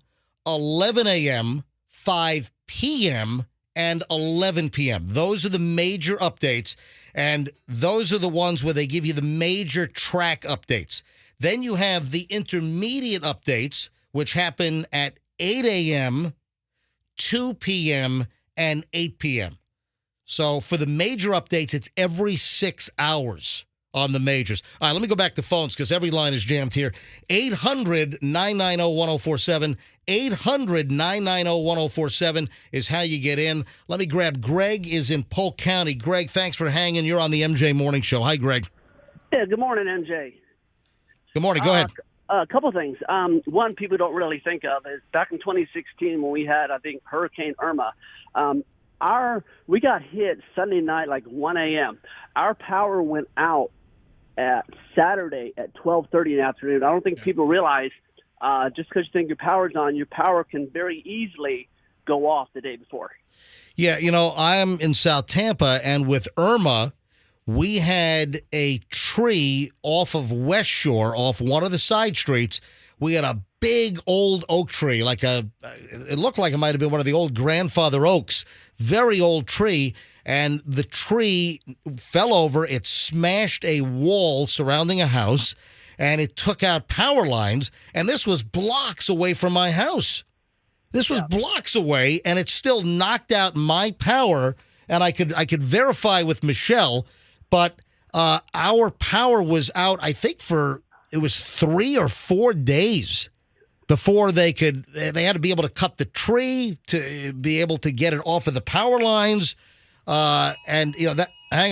Speaker 1: 11 a.m., 5 p.m., and 11 p.m. Those are the major updates, and those are the ones where they give you the major track updates. Then you have the intermediate updates, which happen at 8 a.m., 2 p.m., and 8 p.m. So for the major updates, it's every 6 hours on the majors. All right, let me go back to phones because every line is jammed here. 800-990-1047. 800-990-1047 is how you get in. Let me grab Greg is in Polk County. Greg, thanks for hanging. You're on the MJ Morning Show. Hi, Greg.
Speaker 10: Yeah, good morning, MJ.
Speaker 1: Good morning. Go ahead.
Speaker 10: A couple things. One people don't really think of is back in 2016 when we had, I think, Hurricane Irma. We got hit Sunday night like 1 a.m. Our power went out at Saturday at 12:30 in the afternoon. I don't think people realize just because you think your power's on, your power can very easily go off the day before.
Speaker 1: Yeah, I'm in South Tampa, and with Irma, we had a tree off of West Shore, off one of the side streets. We had a big old oak tree, it looked like it might have been one of the old grandfather oaks, very old tree, and the tree fell over. It smashed a wall surrounding a house, and it took out power lines, and this was blocks away from my house. This was blocks away, and it still knocked out my power, and I could verify with Michelle, but our power was out, I think, it was 3 or 4 days before they had to be able to cut the tree to be able to get it off of the power lines. Hang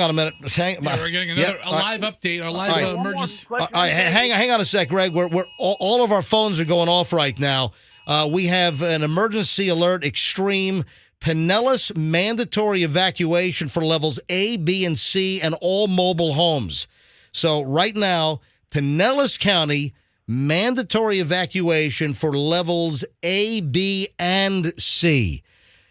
Speaker 1: on a minute.
Speaker 3: We're getting a live update, a live emergency.
Speaker 1: Hang on a sec, Greg. We're all of our phones are going off right now. We have an emergency alert, extreme, Pinellas mandatory evacuation for levels A, B, and C, and all mobile homes. So right now, Pinellas County mandatory evacuation for levels A, B, and C.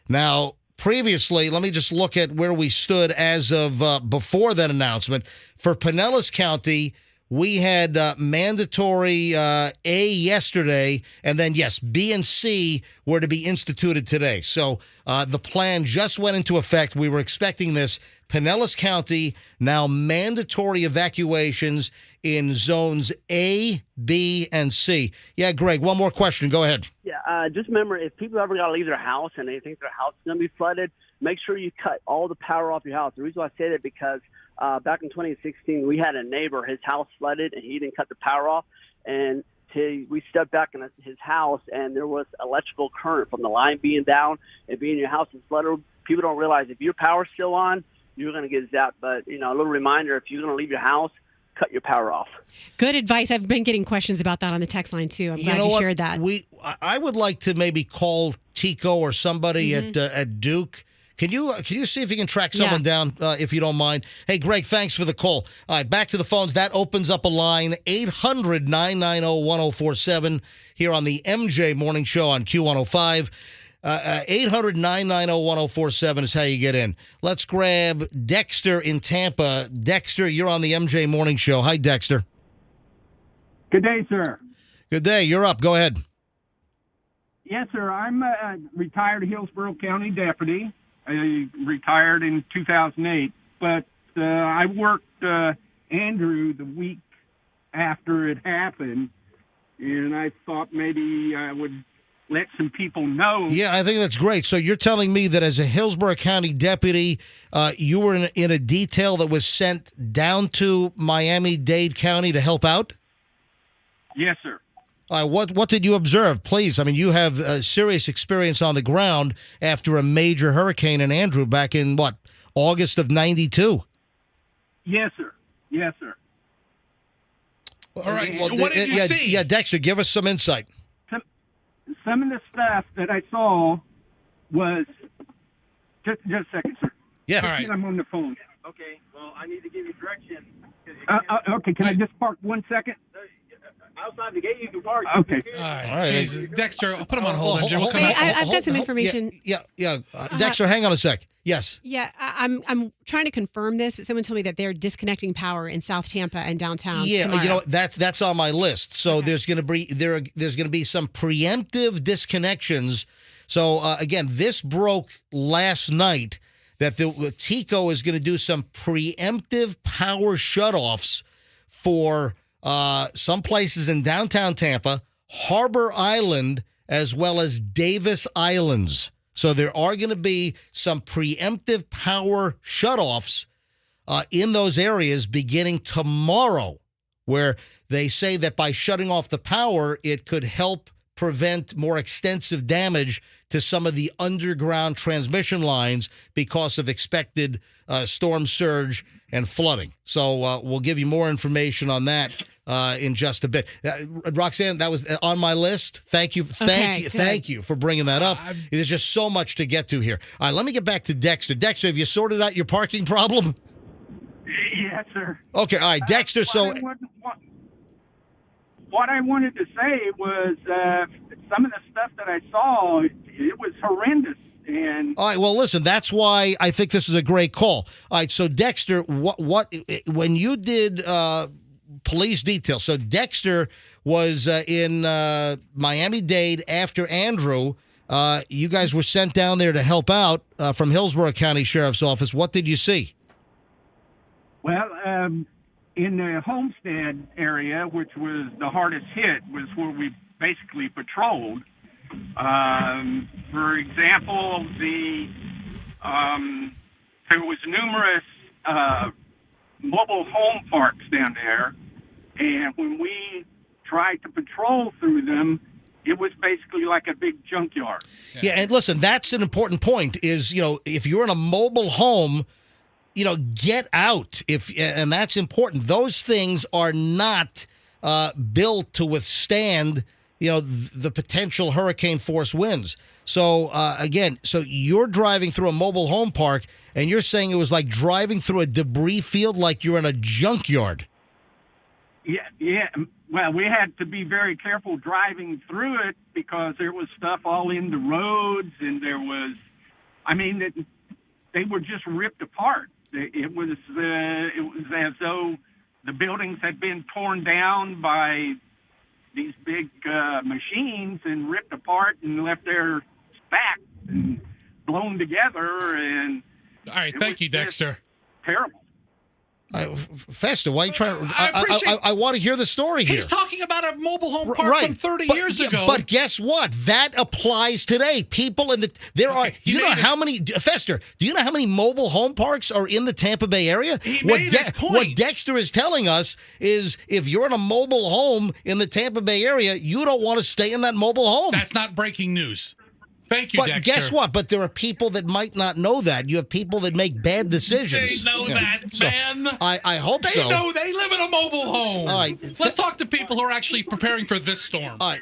Speaker 1: Now, previously, let me just look at where we stood as of before that announcement. For Pinellas County, we had mandatory A yesterday, and then, yes, B and C were to be instituted today. So the plan just went into effect. We were expecting this. Pinellas County, now mandatory evacuations in zones A, B, and C. Yeah, Greg, one more question. Go ahead.
Speaker 10: Yeah, just remember, if people ever got to leave their house and they think their house is going to be flooded, make sure you cut all the power off your house. The reason why I say that because back in 2016, we had a neighbor, his house flooded, and he didn't cut the power off. And we stepped back in his house, and there was electrical current from the line being down and being your house is flooded. People don't realize if your power's still on, you're going to get zapped. But, a little reminder, if you're going to leave your house, cut your power off. Good
Speaker 2: advice. I've been getting questions about that on the text line, too. I'm glad you shared that.
Speaker 1: I would like to maybe call Tico or somebody at Duke. Can you see if you can track someone down, if you don't mind? Hey, Greg, thanks for the call. All right, back to the phones. That opens up a line, 800-990-1047 here on the MJ Morning Show on Q105. 800-990-1047 is how you get in. Let's grab Dexter in Tampa. Dexter, you're on the MJ Morning Show. Hi, Dexter.
Speaker 11: Good day, sir.
Speaker 1: Good day. You're up. Go ahead.
Speaker 11: Yes, sir. I'm a retired Hillsborough County deputy. I retired in 2008, but I worked Andrew the week after it happened, and I thought maybe I would let some people know.
Speaker 1: Yeah, I think that's great. So you're telling me that as a Hillsborough County deputy, you were in a detail that was sent down to Miami-Dade County to help out?
Speaker 11: Yes, sir.
Speaker 1: What did you observe? Please, I mean, you have serious experience on the ground after a major hurricane in Andrew back in, August of 92?
Speaker 11: Yes, sir. Yes, sir.
Speaker 3: All right. What did you see?
Speaker 1: Yeah, Dexter, give us some insight.
Speaker 11: Some of the stuff that I saw was just a second, sir.
Speaker 1: Yeah.
Speaker 3: All right.
Speaker 11: I'm on the phone.
Speaker 6: Okay, well, I need to give you direction.
Speaker 11: Okay, can I just park 1 second?
Speaker 6: Outside the gate, you can park.
Speaker 11: Okay.
Speaker 3: All right. Jesus. Dexter, I'll put him on hold.
Speaker 2: I've got some information.
Speaker 1: Dexter, hang on a sec. Yes.
Speaker 2: Yeah, I'm trying to confirm this, but someone told me that they're disconnecting power in South Tampa and downtown.
Speaker 1: Yeah,
Speaker 2: tomorrow.
Speaker 1: that's on my list. So there's going to be some preemptive disconnections. So again, this broke last night that the TECO is going to do some preemptive power shutoffs for some places in downtown Tampa, Harbor Island, as well as Davis Islands. So there are going to be some preemptive power shutoffs in those areas beginning tomorrow, where they say that by shutting off the power, it could help prevent more extensive damage to some of the underground transmission lines because of expected storm surge and flooding. So we'll give you more information on that in just a bit. Roxanne, that was on my list. Thank you for bringing that up. There's just so much to get to here. All right, let me get back to Dexter. Dexter, have you sorted out your parking problem?
Speaker 11: Yes, sir.
Speaker 1: Okay, all right, Dexter.
Speaker 11: What I wanted to say was some of the stuff that I saw, it was horrendous. And
Speaker 1: all right, well, listen, that's why I think this is a great call. All right, so Dexter, when you did police detail, so Dexter was in Miami-Dade after Andrew. You guys were sent down there to help out from Hillsborough County Sheriff's Office. What did you see?
Speaker 11: Well, in the Homestead area, which was the hardest hit, was where we basically patrolled. For example, there was numerous mobile home parks down there, and when we tried to patrol through them, it was basically like a big junkyard.
Speaker 1: Yeah, and listen, that's an important point. Is if you're in a mobile home, get out. And that's important. Those things are not built to withstand the potential hurricane force winds. So again, so you're driving through a mobile home park, and you're saying it was like driving through a debris field, like you're in a junkyard.
Speaker 11: Yeah. Well, we had to be very careful driving through it because there was stuff all in the roads, and there was, they were just ripped apart. It was as though the buildings had been torn down by these big machines and ripped apart and left there stacked and blown together. And
Speaker 3: all right, thank you, Dexter.
Speaker 11: Terrible.
Speaker 1: Fester, why are you trying to? I want to hear the story here.
Speaker 3: He's talking about a mobile home park from 30 years ago.
Speaker 1: But guess what? that applies today. People in the Do you know how many Fester? Do you know how many mobile home parks are in the Tampa Bay area? What Dexter is telling us is, if you're in a mobile home in the Tampa Bay area, you don't want to stay in that mobile home.
Speaker 3: That's not breaking news. Thank you,
Speaker 1: but
Speaker 3: Dexter.
Speaker 1: Guess what? But there are people that might not know that. You have people that make bad decisions.
Speaker 3: They know that, man.
Speaker 1: So, I hope
Speaker 3: they
Speaker 1: so.
Speaker 3: They know they live in a mobile home.
Speaker 1: All right.
Speaker 3: Let's talk to people who are actually preparing for this storm.
Speaker 1: All right.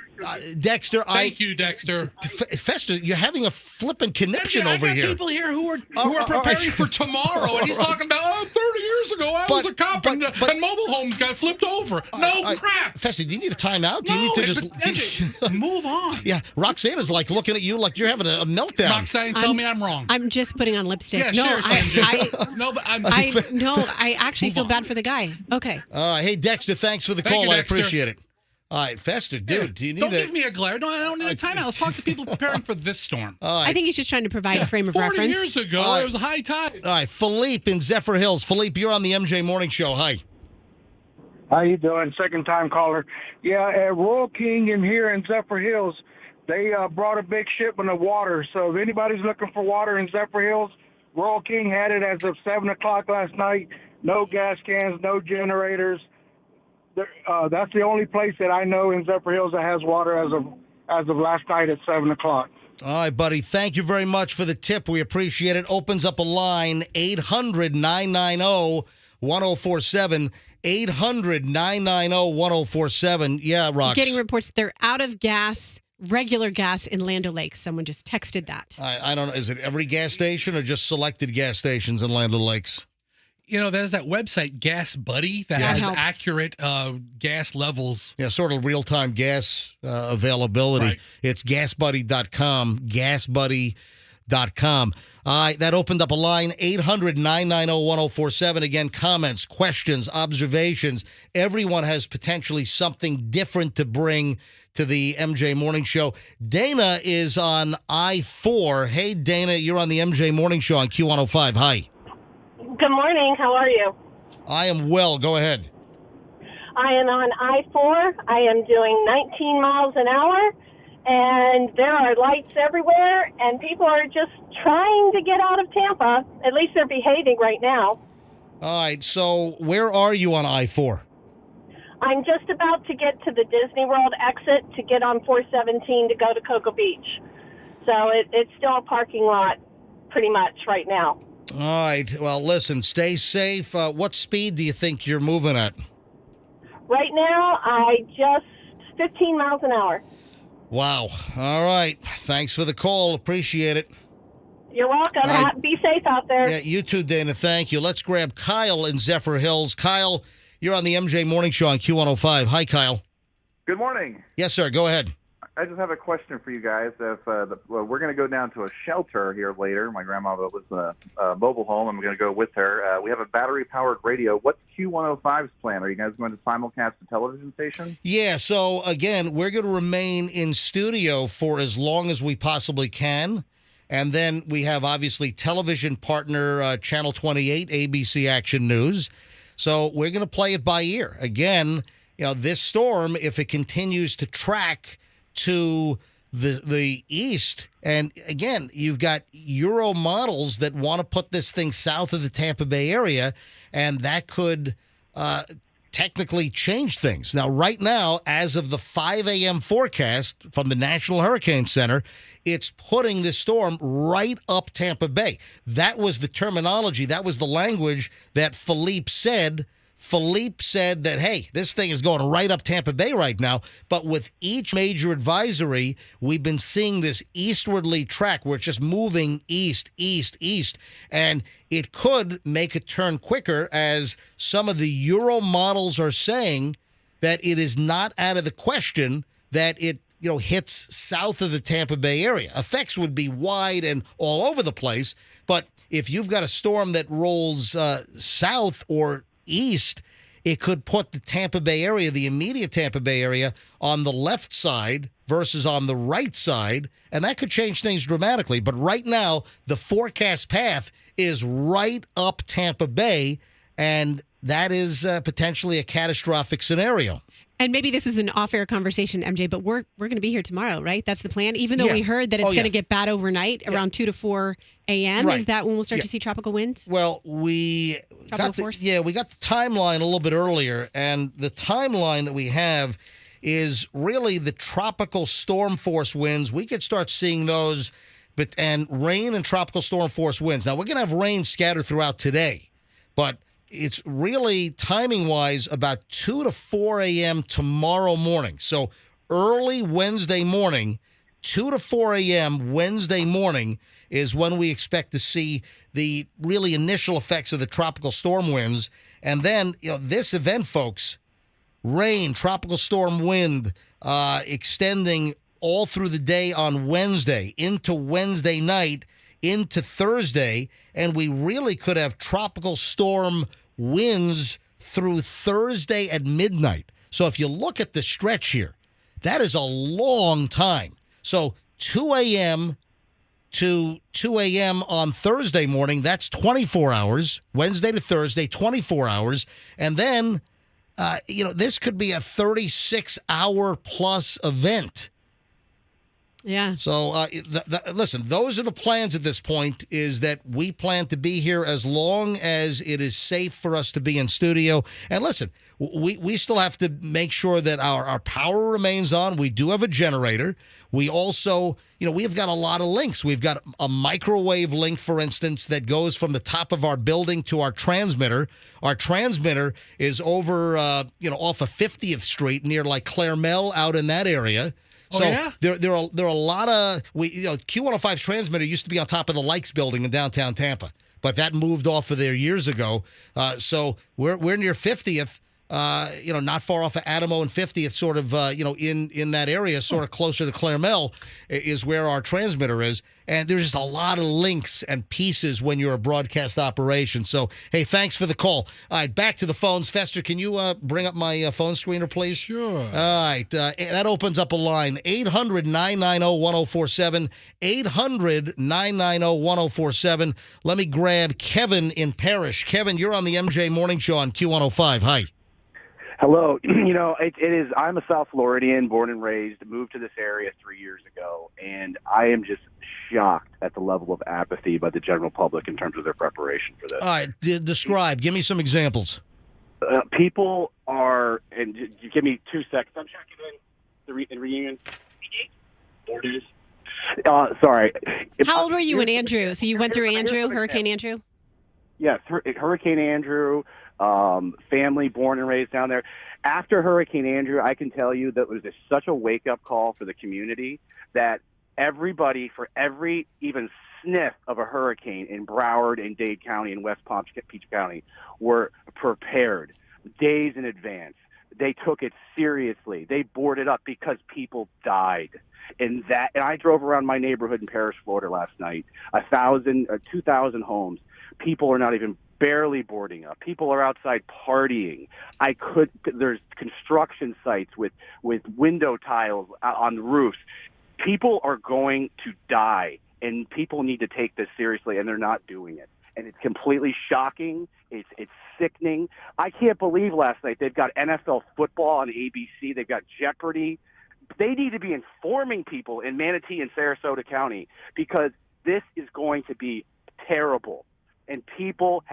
Speaker 1: Dexter,
Speaker 3: Thank you, Dexter.
Speaker 1: Fester, you're having a flippin' conniption over here.
Speaker 3: I got people here who are preparing for tomorrow, and he's talking about, 30 years ago, I was a cop, and mobile homes got flipped over. Crap.
Speaker 1: Fester, do you need a timeout? Do
Speaker 3: No,
Speaker 1: you need to just
Speaker 3: move on?
Speaker 1: Yeah, Roxanne is like looking at you like you're having a meltdown.
Speaker 3: Roxanne, tell me I'm wrong.
Speaker 2: I'm just putting on lipstick.
Speaker 3: Yeah,
Speaker 2: no,
Speaker 3: MJ.
Speaker 2: I actually feel bad for the guy. Okay.
Speaker 1: Hey, Dexter, thanks for the call.
Speaker 3: You,
Speaker 1: I appreciate it. All right, Fester, dude, do you need
Speaker 3: Don't give me a glare. No, I don't need a timeout. Let's talk to people preparing for this storm.
Speaker 2: I think he's just trying to provide a frame of
Speaker 3: 40
Speaker 2: reference.
Speaker 3: years ago, it was a high tide.
Speaker 1: All right, Philippe in Zephyr Hills. Philippe, you're on the MJ Morning Show. Hi.
Speaker 12: How you doing? Second-time caller. Yeah, at Royal King in here in Zephyr Hills, they brought a big shipment of water. So if anybody's looking for water in Zephyr Hills, Royal King had it as of 7 o'clock last night. No gas cans, no generators. That's the only place that I know in Zephyr Hills that has water as of last night at 7 o'clock.
Speaker 1: All right, buddy. Thank you very much for the tip. We appreciate it. Opens up a line, 800-990-1047. 800-990-1047. Yeah, Rox.
Speaker 2: Getting reports they're out of gas, regular gas in Land O'Lakes. Someone just texted that.
Speaker 1: I don't know. Is it every gas station or just selected gas stations in Land O'Lakes?
Speaker 3: There's that website, Gas Buddy, that has accurate gas levels.
Speaker 1: Yeah, sort of real-time gas availability.
Speaker 3: Right.
Speaker 1: It's gasbuddy.com, gasbuddy.com. That opened up a line, 800-990-1047. Again, comments, questions, observations. Everyone has potentially something different to bring to the MJ Morning Show. Dana is on I-4. Hey, Dana, you're on the MJ Morning Show on Q105. Hi.
Speaker 13: Good morning. How are you?
Speaker 1: I am well. Go ahead.
Speaker 13: I am on I-4. I am doing 19 miles an hour, and there are lights everywhere, and people are just trying to get out of Tampa. At least they're behaving right now.
Speaker 1: All right. So where are you on I-4?
Speaker 13: I'm just about to get to the Disney World exit to get on 417 to go to Cocoa Beach. So it's still a parking lot pretty much right now.
Speaker 1: All right. Well, listen, stay safe. What speed do you think you're moving at?
Speaker 13: Right now, I just 15 miles an hour.
Speaker 1: Wow. All right. Thanks for the call. Appreciate it.
Speaker 13: You're welcome.
Speaker 1: Right.
Speaker 13: Be safe out there.
Speaker 1: Yeah, you too, Dana. Thank you. Let's grab Kyle in Zephyr Hills. Kyle, you're on the MJ Morning Show on Q105. Hi, Kyle.
Speaker 14: Good morning.
Speaker 1: Yes, sir. Go ahead.
Speaker 14: I just have a question for you guys. If we're going to go down to a shelter here later, my grandmother was in a mobile home. I'm going to go with her. We have a battery-powered radio. What's Q105's plan? Are you guys going to simulcast the television station?
Speaker 1: Yeah, so, again, we're going to remain in studio for as long as we possibly can. And then we have, obviously, television partner Channel 28, ABC Action News. So we're going to play it by ear. Again, this storm, if it continues to track to the east, and again, you've got Euro models that want to put this thing south of the Tampa Bay area, and that could technically change things. Now, right now, as of the 5 a.m. forecast from the National Hurricane Center, it's putting this storm right up Tampa Bay. That was the terminology. That was the language that Philippe said. Philippe said that, hey, this thing is going right up Tampa Bay right now. But with each major advisory, we've been seeing this eastwardly track where it's just moving east, east, east. And it could make a turn quicker, as some of the Euro models are saying that it is not out of the question that it hits south of the Tampa Bay area. Effects would be wide and all over the place, but if you've got a storm that rolls south or east, it could put the Tampa Bay area, the immediate Tampa Bay area, on the left side versus on the right side, and that could change things dramatically. But right now, the forecast path is right up Tampa Bay, and that is potentially a catastrophic scenario.
Speaker 2: And maybe this is an off-air conversation, MJ, but we're going to be here tomorrow, right? That's the plan. Even though we heard that it's going to get bad overnight around 2 to 4 a.m.
Speaker 1: Right.
Speaker 2: Is that when we'll start to see tropical winds?
Speaker 1: Well, we got the timeline a little bit earlier, and the timeline that we have is really the tropical storm force winds. We could start seeing those, and rain and tropical storm force winds. Now, we're going to have rain scattered throughout today, but it's really timing-wise about 2 to 4 a.m. tomorrow morning. So early Wednesday morning, 2 to 4 a.m. Wednesday morning is when we expect to see the really initial effects of the tropical storm winds. And then, this event, folks, rain, tropical storm wind extending all through the day on Wednesday, into Wednesday night, into Thursday, and we really could have tropical storm winds through Thursday at midnight. So if you look at the stretch here, that is a long time. So 2 a.m. to 2 a.m. on Thursday morning, that's 24 hours. Wednesday to Thursday, 24 hours. And then, this could be a 36-hour plus event.
Speaker 2: Yeah.
Speaker 1: So, listen, those are the plans at this point, is that we plan to be here as long as it is safe for us to be in studio. And listen, we still have to make sure that our power remains on. We do have a generator. We also, we've got a lot of links. We've got a microwave link, for instance, that goes from the top of our building to our transmitter. Our transmitter is over, off of 50th Street near like Claremelle, out in that area. So there are a lot of Q105's transmitter used to be on top of the Likes building in downtown Tampa, but that moved off of there years ago. So we're near 50th, not far off of Adamo and 50th, sort of in that area, sort of closer to Claremelle is where our transmitter is. And there's just a lot of links and pieces when you're a broadcast operation. So, hey, thanks for the call. All right, back to the phones. Fester, can you bring up my phone screener, please?
Speaker 3: Sure.
Speaker 1: All right, that opens up a line, 800-990-1047, 800-990-1047. Let me grab Kevin in Parrish. Kevin, you're on the MJ Morning Show on Q105. Hi.
Speaker 15: Hello. It is. I'm a South Floridian, born and raised, moved to this area 3 years ago, and I am just shocked at the level of apathy by the general public in terms of their preparation for this.
Speaker 1: All right, describe. Give me some examples.
Speaker 15: People are, and you give me 2 seconds. I'm checking in reunion. 4 days. Sorry.
Speaker 2: How old were you in Andrew? So you went through Andrew, Hurricane Andrew?
Speaker 15: Yes, Hurricane Andrew. Family born and raised down there. After Hurricane Andrew, I can tell you that it was such a wake-up call for the community that everybody, for every even sniff of a hurricane in Broward and Dade County and West Palm Beach County, were prepared days in advance. They took it seriously. They boarded up because people died. And I drove around my neighborhood in Parrish, Florida last night. 2,000 homes. People are not even barely boarding up. People are outside partying. There's construction sites with window tiles on the roofs. People are going to die, and people need to take this seriously, and they're not doing it. And it's completely shocking. It's sickening. I can't believe last night they've got NFL football on ABC. They've got Jeopardy. They need to be informing people in Manatee and Sarasota County, because this is going to be terrible. And people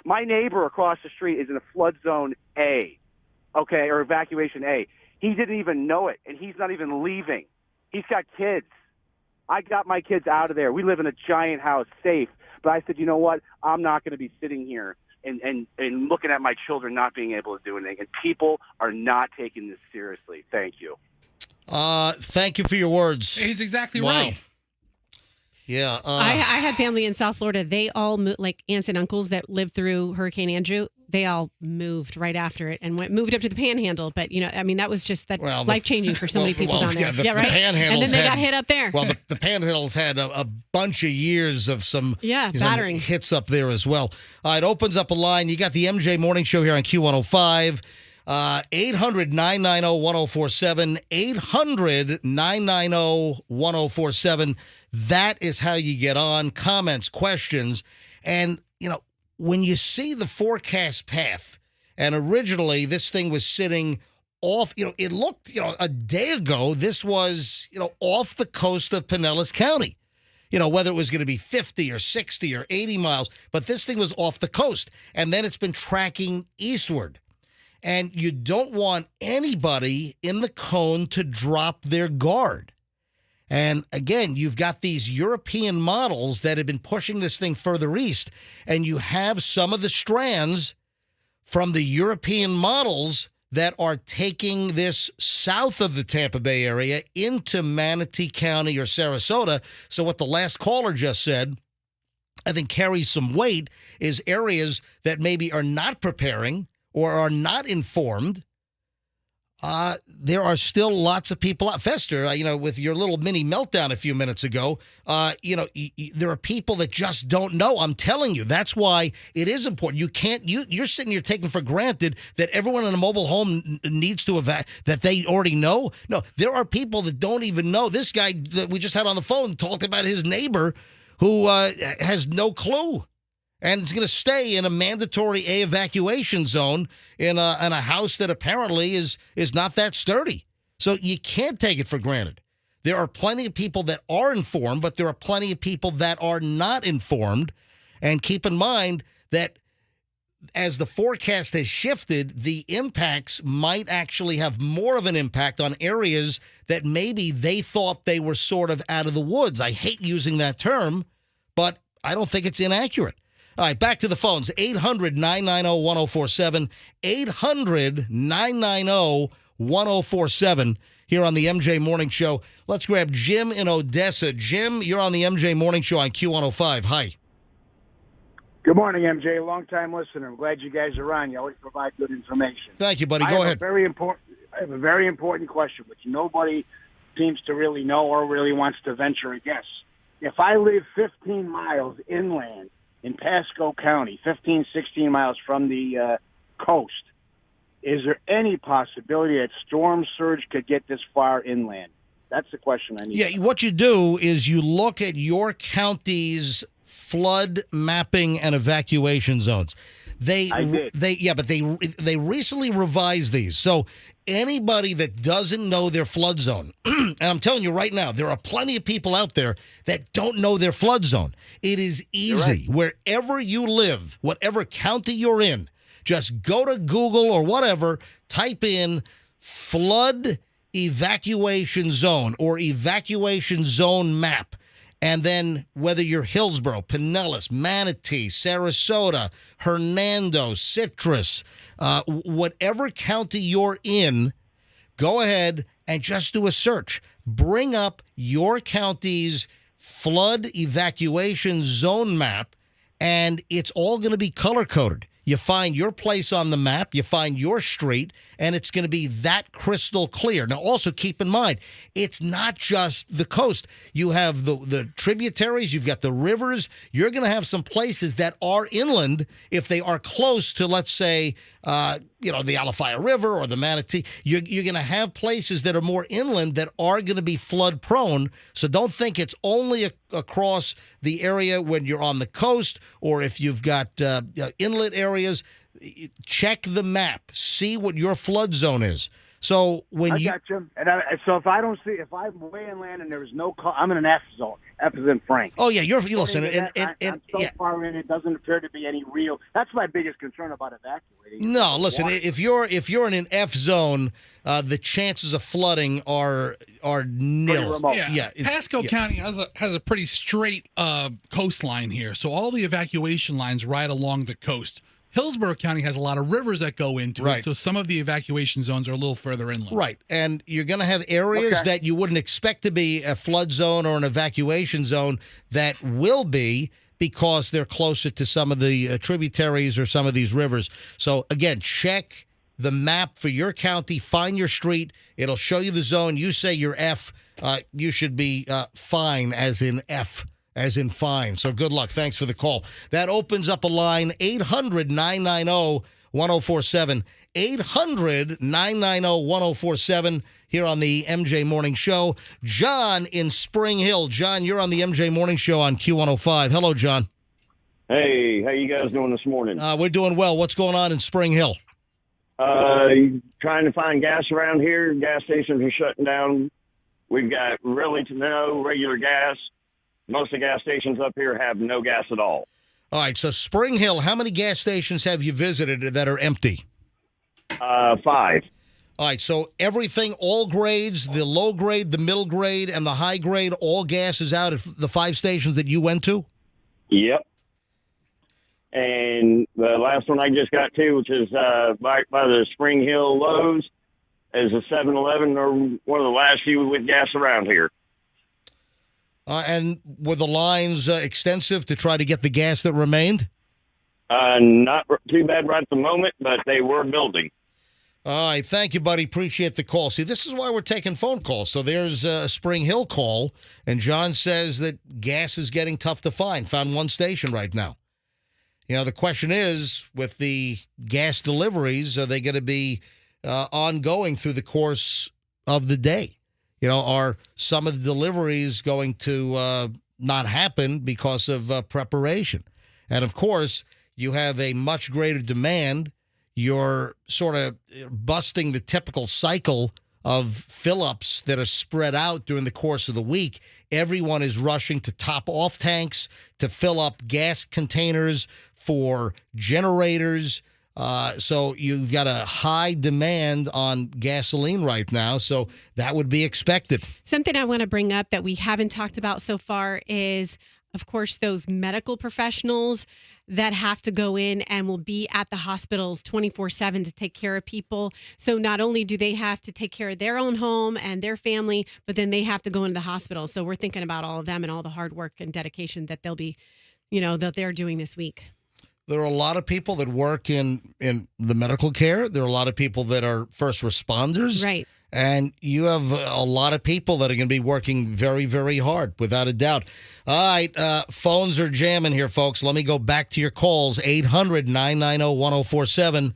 Speaker 15: my neighbor across the street is in a flood zone A, or evacuation A. He didn't even know it, and he's not even leaving. He's got kids. I got my kids out of there. We live in a giant house, safe. But I said, you know what? I'm not going to be sitting here and looking at my children not being able to do anything. And people are not taking this seriously. Thank you.
Speaker 1: Thank you for your words.
Speaker 3: He's exactly
Speaker 1: wow.
Speaker 3: right.
Speaker 1: Yeah.
Speaker 2: I had family in South Florida. They all moved, like aunts and uncles that lived through Hurricane Andrew. they all moved right after it and moved up to the Panhandle. But that was just life changing for so many people down there.
Speaker 1: The
Speaker 2: right. And then they got hit up there.
Speaker 1: Well, the Panhandle's had a bunch of years of some
Speaker 2: battering
Speaker 1: hits up there as well. It opens up a line. You got the MJ Morning Show here on Q105. 800-990-1047. 800-990-1047. That is how you get on. Comments, questions, and when you see the forecast path, and originally this thing was sitting off, it looked, a day ago, this was, off the coast of Pinellas County, whether it was going to be 50 or 60 or 80 miles, but this thing was off the coast. And then it's been tracking eastward. And you don't want anybody in the cone to drop their guard. And again, you've got these European models that have been pushing this thing further east, and you have some of the strands from the European models that are taking this south of the Tampa Bay area into Manatee County or Sarasota. So what the last caller just said, I think carries some weight, is areas that maybe are not preparing or are not informed. There are still lots of people out. Fester, with your little mini meltdown a few minutes ago, there are people that just don't know. I'm telling you, that's why it is important. You're sitting here taking for granted that everyone in a mobile home needs to that they already know. No, there are people that don't even know. This guy that we just had on the phone talked about his neighbor who has no clue. And it's going to stay in a mandatory evacuation zone in a house that apparently is not that sturdy. So you can't take it for granted. There are plenty of people that are informed, but there are plenty of people that are not informed. And keep in mind that as the forecast has shifted, the impacts might actually have more of an impact on areas that maybe they thought they were sort of out of the woods. I hate using that term, but I don't think it's inaccurate. All right, back to the phones. 800-990-1047. 800-990-1047 here on the MJ Morning Show. Let's grab Jim in Odessa. Jim, you're on the MJ Morning Show on Q105. Hi.
Speaker 16: Good morning, MJ. Long-time listener. I'm glad you guys are on. You always provide good information.
Speaker 1: Thank you, buddy. Go ahead.
Speaker 16: I have a very important question, which nobody seems to really know or really wants to venture a guess. If I live 15 miles inland in Pasco County, 15, 16 miles from the coast, is there any possibility that storm surge could get this far inland? That's the question I need.
Speaker 1: Yeah, what you do is you look at your county's flood mapping and evacuation zones. They recently revised these. So anybody that doesn't know their flood zone, and I'm telling you right now, there are plenty of people out there that don't know their flood zone. It is easy. Right. Wherever you live, whatever county you're in, just go to Google or whatever, type in flood evacuation zone or evacuation zone map. And then whether you're Hillsborough, Pinellas, Manatee, Sarasota, Hernando, Citrus, whatever county you're in, go ahead and just do a search. Bring up your county's flood evacuation zone map, and it's all going to be color-coded. You find your place on the map, you find your street, and it's going to be that crystal clear. Now, also keep in mind, it's not just the coast. You have the tributaries, you've got the rivers. You're going to have some places that are inland if they are close to, let's say, the Alafaya River or the Manatee. You're going to have places that are more inland that are going to be flood prone. So don't think it's only across the area when you're on the coast or if you've got inlet areas. Check the map. See what your flood zone is. So when
Speaker 16: I got you. And so if I'm way inland and there's no call, I'm in an F zone. F is in Frank.
Speaker 1: Oh yeah, listen.
Speaker 16: I'm so far in, it doesn't appear to be any real. That's my biggest concern about evacuating.
Speaker 1: No, listen. If you're in an F zone, the chances of flooding are nil.
Speaker 3: Yeah. Pasco County has a pretty straight coastline here, so all the evacuation lines ride along the coast. Hillsborough County has a lot of rivers that go into it, so some of the evacuation zones are a little further inland.
Speaker 1: Right, and you're going to have areas that you wouldn't expect to be a flood zone or an evacuation zone that will be, because they're closer to some of the tributaries or some of these rivers. So, again, check the map for your county, find your street. It'll show you the zone. You say you're F, you should be fine, as in F, as in fine. So good luck. Thanks for the call. That opens up a line, 800-990-1047. 800-990-1047 here on the MJ Morning Show. John in Spring Hill. John, you're on the MJ Morning Show on Q105. Hello, John.
Speaker 17: Hey, how you guys doing this morning?
Speaker 1: We're doing well. What's going on in Spring Hill?
Speaker 17: Trying to find gas around here. Gas stations are shutting down. We've got really to no regular gas. Most of the gas stations up here have no gas at all.
Speaker 1: All right, so Spring Hill, how many gas stations have you visited that are empty?
Speaker 17: 5.
Speaker 1: All right, so everything, all grades, the low grade, the middle grade, and the high grade, all gas is out at the 5 stations that you went to?
Speaker 17: Yep. And the last one I just got to, which is by the Spring Hill Lowe's, is a 7-Eleven, or one of the last few with gas around here.
Speaker 1: And were the lines extensive to try to get the gas that remained?
Speaker 17: Not too bad right at the moment, but they were building.
Speaker 1: All right, thank you, buddy. Appreciate the call. See, this is why we're taking phone calls. So there's a Spring Hill call, and John says that gas is getting tough to find. Found one station right now. You know, the question is, with the gas deliveries, are they going to be ongoing through the course of the day? You know, are some of the deliveries going to not happen because of preparation? And, of course, you have a much greater demand. You're sort of busting the typical cycle of fill-ups that are spread out during the course of the week. Everyone is rushing to top off tanks, to fill up gas containers for generators. So you've got a high demand on gasoline right now. So that would be expected.
Speaker 2: Something I want to bring up that we haven't talked about so far is, of course, those medical professionals that have to go in and will be at the hospitals 24/7 to take care of people. So not only do they have to take care of their own home and their family, but then they have to go into the hospital. So we're thinking about all of them and all the hard work and dedication that they'll be, that they're doing this week.
Speaker 1: There are a lot of people that work in the medical care. There are a lot of people that are first responders.
Speaker 2: Right.
Speaker 1: And you have a lot of people that are going to be working very, very hard, without a doubt. All right, phones are jamming here, folks. Let me go back to your calls. 800-990-1047.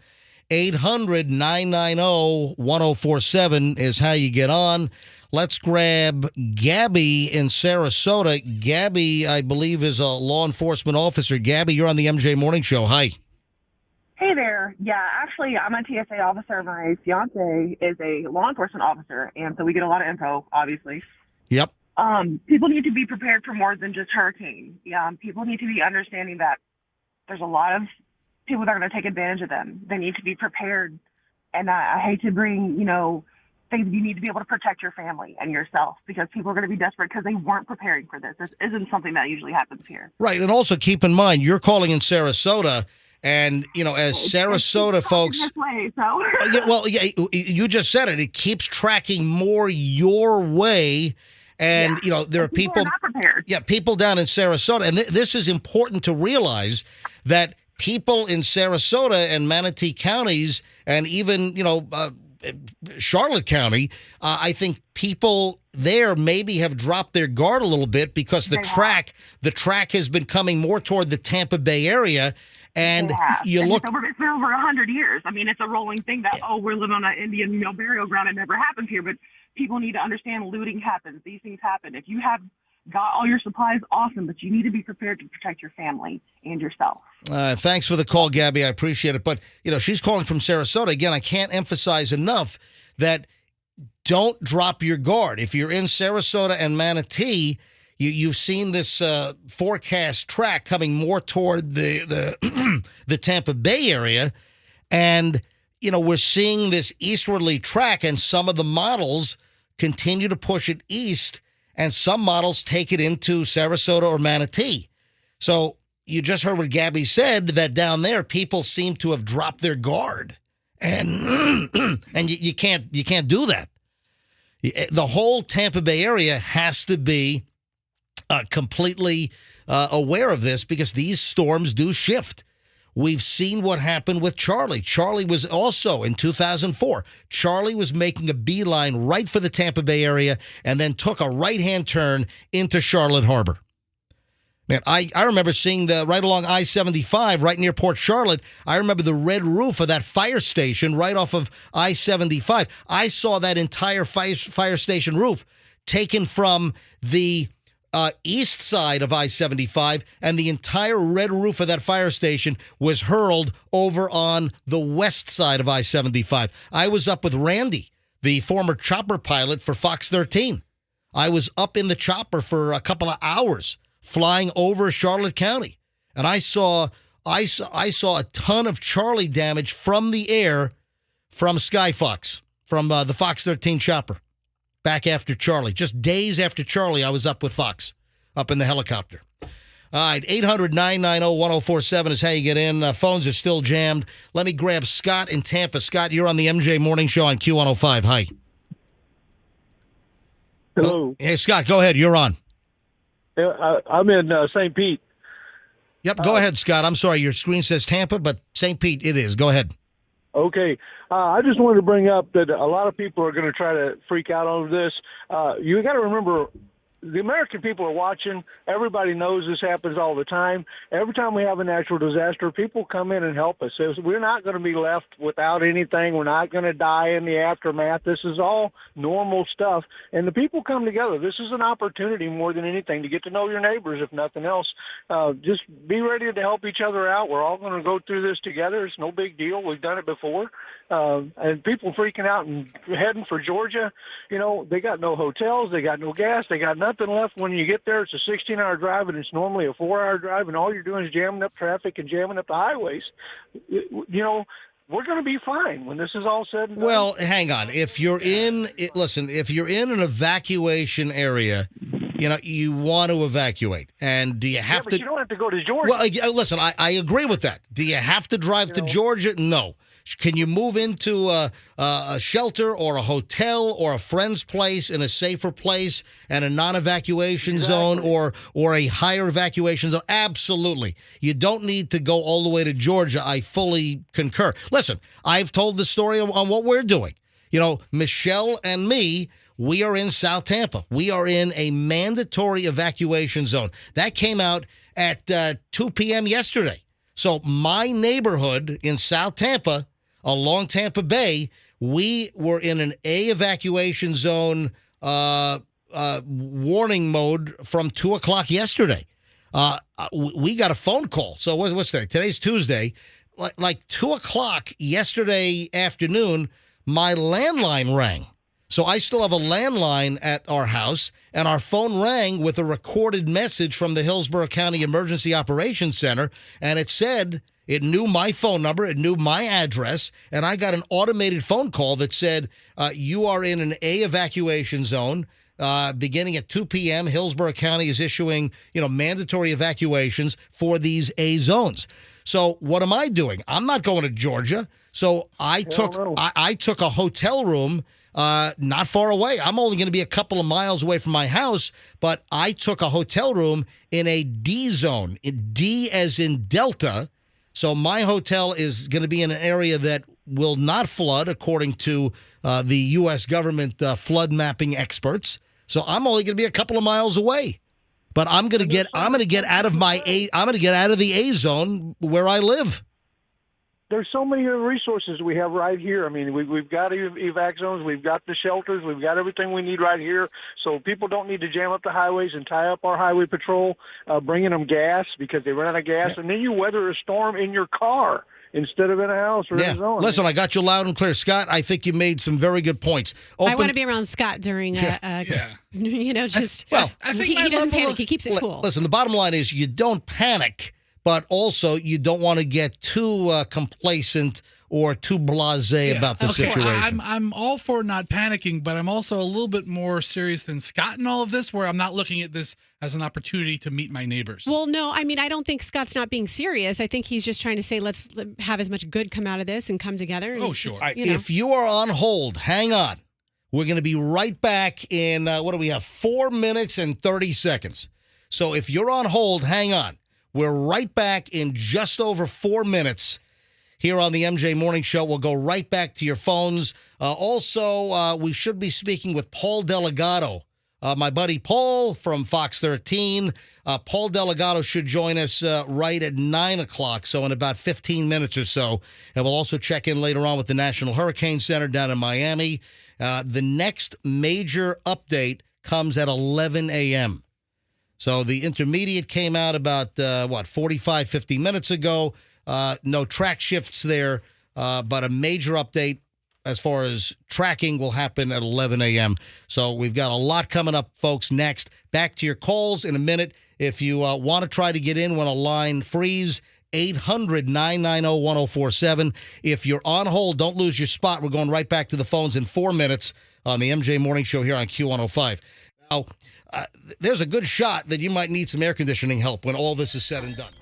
Speaker 1: 800-990-1047 is how you get on. Let's grab Gabby in Sarasota. Gabby, I believe, is a law enforcement officer. Gabby, you're on the MJ Morning Show. Hi.
Speaker 18: Hey there. Yeah, actually, I'm a TSA officer. My fiance is a law enforcement officer, and so we get a lot of info, obviously.
Speaker 1: Yep.
Speaker 18: People need to be prepared for more than just hurricane. Yeah, people need to be understanding that there's a lot of people that are going to take advantage of them. They need to be prepared. And I hate to bring, things you need to be able to protect your family and yourself, because people are going to be desperate because they weren't preparing for this. This isn't something that usually happens here.
Speaker 1: Right. And also keep in mind, you're calling in Sarasota. And, as Sarasota folks,
Speaker 18: this way, so.
Speaker 1: You just said it. It keeps tracking more your way. And, there are people
Speaker 18: not prepared.
Speaker 1: Yeah, people down in Sarasota. And this is important to realize, that people in Sarasota and Manatee counties, and even, Charlotte County, I think people there maybe have dropped their guard a little bit, because the track has been coming more toward the Tampa Bay area. And you look.
Speaker 18: It's been over 100 years. I mean, it's a rolling thing that, we're living on an Indian burial ground. It never happens here. But people need to understand looting happens. These things happen. If you have got all your supplies, awesome. But you need to be prepared to protect your family and yourself.
Speaker 1: Thanks for the call, Gabby. I appreciate it. But, she's calling from Sarasota. Again, I can't emphasize enough that don't drop your guard. If you're in Sarasota and Manatee, you've seen this forecast track coming more toward the Tampa Bay area, and we're seeing this eastwardly track, and some of the models continue to push it east, and some models take it into Sarasota or Manatee. So you just heard what Gabby said, that down there people seem to have dropped their guard, and you can't do that. The whole Tampa Bay area has to be completely aware of this because these storms do shift. We've seen what happened with Charlie. Charlie was also in 2004. Charlie was making a beeline right for the Tampa Bay area and then took a right-hand turn into Charlotte Harbor. Man, I remember seeing right along I-75, right near Port Charlotte. I remember the red roof of that fire station right off of I-75. I saw that entire fire station roof taken from the east side of I-75, and the entire red roof of that fire station was hurled over on the west side of I-75. I was up with Randy, the former chopper pilot for Fox 13. I was up in the chopper for a couple of hours flying over Charlotte County, and I saw a ton of Charlie damage from the air from Skyfox, from the Fox 13 chopper. Back after Charlie. Just days after Charlie, I was up with Fox, up in the helicopter. All right, 800-990-1047 is how you get in. Phones are still jammed. Let me grab Scott in Tampa. Scott, you're on the MJ Morning Show on Q105. Hi.
Speaker 19: Hello.
Speaker 1: Hey, Scott, go ahead. You're on.
Speaker 19: I'm in St. Pete.
Speaker 1: Yep, go ahead, Scott. I'm sorry, your screen says Tampa, but St. Pete it is. Go ahead.
Speaker 19: Okay. I just wanted to bring up that a lot of people are going to try to freak out over this. You got to remember, the American people are watching. Everybody knows this happens all the time. Every time we have a natural disaster, people come in and help us. We're not going to be left without anything. We're not going to die in the aftermath. This is all normal stuff. And the people come together. This is an opportunity more than anything to get to know your neighbors, if nothing else. Just be ready to help each other out. We're all going to go through this together. It's no big deal. We've done it before. And people freaking out and heading for Georgia, they got no hotels, they got no gas, they got nothing left. When you get there, it's a 16-hour drive, and it's normally a 4-hour drive, and all you're doing is jamming up traffic and jamming up the highways. We're going to be fine when this is all said and done.
Speaker 1: Well, hang on. If you're in an evacuation area, you want to evacuate. And do you have
Speaker 19: but you don't have to go to Georgia.
Speaker 1: Well, listen, I agree with that. Do you have to drive to Georgia? No. Can you move into a shelter or a hotel or a friend's place in a safer place and a non-evacuation zone or a higher evacuation zone? Absolutely. You don't need to go all the way to Georgia. I fully concur. Listen, I've told the story on what we're doing. Michelle and me, we are in South Tampa. We are in a mandatory evacuation zone. That came out at 2 p.m. yesterday. So my neighborhood in South Tampa, along Tampa Bay, we were in an evacuation zone warning mode from 2 o'clock yesterday. We got a phone call. So what's today? Today's Tuesday. Like 2 o'clock yesterday afternoon, my landline rang. So I still have a landline at our house, and our phone rang with a recorded message from the Hillsborough County Emergency Operations Center, and it said it knew my phone number, it knew my address, and I got an automated phone call that said, you are in an evacuation zone. Beginning at 2 p.m., Hillsborough County is issuing, mandatory evacuations for these A zones. So what am I doing? I'm not going to Georgia. So I took a hotel room not far away. I'm only going to be a couple of miles away from my house, but I took a hotel room in a D zone, D as in Delta. So my hotel is going to be in an area that will not flood, according to the U.S. government flood mapping experts. So I'm only going to be a couple of miles away. But I'm going to get out of the A zone where I live.
Speaker 19: There's so many resources we have right here. I mean, we've got evac zones, we've got the shelters, we've got everything we need right here. So people don't need to jam up the highways and tie up our highway patrol, bringing them gas because they run out of gas. Yeah. And then you weather a storm in your car instead of in a house or in a zone.
Speaker 1: Listen, I got you loud and clear. Scott, I think you made some very good points.
Speaker 2: I want to be around Scott during, just,
Speaker 3: I think
Speaker 2: he doesn't panic. He keeps it cool.
Speaker 1: Listen, the bottom line is you don't panic, but also you don't want to get too complacent or too blasé about the situation.
Speaker 3: I'm all for not panicking, but I'm also a little bit more serious than Scott in all of this, where I'm not looking at this as an opportunity to meet my neighbors.
Speaker 2: Well, no, I mean, I don't think Scott's not being serious. I think he's just trying to say, let's have as much good come out of this and come together. And
Speaker 3: sure.
Speaker 1: If you are on hold, hang on. We're going to be right back in, 4 minutes and 30 seconds. So if you're on hold, hang on. We're right back in just over 4 minutes here on the MJ Morning Show. We'll go right back to your phones. Also, we should be speaking with Paul Delgado, my buddy Paul from Fox 13. Paul Delgado should join us right at 9 o'clock, so in about 15 minutes or so. And we'll also check in later on with the National Hurricane Center down in Miami. The next major update comes at 11 a.m. So the intermediate came out about, 45, 50 minutes ago. No track shifts there, but a major update as far as tracking will happen at 11 a.m. So we've got a lot coming up, folks, next. Back to your calls in a minute. If you want to try to get in when a line frees, 800-990-1047. If you're on hold, don't lose your spot. We're going right back to the phones in 4 minutes on the MJ Morning Show here on Q105. Now, there's a good shot that you might need some air conditioning help when all this is said and done.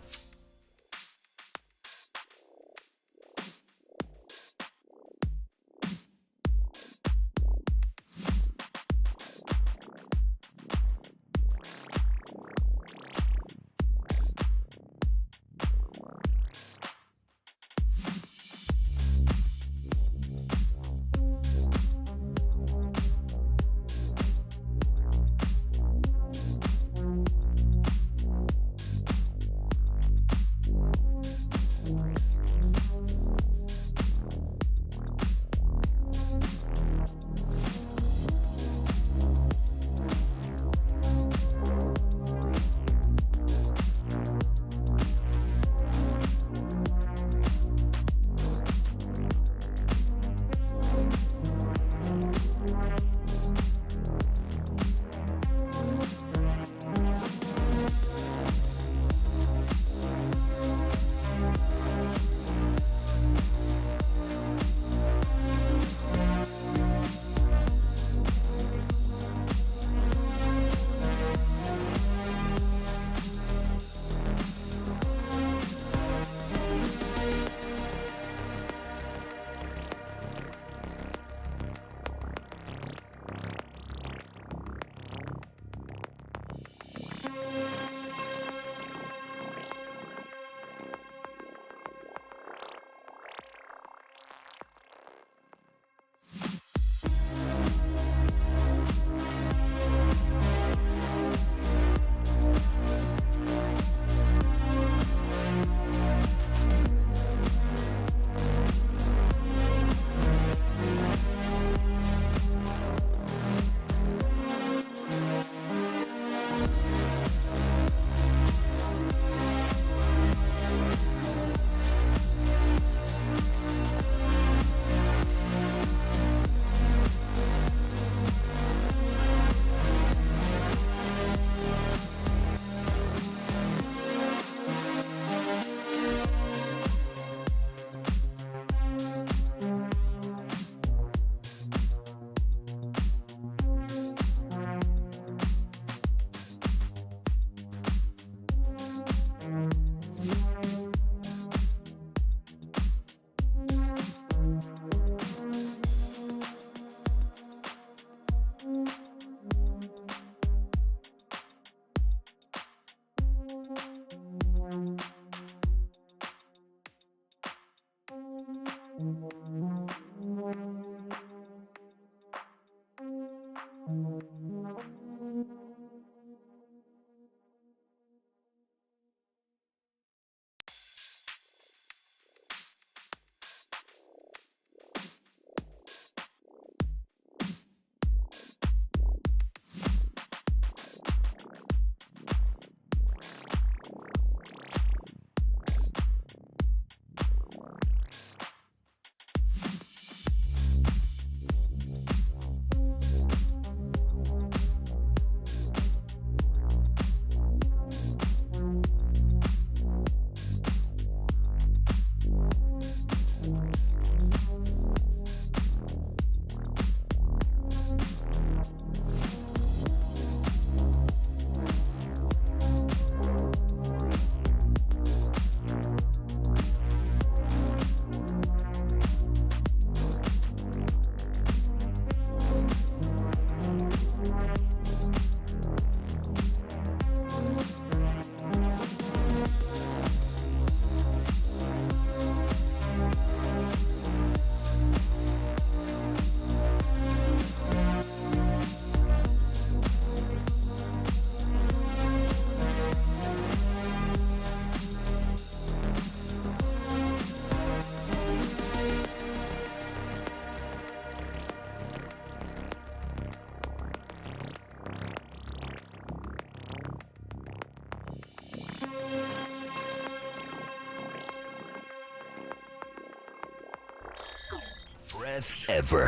Speaker 20: breath ever.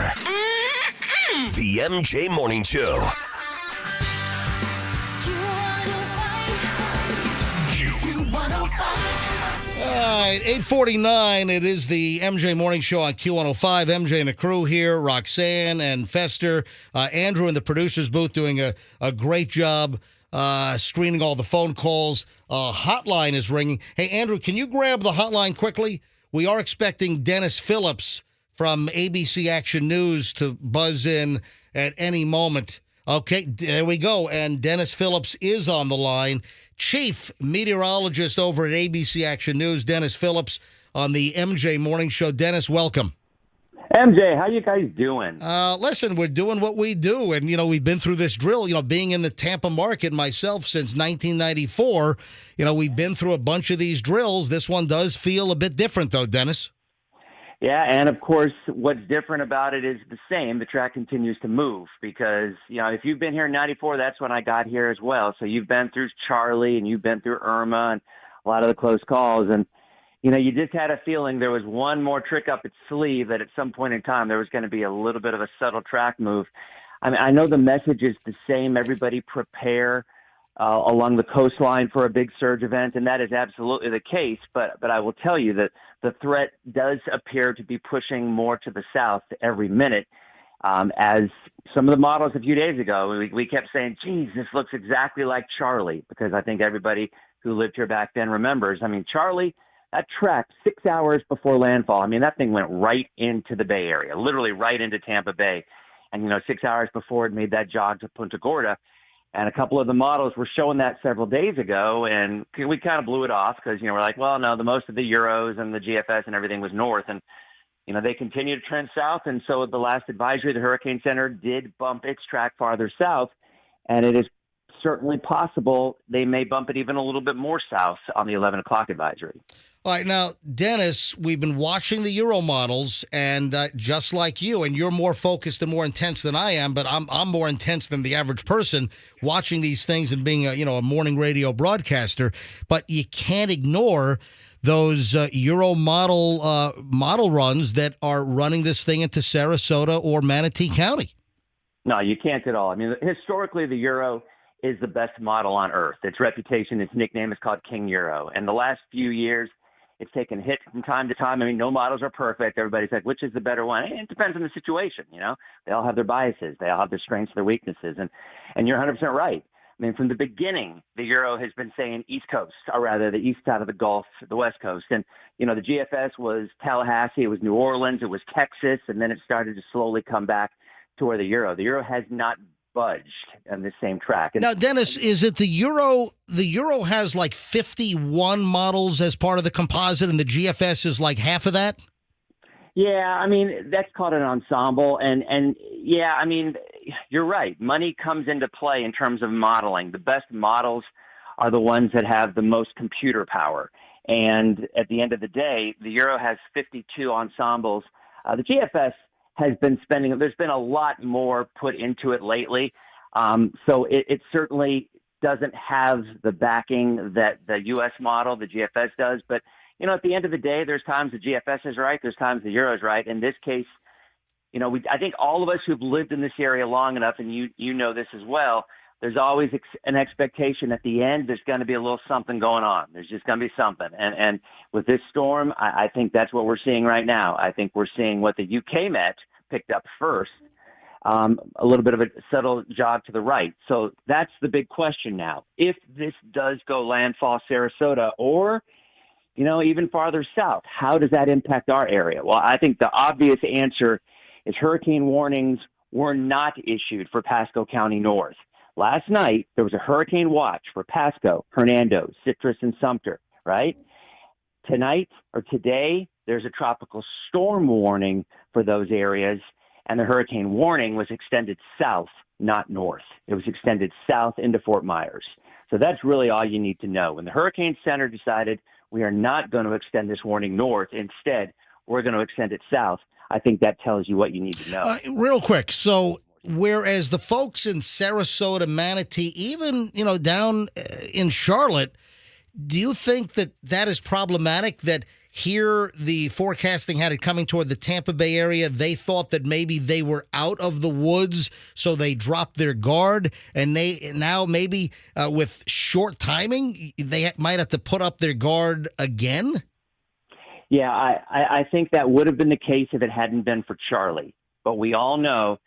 Speaker 20: The MJ Morning Show.
Speaker 1: All right, 8:49. It is the MJ Morning Show on Q105. MJ and the crew here, Roxanne and Fester. Andrew in the producer's booth doing a great job screening all the phone calls. Hotline is ringing. Hey, Andrew, can you grab the hotline quickly? We are expecting Dennis Phillips from ABC Action News to buzz in at any moment. Okay, there we go. And Dennis Phillips is on the line. Chief Meteorologist over at ABC Action News, Dennis Phillips on the MJ Morning Show. Dennis, welcome.
Speaker 21: MJ, how you guys doing?
Speaker 1: Listen, we're doing what we do. And, we've been through this drill, being in the Tampa market myself since 1994. We've been through a bunch of these drills. This one does feel a bit different, though, Dennis.
Speaker 21: Yeah, and of course, what's different about it is the same. The track continues to move because, if you've been here in 94, that's when I got here as well. So you've been through Charlie and you've been through Irma and a lot of the close calls. And, you just had a feeling there was one more trick up its sleeve that at some point in time there was going to be a little bit of a subtle track move. I mean, I know the message is the same. Everybody prepare along the coastline for a big surge event, and that is absolutely the case. But I will tell you that the threat does appear to be pushing more to the south every minute. As some of the models a few days ago, we kept saying, geez, this looks exactly like Charlie, because I think everybody who lived here back then remembers. I mean, Charlie, that track 6 hours before landfall, that thing went right into the Bay Area, literally right into Tampa Bay. And, 6 hours before it made that jog to Punta Gorda. And a couple of the models were showing that several days ago, and we kind of blew it off because, we're like, well, no, the most of the Euros and the GFS and everything was north. And, they continue to trend south. And so the last advisory, the Hurricane Center did bump its track farther south. And it is certainly possible they may bump it even a little bit more south on the 11 o'clock advisory.
Speaker 1: All right, now, Dennis, we've been watching the Euro models, and just like you, and you're more focused and more intense than I am, but I'm more intense than the average person watching these things and being a morning radio broadcaster. But you can't ignore those Euro model runs that are running this thing into Sarasota or Manatee County.
Speaker 21: No, you can't at all. Historically, the Euro is the best model on Earth. Its reputation, its nickname is called King Euro. And the last few years, it's taken hits from time to time. No models are perfect. Everybody's like, which is the better one? It depends on the situation. They all have their biases. They all have their strengths, their weaknesses. And you're 100% right. From the beginning, the Euro has been saying East Coast, or rather the east side of the Gulf, the West Coast. And, the GFS was Tallahassee, it was New Orleans, it was Texas, and then it started to slowly come back to where the Euro has not budged on this same track.
Speaker 1: Now, Dennis, is it the Euro? The Euro has like 51 models as part of the composite, and the GFS is like half of that?
Speaker 21: Yeah, that's called an ensemble. And yeah, you're right. Money comes into play in terms of modeling. The best models are the ones that have the most computer power. And at the end of the day, the Euro has 52 ensembles. The GFS has been spending, there's been a lot more put into it lately. So it certainly doesn't have the backing that the U.S. model, the GFS does. But, at the end of the day, there's times the GFS is right, there's times the Euro is right. In this case, I think all of us who've lived in this area long enough, and you know this as well, there's always an expectation at the end there's going to be a little something going on. There's just going to be something. And with this storm, I think that's what we're seeing right now. I think we're seeing what the UK Met picked up first, a little bit of a subtle jog to the right. So that's the big question now. If this does go landfall Sarasota or, even farther south, how does that impact our area? Well, I think the obvious answer is hurricane warnings were not issued for Pasco County North. Last night, there was a hurricane watch for Pasco, Hernando, Citrus, and Sumter, right? Tonight or today, there's a tropical storm warning for those areas, and the hurricane warning was extended south, not north. It was extended south into Fort Myers. So that's really all you need to know. When the Hurricane Center decided we are not going to extend this warning north, instead, we're going to extend it south, I think that tells you what you need to know.
Speaker 1: Real quick, so whereas the folks in Sarasota, Manatee, even, down in Charlotte, do you think that is problematic, that Here, the forecasting had it coming toward the Tampa Bay area. They thought that maybe they were out of the woods, so they dropped their guard. And they now maybe with short timing, they might have to put up their guard again.
Speaker 21: Yeah, I think that would have been the case if it hadn't been for Charlie. But we all know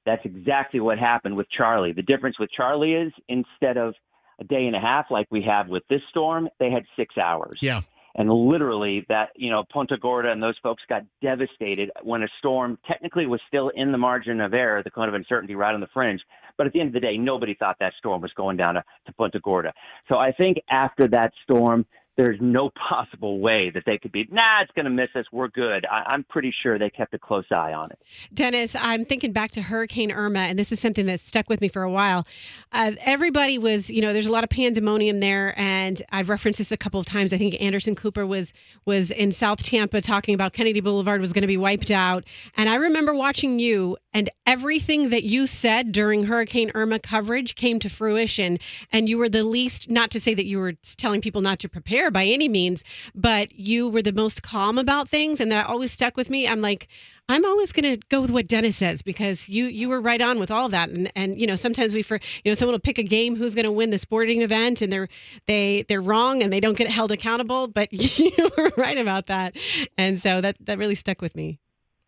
Speaker 21: that's exactly what happened with Charlie. The difference with Charlie is instead of a day and a half like we have with this storm, they had 6 hours.
Speaker 1: Yeah.
Speaker 21: And literally that, Punta Gorda and those folks got devastated when a storm technically was still in the margin of error, the cone of uncertainty right on the fringe. But at the end of the day, nobody thought that storm was going down to Punta Gorda. So I think after that storm, there's no possible way that they could be, it's going to miss us. We're good. I'm pretty sure they kept a close eye on it.
Speaker 2: Dennis, I'm thinking back to Hurricane Irma, and this is something that stuck with me for a while. Everybody was, there's a lot of pandemonium there, and I've referenced this a couple of times. I think Anderson Cooper was in South Tampa talking about Kennedy Boulevard was going to be wiped out. And I remember watching you, and everything that you said during Hurricane Irma coverage came to fruition, and you were the least, not to say that you were telling people not to prepare by any means, but you were the most calm about things, and that always stuck with me. I'm like, I'm always going to go with what Dennis says because you were right on with all that. And sometimes someone will pick a game who's going to win the sporting event, and they're wrong and they don't get held accountable, but you were right about that. And so that really stuck with me.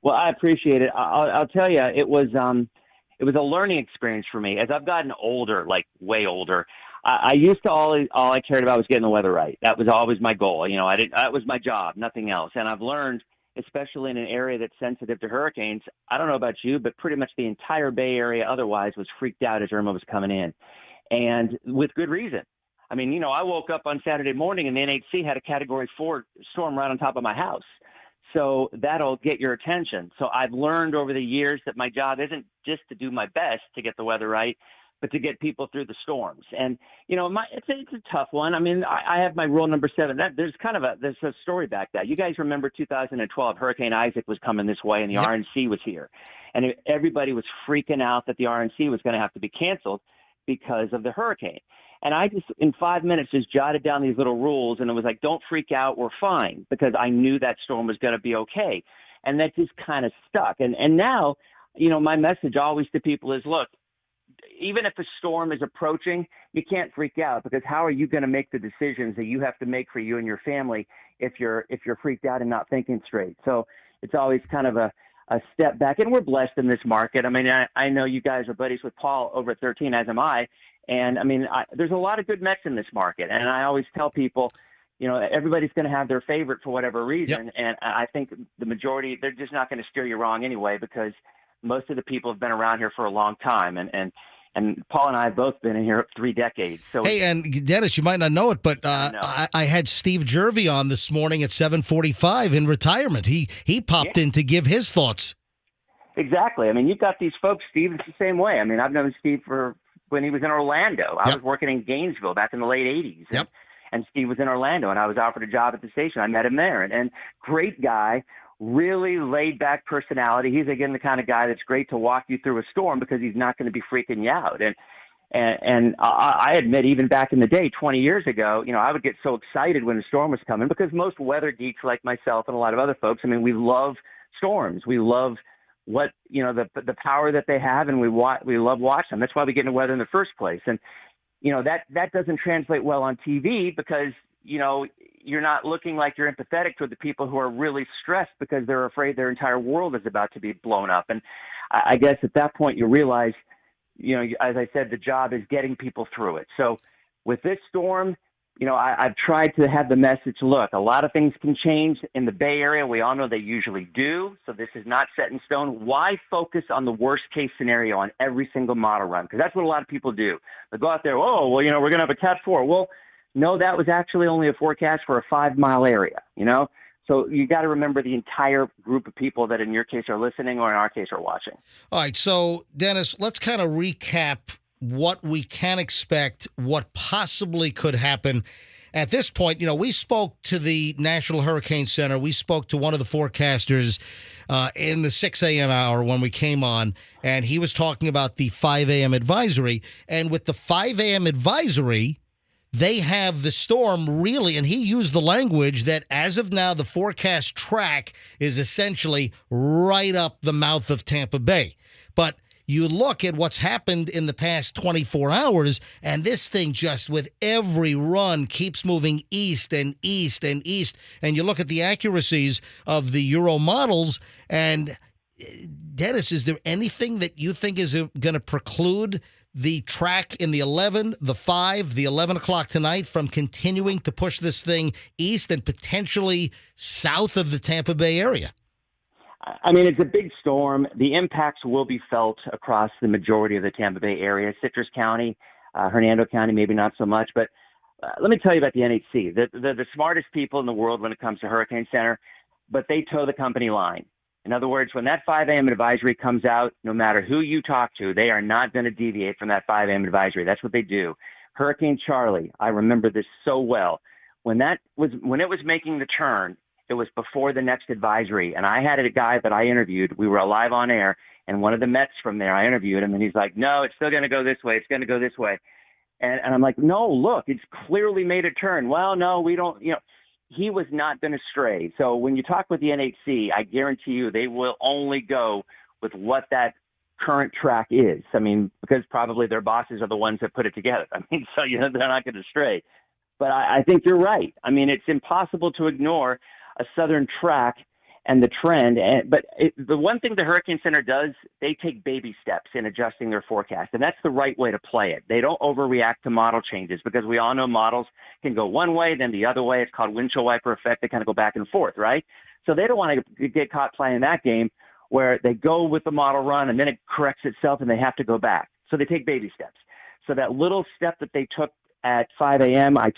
Speaker 21: Well, I appreciate it. I'll tell you, it was a learning experience for me as I've gotten older, like way older. I used to all I cared about was getting the weather right. That was always my goal. That was my job, nothing else. And I've learned, especially in an area that's sensitive to hurricanes, I don't know about you, but pretty much the entire Bay Area otherwise was freaked out as Irma was coming in, and with good reason. I mean, I woke up on Saturday morning and the NHC had a Category 4 storm right on top of my house. So that'll get your attention. So I've learned over the years that my job isn't just to do my best to get the weather right, but to get people through the storms. And, it's a tough one. I mean, I have my rule number 7. There's a story back that. You guys remember 2012, Hurricane Isaac was coming this way and the RNC was here. And everybody was freaking out that the RNC was going to have to be canceled because of the hurricane. And I just, in 5 minutes, just jotted down these little rules. And it was like, don't freak out. We're fine. Because I knew that storm was going to be okay. And that just kind of stuck. And now, my message always to people is, look, even if a storm is approaching, you can't freak out because how are you going to make the decisions that you have to make for you and your family if you're freaked out and not thinking straight? So it's always kind of a step back. And we're blessed in this market. I mean, I know you guys are buddies with Paul over at 13, as am I. And I mean, there's a lot of good Mets in this market. And I always tell people, everybody's going to have their favorite for whatever reason. Yep. And I think the majority, they're just not going to steer you wrong anyway because most of the people have been around here for a long time. And Paul and I have both been in here 3 decades. So
Speaker 1: hey, and Dennis, you might not know it, but I had Steve Jervy on this morning at 7:45 in retirement. He popped in to give his thoughts.
Speaker 21: Exactly. I mean, you've got these folks. Steve is the same way. I mean, I've known Steve for when he was in Orlando. I was working in Gainesville back in the late 80s. And Steve was in Orlando, and I was offered a job at the station. I met him there. And great guy. Really laid-back personality. He's, again, the kind of guy that's great to walk you through a storm because he's not going to be freaking you out. And I admit, even back in the day, 20 years ago, I would get so excited when a storm was coming because most weather geeks like myself and a lot of other folks, I mean, we love storms. We love what, the power that they have, and we love watching them. That's why we get into weather in the first place. And, that doesn't translate well on TV because, you're not looking like you're empathetic toward the people who are really stressed because they're afraid their entire world is about to be blown up. And I guess at that point you realize, as I said, the job is getting people through it. So with this storm, I've tried to have the message, look, a lot of things can change in the Bay Area. We all know they usually do. So this is not set in stone. Why focus on the worst case scenario on every single model run? Because that's what a lot of people do. They go out there, we're going to have a Cat 4. Well, no, that was actually only a forecast for a 5-mile area, So you got to remember the entire group of people that in your case are listening or in our case are watching.
Speaker 1: All right. So, Dennis, let's kind of recap what we can expect, what possibly could happen. At this point, we spoke to the National Hurricane Center. We spoke to one of the forecasters in the 6 a.m. hour when we came on, and he was talking about the 5 a.m. advisory. And with the 5 a.m. advisory, they have the storm really, and he used the language that as of now, the forecast track is essentially right up the mouth of Tampa Bay. But you look at what's happened in the past 24 hours, and this thing just with every run keeps moving east and east and east. And you look at the accuracies of the Euro models, and Dennis, is there anything that you think is going to preclude the track in the 11, the 5, the 11 o'clock tonight from continuing to push this thing east and potentially south of the Tampa Bay area?
Speaker 21: I mean, it's a big storm. The impacts will be felt across the majority of the Tampa Bay area. Citrus County, Hernando County, maybe not so much. But let me tell you about the NHC. The smartest people in the world when it comes to Hurricane Center, but they toe the company line. In other words, when that 5 a.m. advisory comes out, no matter who you talk to, they are not going to deviate from that 5 a.m. advisory. That's what they do. Hurricane Charlie, I remember this so well. When it was making the turn, it was before the next advisory. And I had a guy that I interviewed. We were live on air. And one of the Mets from there, I interviewed him. And he's like, no, it's still going to go this way. It's going to go this way. And I'm like, no, look, it's clearly made a turn. Well, no, we don't, he was not going to stray. So when you talk with the NHC, I guarantee you they will only go with what that current track is. I mean, because probably their bosses are the ones that put it together. I mean, so, they're not going to stray. But I think you're right. I mean, it's impossible to ignore a southern track and the trend. But the one thing the Hurricane Center does, they take baby steps in adjusting their forecast. And that's the right way to play it. They don't overreact to model changes because we all know models can go one way, then the other way. It's called windshield wiper effect. They kind of go back and forth, right? So they don't want to get caught playing that game where they go with the model run and then it corrects itself and they have to go back. So they take baby steps. So that little step that they took at 5 a.m., I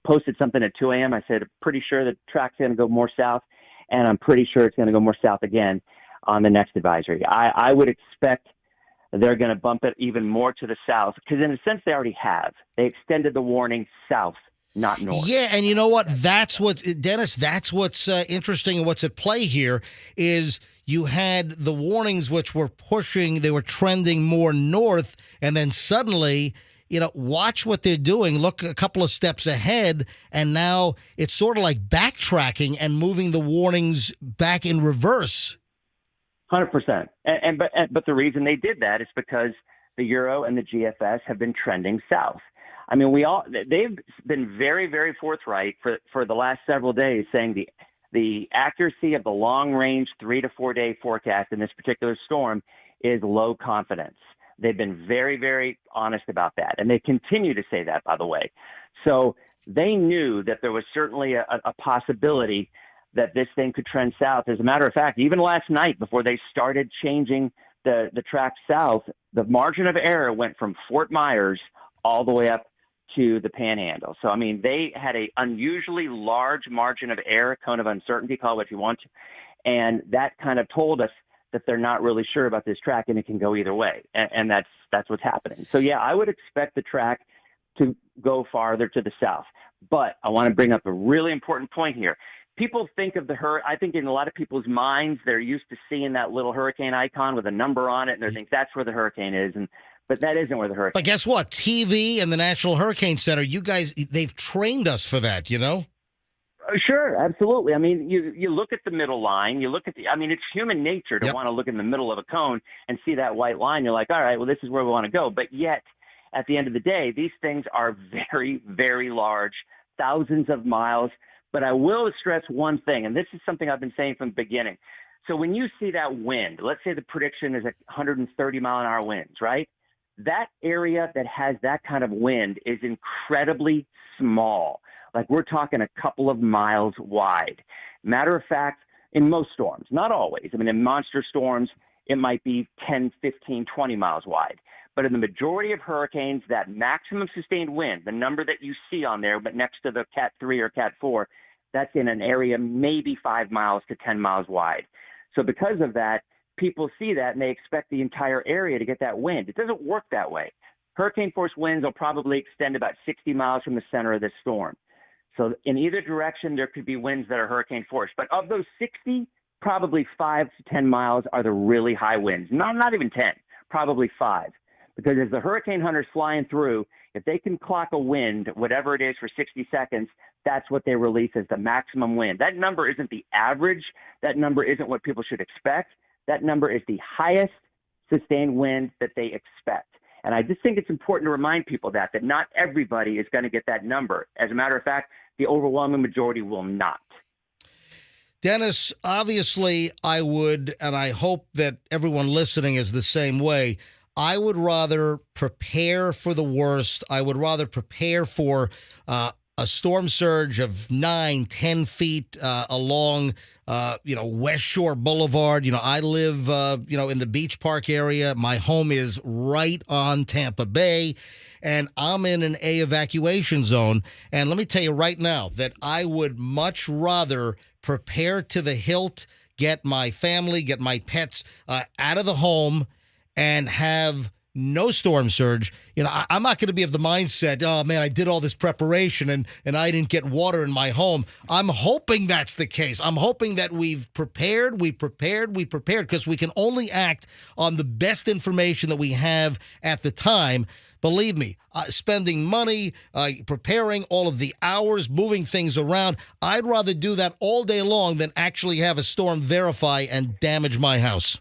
Speaker 21: posted something at 2 a.m. I said, pretty sure the track's going to go more south, and I'm pretty sure it's going to go more south again on the next advisory. I would expect they're going to bump it even more to the south because in a sense they already have. They extended the warning south, not north.
Speaker 1: Yeah, and you know what? That's what's interesting and what's at play here is you had the warnings which were pushing, they were trending more north, and then suddenly watch what they're doing. Look a couple of steps ahead, and now it's sort of like backtracking and moving the warnings back in reverse.
Speaker 21: 100%. But the reason they did that is because the Euro and the GFS have been trending south. I mean, they've been very, very forthright for the last several days saying the accuracy of the long-range 3 to 4 day forecast in this particular storm is low confidence. They've been very, very honest about that. And they continue to say that, by the way. So they knew that there was certainly a possibility that this thing could trend south. As a matter of fact, even last night before they started changing the track south, the margin of error went from Fort Myers all the way up to the Panhandle. So, I mean, they had an unusually large margin of error, cone of uncertainty, call it what you want to. And that kind of told us that they're not really sure about this track and it can go either way. And that's what's happening. So, yeah, I would expect the track to go farther to the south. But I want to bring up a really important point here. People think of I think in a lot of people's minds, they're used to seeing that little hurricane icon with a number on it, and they think that's where the hurricane is. But that isn't where the hurricane is.
Speaker 1: But guess what? TV and the National Hurricane Center, you guys, they've trained us for that,
Speaker 21: Sure, absolutely. I mean, you look at the middle line, it's human nature to want to look in the middle of a cone and see that white line. You're like, all right, well, this is where we want to go. But yet, at the end of the day, these things are very, very large, thousands of miles. But I will stress one thing, and this is something I've been saying from the beginning. So when you see that wind, let's say the prediction is at 130 mile an hour winds, right? That area that has that kind of wind is incredibly small. Like we're talking a couple of miles wide. Matter of fact, in most storms, not always. I mean, in monster storms, it might be 10, 15, 20 miles wide. But in the majority of hurricanes, that maximum sustained wind, the number that you see on there, but next to the Cat 3 or Cat 4, that's in an area maybe 5 miles to 10 miles wide. So because of that, people see that and they expect the entire area to get that wind. It doesn't work that way. Hurricane force winds will probably extend about 60 miles from the center of this storm. So in either direction, there could be winds that are hurricane force. But of those 60, probably 5 to 10 miles are the really high winds. Not even 10, probably 5. Because as the hurricane hunter's flying through, If they can clock a wind, whatever it is, for 60 seconds, that's what they release as the maximum wind. That number isn't the average. That number isn't what people should expect. That number is the highest sustained wind that they expect. And I just think it's important to remind people that not everybody is going to get that number. As a matter of fact, the overwhelming majority will not.
Speaker 1: Dennis, obviously, I would, and I hope that everyone listening is the same way, I would rather prepare for the worst. I would rather prepare for a storm surge of 9, 10 feet along, West Shore Boulevard. I live, in the Beach Park area. My home is right on Tampa Bay, and I'm in an evacuation zone. And let me tell you right now that I would much rather prepare to the hilt, get my family, get my pets out of the home, and have no storm surge. I'm not going to be of the mindset, oh, man, I did all this preparation and I didn't get water in my home. I'm hoping that's the case. I'm hoping that we've prepared, because we can only act on the best information that we have at the time. Believe me, spending money, preparing all of the hours, moving things around, I'd rather do that all day long than actually have a storm verify and damage my house.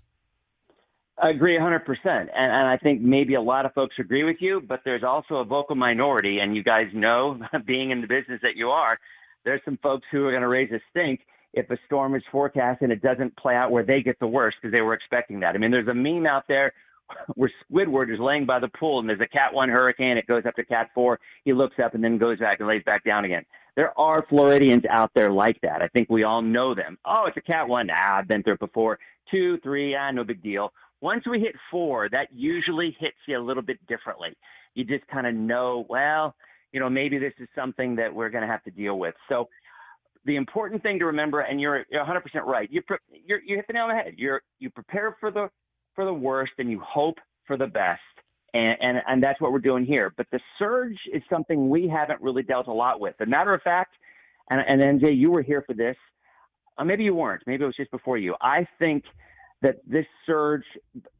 Speaker 21: I agree 100%. And I think maybe a lot of folks agree with you, but there's also a vocal minority. And you guys know, being in the business that you are, there's some folks who are going to raise a stink if a storm is forecast and it doesn't play out where they get the worst because they were expecting that. I mean, there's a meme out there where Squidward is laying by the pool and there's a Cat 1 hurricane. It goes up to Cat 4. He looks up and then goes back and lays back down again. There are Floridians out there like that. I think we all know them. Oh, it's a Cat 1. I've been through it before. 2, 3, no big deal. Once we hit 4, that usually hits you a little bit differently. You just kind of know, well, maybe this is something that we're going to have to deal with. So the important thing to remember, and you're 100% right, you hit the nail on the head. You prepare for the worst and you hope for the best. And that's what we're doing here. But the surge is something we haven't really dealt a lot with. As a matter of fact, and MJ, you were here for this. Maybe you weren't. Maybe it was just before you. I think that this surge,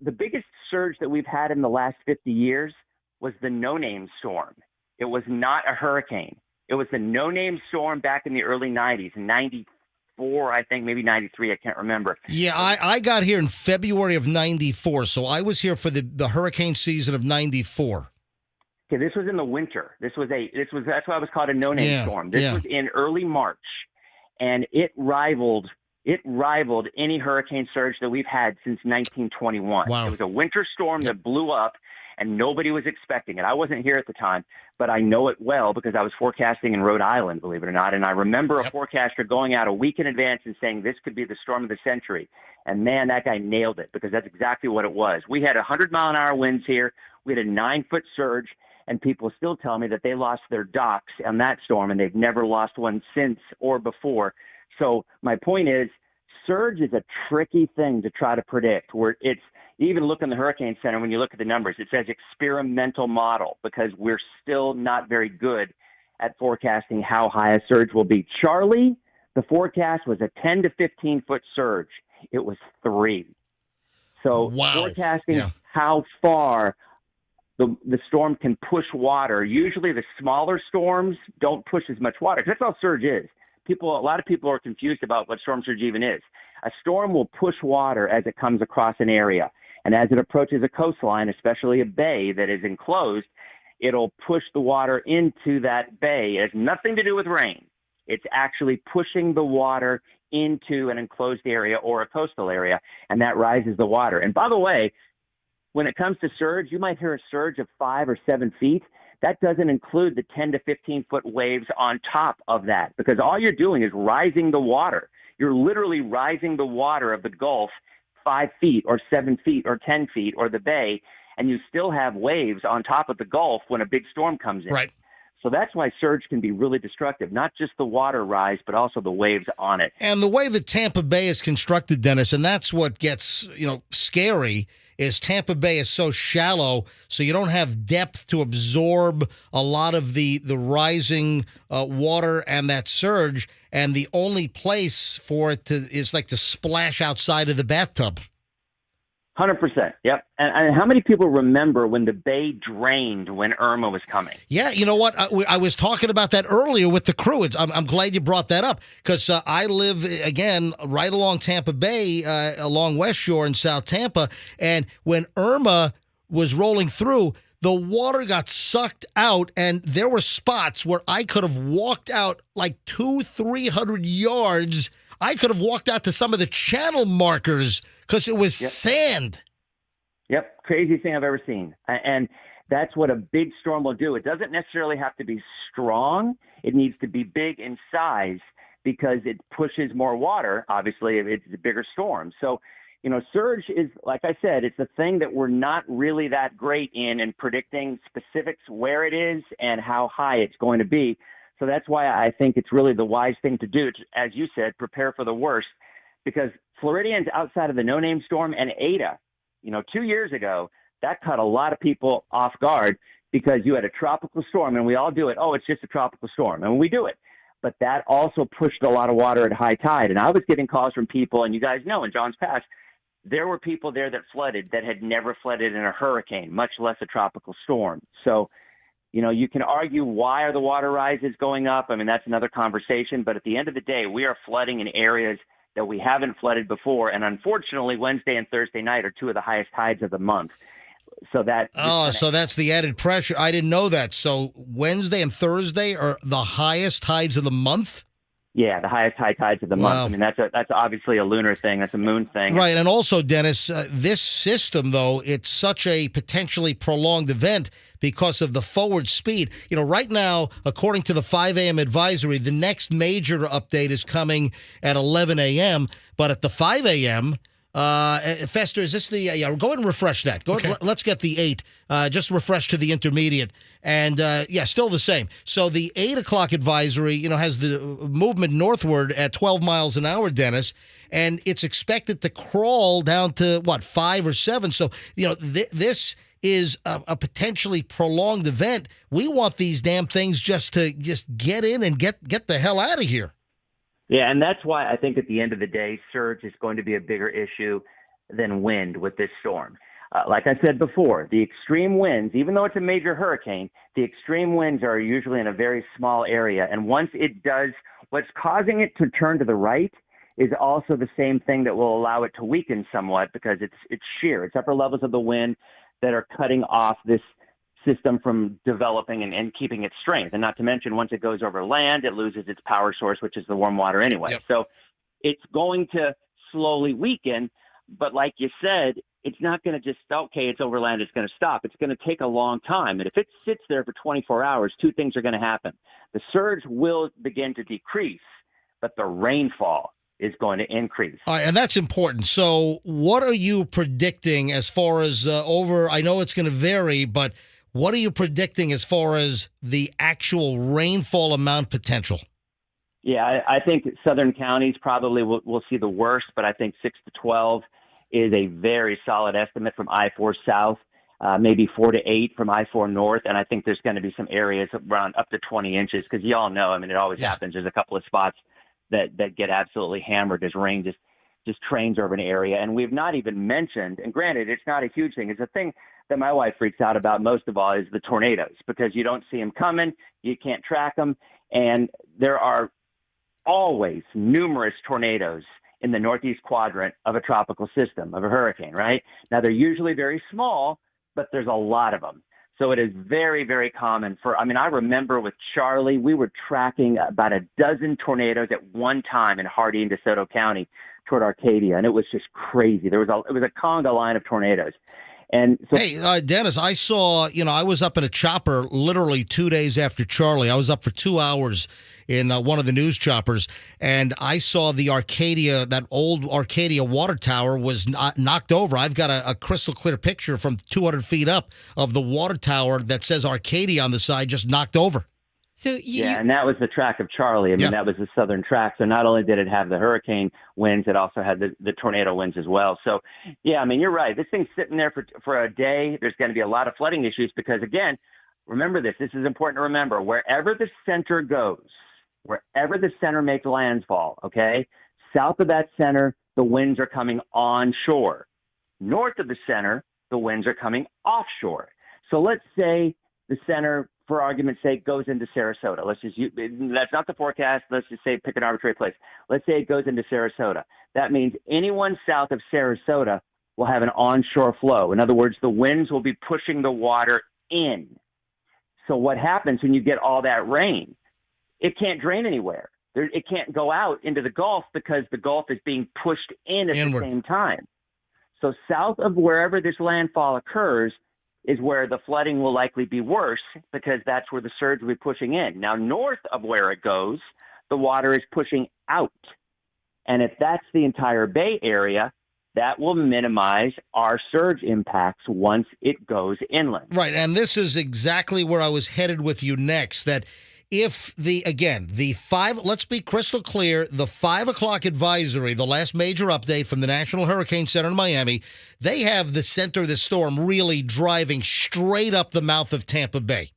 Speaker 21: the biggest surge that we've had in the last 50 years was the no-name storm. It was not a hurricane. It was the no-name storm back in the early 90s, 94, I think, maybe 93, I can't remember.
Speaker 1: Yeah, I got here in February of 94, so I was here for the hurricane season of 94.
Speaker 21: Okay, this was in the winter. That's why it was called a no-name storm. This was in early March, and it rivaled any hurricane surge that we've had since 1921. Wow. It was a winter storm that blew up, and nobody was expecting it. I wasn't here at the time, but I know it well because I was forecasting in Rhode Island, believe it or not. And I remember a forecaster going out a week in advance and saying this could be the storm of the century. And, man, that guy nailed it because that's exactly what it was. We had 100-mile-an-hour winds here. We had a 9-foot surge, and people still tell me that they lost their docks on that storm, and they've never lost one since or before. So my point is, surge is a tricky thing to try to predict. Where it's even look in the Hurricane Center when you look at the numbers, it says experimental model because we're still not very good at forecasting how high a surge will be. Charlie, the forecast was a 10 to 15 foot surge. It was 3. So forecasting how far the storm can push water. Usually the smaller storms don't push as much water because that's all surge is. A lot of people are confused about what storm surge even is. A storm will push water as it comes across an area. And as it approaches a coastline, especially a bay that is enclosed, it'll push the water into that bay. It has nothing to do with rain. It's actually pushing the water into an enclosed area or a coastal area, and that rises the water. And by the way, when it comes to surge, you might hear a surge of 5 or 7 feet. That doesn't include the 10 to 15 foot waves on top of that because all you're doing is rising the water. You're literally rising the water of the Gulf 5 feet or 7 feet or 10 feet or the bay, and you still have waves on top of the Gulf when a big storm comes in.
Speaker 1: Right.
Speaker 21: So that's why surge can be really destructive, not just the water rise, but also the waves on it.
Speaker 1: And the way that Tampa Bay is constructed, Dennis, and that's what gets, scary, is Tampa Bay is so shallow, so you don't have depth to absorb a lot of the rising water and that surge, and the only place for it is like to splash outside of the bathtub.
Speaker 21: 100%. Yep. And how many people remember when the bay drained when Irma was coming?
Speaker 1: Yeah, you know what? I was talking about that earlier with the crew. I'm glad you brought that up because I live, again, right along Tampa Bay, along West Shore in South Tampa. And when Irma was rolling through, the water got sucked out, and there were spots where I could have walked out like 200-300 yards. I could have walked out to some of the channel markers because it was sand.
Speaker 21: Yep, craziest thing I've ever seen. And that's what a big storm will do. It doesn't necessarily have to be strong. It needs to be big in size because it pushes more water, obviously, if it's a bigger storm. So, surge is, like I said, it's a thing that we're not really that great in predicting specifics where it is and how high it's going to be. So that's why I think it's really the wise thing to do, as you said, prepare for the worst, because Floridians outside of the no-name storm and Eta, 2 years ago, that caught a lot of people off guard because you had a tropical storm, and we all do it. Oh, it's just a tropical storm, and we do it. But that also pushed a lot of water at high tide. And I was getting calls from people, and you guys know in John's Pass, there were people there that flooded that had never flooded in a hurricane, much less a tropical storm. So, you can argue why are the water rises going up? I mean, that's another conversation. But at the end of the day, we are flooding in areas that we haven't flooded before. And unfortunately, Wednesday and Thursday night are two of the highest tides of the month. So
Speaker 1: so that's the added pressure. I didn't know that. So Wednesday and Thursday are the highest tides of the month?
Speaker 21: Yeah, the highest high tides of the month. I mean, that's obviously a lunar thing. That's a moon thing.
Speaker 1: Right. And also, Dennis, this system, though, it's such a potentially prolonged event because of the forward speed. Right now, according to the 5 a.m. advisory, the next major update is coming at 11 a.m. But at the 5 a.m., Fester, is this the, go ahead and refresh that. Let's get the 8, just refresh to the intermediate. And, still the same. So the 8 o'clock advisory, has the movement northward at 12 miles an hour, Dennis, and it's expected to crawl down to, 5 or 7. So, this is a potentially prolonged event. We want these damn things just get in and get the hell out of here.
Speaker 21: Yeah, and that's why I think at the end of the day, surge is going to be a bigger issue than wind with this storm. Like I said before, the extreme winds, even though it's a major hurricane, the extreme winds are usually in a very small area. And once it does, what's causing it to turn to the right is also the same thing that will allow it to weaken somewhat because it's shear. It's upper levels of the wind that are cutting off this system from developing and keeping its strength. And not to mention, once it goes over land, it loses its power source, which is the warm water anyway. Yep. So it's going to slowly weaken. But like you said, it's not going to just, okay, it's over land, it's going to stop. It's going to take a long time. And if it sits there for 24 hours, two things are going to happen. The surge will begin to decrease, but the rainfall is going to increase.
Speaker 1: All right, and that's important. So what are you predicting as far as I know it's going to vary, but what are you predicting as far as the actual rainfall amount potential?
Speaker 21: Yeah, I think southern counties probably will see the worst, but I think 6 to 12 is a very solid estimate from I-4 south, maybe 4 to 8 from I-4 north, and I think there's going to be some areas around up to 20 inches because you all know, I mean, it always happens. There's a couple of spots that get absolutely hammered as rain just trains over an area. And we've not even mentioned, and granted, it's not a huge thing. It's a thing that my wife freaks out about most of all is the tornadoes because you don't see them coming, you can't track them, and there are always numerous tornadoes in the northeast quadrant of a tropical system, of a hurricane, right? Now, they're usually very small, but there's a lot of them. So it is very, very common I remember with Charlie, we were tracking about a dozen tornadoes at one time in Hardee and DeSoto County toward Arcadia, and it was just crazy. It was a conga line of tornadoes. And so,
Speaker 1: hey, Dennis, I saw, I was up in a chopper literally 2 days after Charlie. I was up for 2 hours in one of the news choppers, and I saw the Arcadia, that old Arcadia water tower was knocked over. I've got a crystal clear picture from 200 feet up of the water tower that says Arcadia on the side just knocked over.
Speaker 2: So
Speaker 21: and that was the track of Charlie. I mean, that was the southern track. So not only did it have the hurricane winds, it also had the tornado winds as well. So, yeah, I mean, you're right. This thing's sitting there for a day. There's going to be a lot of flooding issues because, again, remember this. This is important to remember. Wherever the center goes, wherever the center makes landfall, okay, south of that center, the winds are coming onshore. North of the center, the winds are coming offshore. So let's say the center, for argument's sake, goes into Sarasota. That's not the forecast. Let's just say pick an arbitrary place. Let's say it goes into Sarasota. That means anyone south of Sarasota will have an onshore flow. In other words, the winds will be pushing the water in. So what happens when you get all that rain? It can't drain anywhere. It can't go out into the Gulf because the Gulf is being pushed in at the same time. So south of wherever this landfall occurs is where the flooding will likely be worse because that's where the surge will be pushing in. Now, north of where it goes, the water is pushing out. And if that's the entire Bay Area, that will minimize our surge impacts once it goes inland.
Speaker 1: Right, and this is exactly where I was headed with you next, that if the 5, let's be crystal clear, the 5 o'clock advisory, the last major update from the National Hurricane Center in Miami, they have the center of the storm really driving straight up the mouth of Tampa Bay,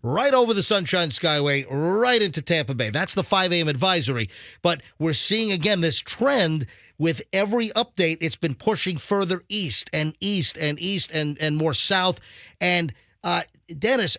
Speaker 1: right over the Sunshine Skyway, right into Tampa Bay. That's the 5 a.m. advisory. But we're seeing, again, this trend with every update. It's been pushing further east and east and east and more south. And Dennis,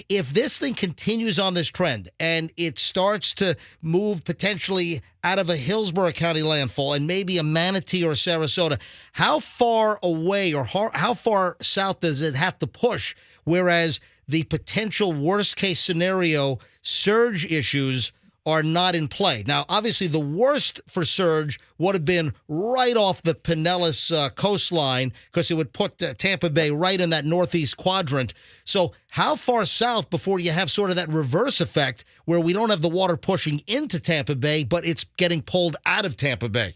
Speaker 1: if this thing continues on this trend and it starts to move potentially out of a Hillsborough County landfall and maybe a Manatee or a Sarasota, how far away or how far south does it have to push? Whereas the potential worst case scenario surge issues are not in play. Now, obviously, the worst for surge would have been right off the Pinellas coastline because it would put Tampa Bay right in that northeast quadrant. So how far south before you have sort of that reverse effect where we don't have the water pushing into Tampa Bay, but it's getting pulled out of Tampa Bay?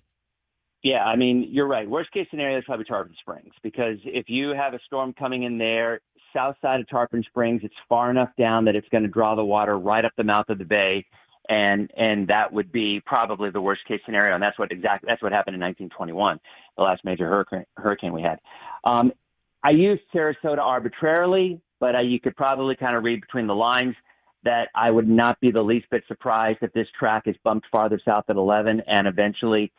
Speaker 21: Yeah, I mean, you're right. Worst case scenario is probably Tarpon Springs because if you have a storm coming in there, south side of Tarpon Springs, it's far enough down that it's going to draw the water right up the mouth of the bay. And that would be probably the worst case scenario. And that's what happened in 1921, the last major hurricane we had. I used Sarasota arbitrarily, but you could probably kind of read between the lines that I would not be the least bit surprised if this track is bumped farther south at 11 and eventually,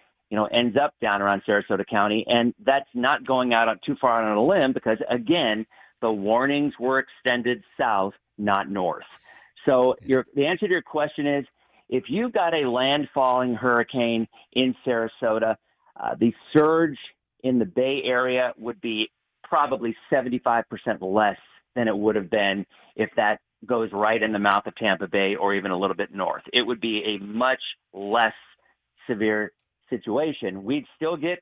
Speaker 21: ends up down around Sarasota County. And that's not going out too far on a limb because, again, the warnings were extended south, not north. So the answer to your question is, if you've got a landfalling hurricane in Sarasota, the surge in the Bay Area would be probably 75% less than it would have been if that goes right in the mouth of Tampa Bay or even a little bit north. It would be a much less severe situation. We'd still get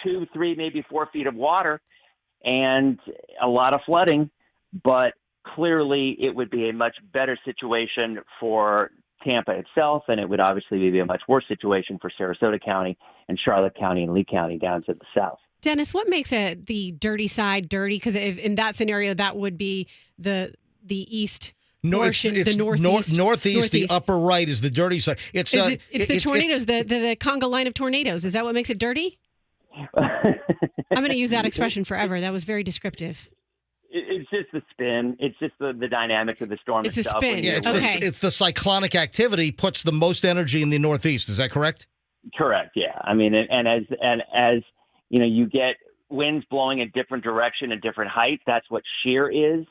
Speaker 21: 2, 3, maybe 4 feet of water and a lot of flooding, but clearly it would be a much better situation for Tampa itself, and it would obviously be a much worse situation for Sarasota County and Charlotte County and Lee County down to the south.
Speaker 2: Dennis, what makes the dirty side dirty? Because in that scenario, that would be the east portion,
Speaker 1: it's
Speaker 2: the northeast.
Speaker 1: The upper right is the dirty side. It's
Speaker 2: the tornadoes, the conga line of tornadoes. Is that what makes it dirty? I'm going to use that expression forever. That was very descriptive.
Speaker 21: It's just the spin. It's just the dynamics of the storm
Speaker 2: itself.
Speaker 21: It's the spin.
Speaker 1: Yeah, it's the cyclonic activity puts the most energy in the northeast. Is that correct?
Speaker 21: Correct. Yeah. I mean, and as you get winds blowing a different direction, a different height. That's what shear is,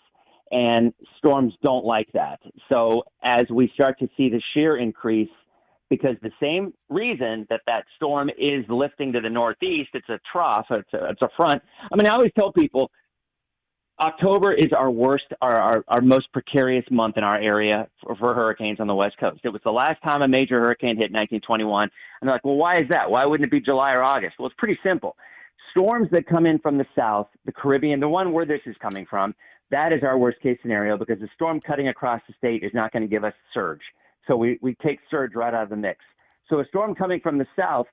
Speaker 21: and storms don't like that. So as we start to see the shear increase, because the same reason that storm is lifting to the northeast, it's a trough. It's a front. I mean, I always tell people, October is our worst, our most precarious month in our area for hurricanes on the West Coast. It was the last time a major hurricane hit in 1921. And they're like, well, why is that? Why wouldn't it be July or August? Well, it's pretty simple. Storms that come in from the south, the Caribbean, the one where this is coming from, that is our worst case scenario because the storm cutting across the state is not going to give us surge. So we take surge right out of the mix. So a storm coming from the south,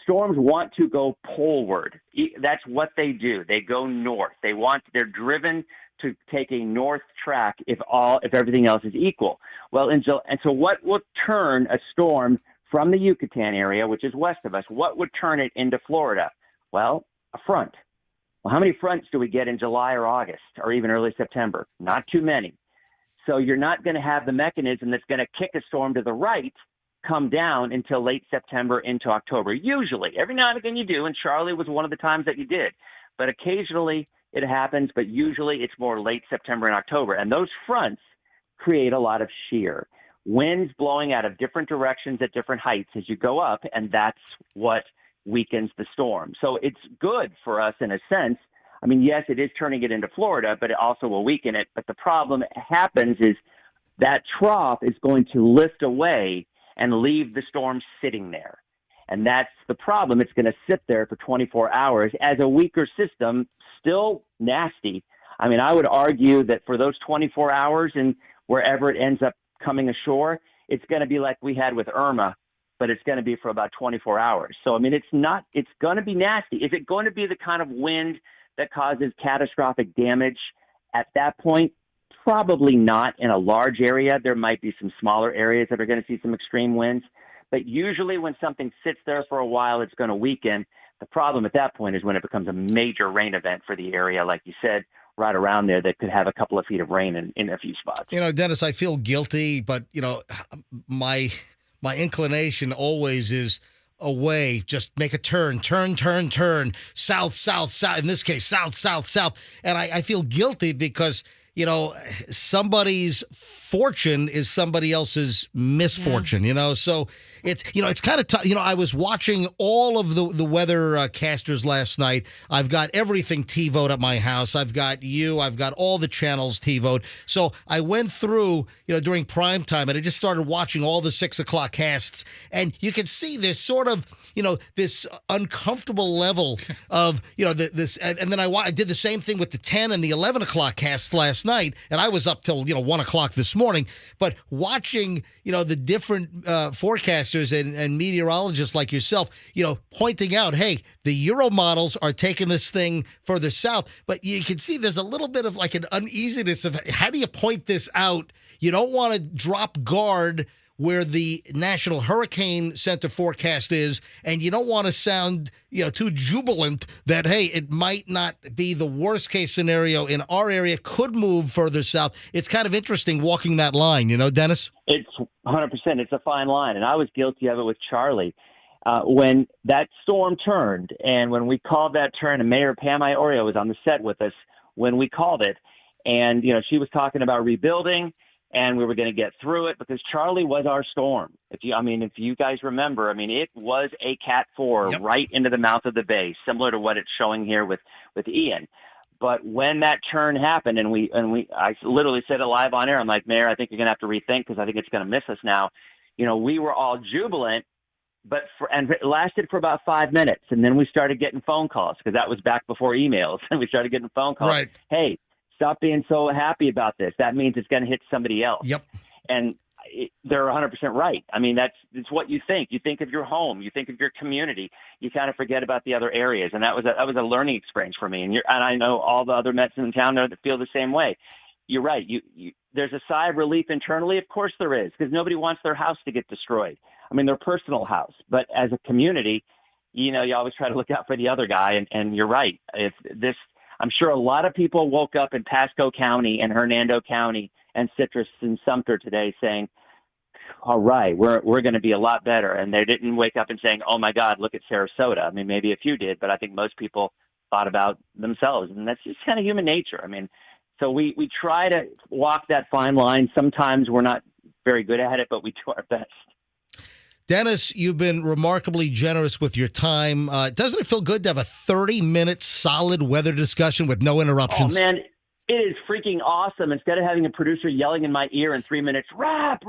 Speaker 21: storms want to go poleward. That's what they do. They go north. They're driven to take a north track if everything else is equal. Well, and so what will turn a storm from the Yucatan area, which is west of us, what would turn it into Florida? Well, a front. Well, how many fronts do we get in July or August or even early September? Not too many. So you're not going to have the mechanism that's going to kick a storm to the right come down until late September into October. Usually, every now and again you do, and Charlie was one of the times that you did. but occasionally it happens, but usually it's more late September and October. And those fronts create a lot of shear. Winds blowing out of different directions at different heights as you go up, and that's what weakens the storm. So it's good for us in a sense. I mean, yes, it is turning it into Florida, but it also will weaken it. But the problem happens is that trough is going to lift away and leave the storm sitting there. And that's the problem. It's going to sit there for 24 hours as a weaker system, still nasty. I mean, I would argue that for those 24 hours and wherever it ends up coming ashore, it's going to be like we had with Irma, but it's going to be for about 24 hours. So, I mean, it's going to be nasty. Is it going to be the kind of wind that causes catastrophic damage at that point? Probably not in a large area. There might be some smaller areas that are going to see some extreme winds. But usually when something sits there for a while, it's going to weaken. The problem at that point is when it becomes a major rain event for the area, like you said, right around there that could have a couple of feet of rain in a few spots.
Speaker 1: You know, Dennis, I feel guilty, but, you know, my inclination always is away, just make a turn, south, south, south, in this case, south, south, south. And I feel guilty because, you know, somebody's fortune is somebody else's misfortune, you know? So it's, you know, it's kind of tough. You know, I was watching all of the weather casters last night. I've got everything TiVoed at my house. I've got all the channels TiVoed. So I went through, you know, during prime time and I just started watching all the 6 o'clock casts. And you can see this sort of, you know, this uncomfortable level of, you know, this. And then I did the same thing with the 10 and the 11 o'clock casts last night. And I was up till, you know, 1 o'clock this morning. But watching, you know, the different forecasters and meteorologists like yourself, you know, pointing out, hey, the Euro models are taking this thing further south. But you can see there's a little bit of like an uneasiness of how do you point this out? You don't want to drop guard where the National Hurricane Center forecast is, and you don't want to sound, you know, too jubilant that, hey, it might not be the worst case scenario in our area, could move further south. It's kind of interesting walking that line, you know, Dennis?
Speaker 21: It's 100%. It's a fine line, and I was guilty of it with Charlie. When that storm turned, and when we called that turn, and Mayor Pam Iorio was on the set with us when we called it, and, you know, she was talking about rebuilding, and we were going to get through it because Charlie was our storm. If you guys remember, I mean, it was a Cat 4 right into the mouth of the bay, similar to what it's showing here with Ian. But when that turn happened, I literally said it live on air. I'm like, Mayor, I think you're going to have to rethink because I think it's going to miss us now. You know, we were all jubilant, and it lasted for about 5 minutes, and then we started getting phone calls because that was back before emails, and we started getting phone calls.
Speaker 1: Right.
Speaker 21: Hey, stop being so happy about this. That means it's going to hit somebody else.
Speaker 1: Yep.
Speaker 21: And they're 100% right. I mean, it's what you think. You think of your home. You think of your community. You kind of forget about the other areas. And that was a learning experience for me. And I know all the other Mets in town there that feel the same way. You're right. There's a sigh of relief internally. Of course there is, because nobody wants their house to get destroyed. I mean, their personal house. But as a community, you know, you always try to look out for the other guy. And you're right. I'm sure a lot of people woke up in Pasco County and Hernando County and Citrus and Sumter today saying, all right, we're going to be a lot better. And they didn't wake up and saying, oh, my God, look at Sarasota. I mean, maybe a few did, but I think most people thought about themselves. And that's just kind of human nature. I mean, so we try to walk that fine line. Sometimes we're not very good at it, but we do our best.
Speaker 1: Dennis, you've been remarkably generous with your time. Doesn't it feel good to have a 30-minute solid weather discussion with no interruptions?
Speaker 21: Oh, man, it is freaking awesome. Instead of having a producer yelling in my ear in 3 minutes, rap.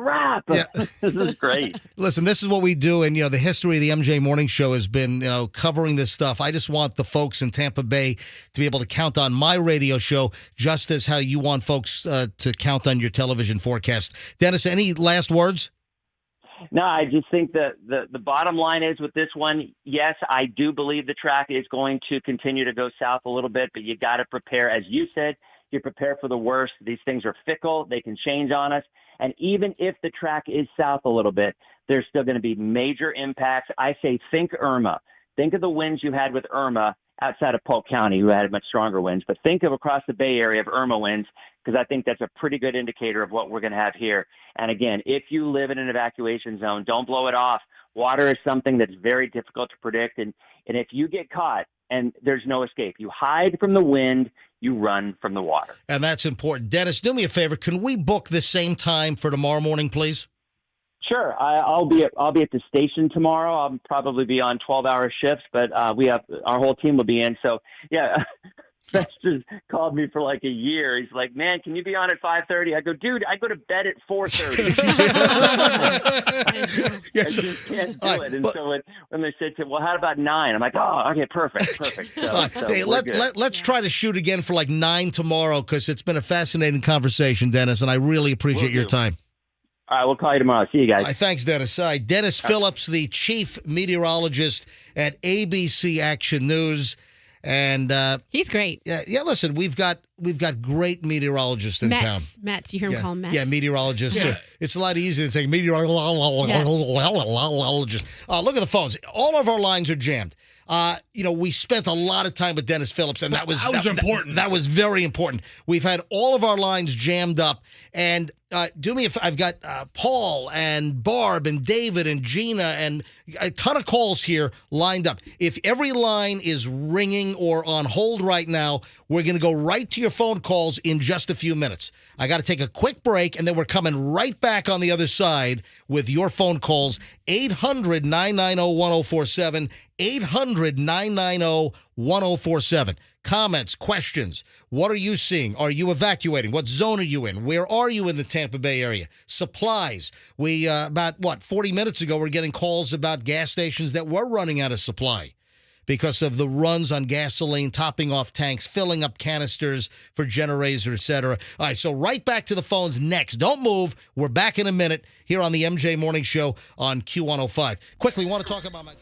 Speaker 1: Yeah.
Speaker 21: This is great.
Speaker 1: Listen, this is what we do, and, you know, the history of the MJ Morning Show has been, you know, covering this stuff. I just want the folks in Tampa Bay to be able to count on my radio show just as how you want folks to count on your television forecast. Dennis, any last words?
Speaker 21: No, I just think that the bottom line is with this one, yes, I do believe the track is going to continue to go south a little bit, but you got to prepare. As you said, you prepare for the worst. These things are fickle. They can change on us. And even if the track is south a little bit, there's still going to be major impacts. I say think Irma. Think of the winds you had with Irma outside of Polk County, who had much stronger winds. But think of across the Bay Area of Irma winds, because I think that's a pretty good indicator of what we're going to have here. And again, if you live in an evacuation zone, don't blow it off. Water is something that's very difficult to predict. And if you get caught and there's no escape. You hide from the wind, you run from the water.
Speaker 1: And that's important. Dennis, do me a favor. Can we book the same time for tomorrow morning, please?
Speaker 21: Sure. I'll be at the station tomorrow. I'll probably be on 12-hour shifts, but we have our whole team will be in. So, yeah. Fester called me for like a year. He's like, "Man, can you be on at 5:30?" I go, "Dude, I go to bed at 4:30."
Speaker 1: Yes.
Speaker 21: I just can't do it. And so when they said, "Well, how about 9?" I'm like, "Oh, okay, perfect." So,
Speaker 1: hey, let's try to shoot again for like 9 tomorrow, because it's been a fascinating conversation, Dennis, and I really appreciate your time.
Speaker 21: All right, we'll call you tomorrow. See you guys.
Speaker 1: Thanks, Dennis. All right, Dennis Phillips, the chief meteorologist at ABC Action News. And
Speaker 2: he's great.
Speaker 1: Yeah. Listen, we've got great meteorologists in town.
Speaker 2: Mets, you hear him call him Mets.
Speaker 1: Yeah, meteorologists. Yeah. It's a lot easier than saying meteorologist. Look at the phones. All of our lines are jammed. We spent a lot of time with Dennis Phillips, and that was
Speaker 3: important.
Speaker 1: That was very important. We've had all of our lines jammed up, and I've got Paul and Barb and David and Gina and a ton of calls here lined up. If every line is ringing or on hold right now, we're going to go right to your phone calls in just a few minutes. I got to take a quick break, and then we're coming right back on the other side with your phone calls. 800-990-1047, 800-990-1047. Comments, questions. What are you seeing? Are you evacuating? What zone are you in? Where are you in the Tampa Bay area? Supplies. We, about 40 minutes ago, we're getting calls about gas stations that were running out of supply because of the runs on gasoline, topping off tanks, filling up canisters for generators, et cetera. All right, so right back to the phones next. Don't move. We're back in a minute here on the MJ Morning Show on Q105. Quickly, want to talk about my...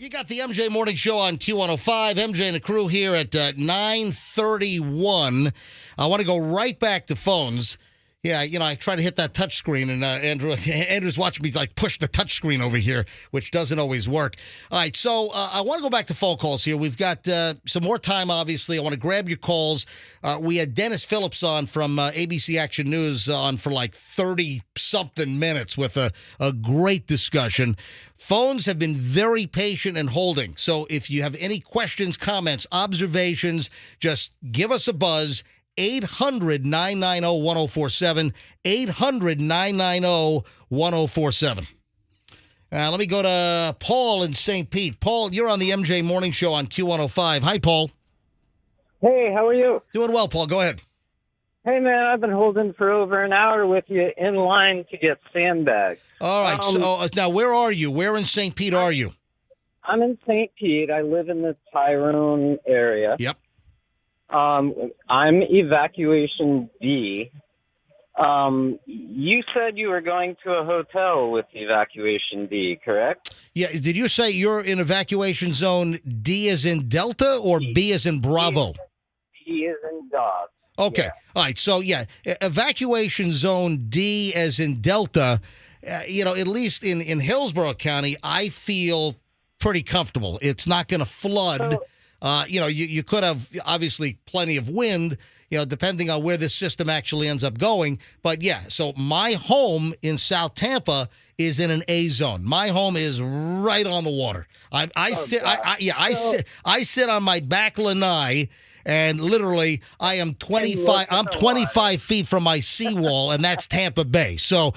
Speaker 1: You got the MJ Morning Show on Q105. MJ and the crew here at 9:31. I want to go right back to phones. Yeah, I try to hit that touch screen, and Andrew's watching me like push the touch screen over here, which doesn't always work. All right, so I want to go back to phone calls here. We've got some more time, obviously. I want to grab your calls. We had Dennis Phillips on from ABC Action News on for like 30-something minutes with a great discussion. Phones have been very patient and holding. So if you have any questions, comments, observations, just give us a buzz. 800-990-1047, 800-990-1047. Let me go to Paul in St. Pete. Paul, you're on the MJ Morning Show on Q105. Hi, Paul.
Speaker 4: Hey, how are you?
Speaker 1: Doing well, Paul. Go ahead.
Speaker 4: Hey, man, I've been holding for over an hour with you in line to get sandbags.
Speaker 1: All right, so now where are you? Where in St. Pete are you?
Speaker 4: I'm in St. Pete. I live in the Tyrone area.
Speaker 1: Yep.
Speaker 4: I'm Evacuation D. You said you were going to a hotel with Evacuation D, correct?
Speaker 1: Yeah. Did you say you're in Evacuation Zone D as in Delta or B as in Bravo?
Speaker 4: D as in dog.
Speaker 1: Okay. Yeah. All right. So, Evacuation Zone D as in Delta, at least in Hillsborough County, I feel pretty comfortable. It's not going to flood. You could have obviously plenty of wind, depending on where this system actually ends up going. But so my home in South Tampa is in an A zone. My home is right on the water. I sit on my back lanai, and literally I am 25. I'm 25 feet from my seawall, and that's Tampa Bay. So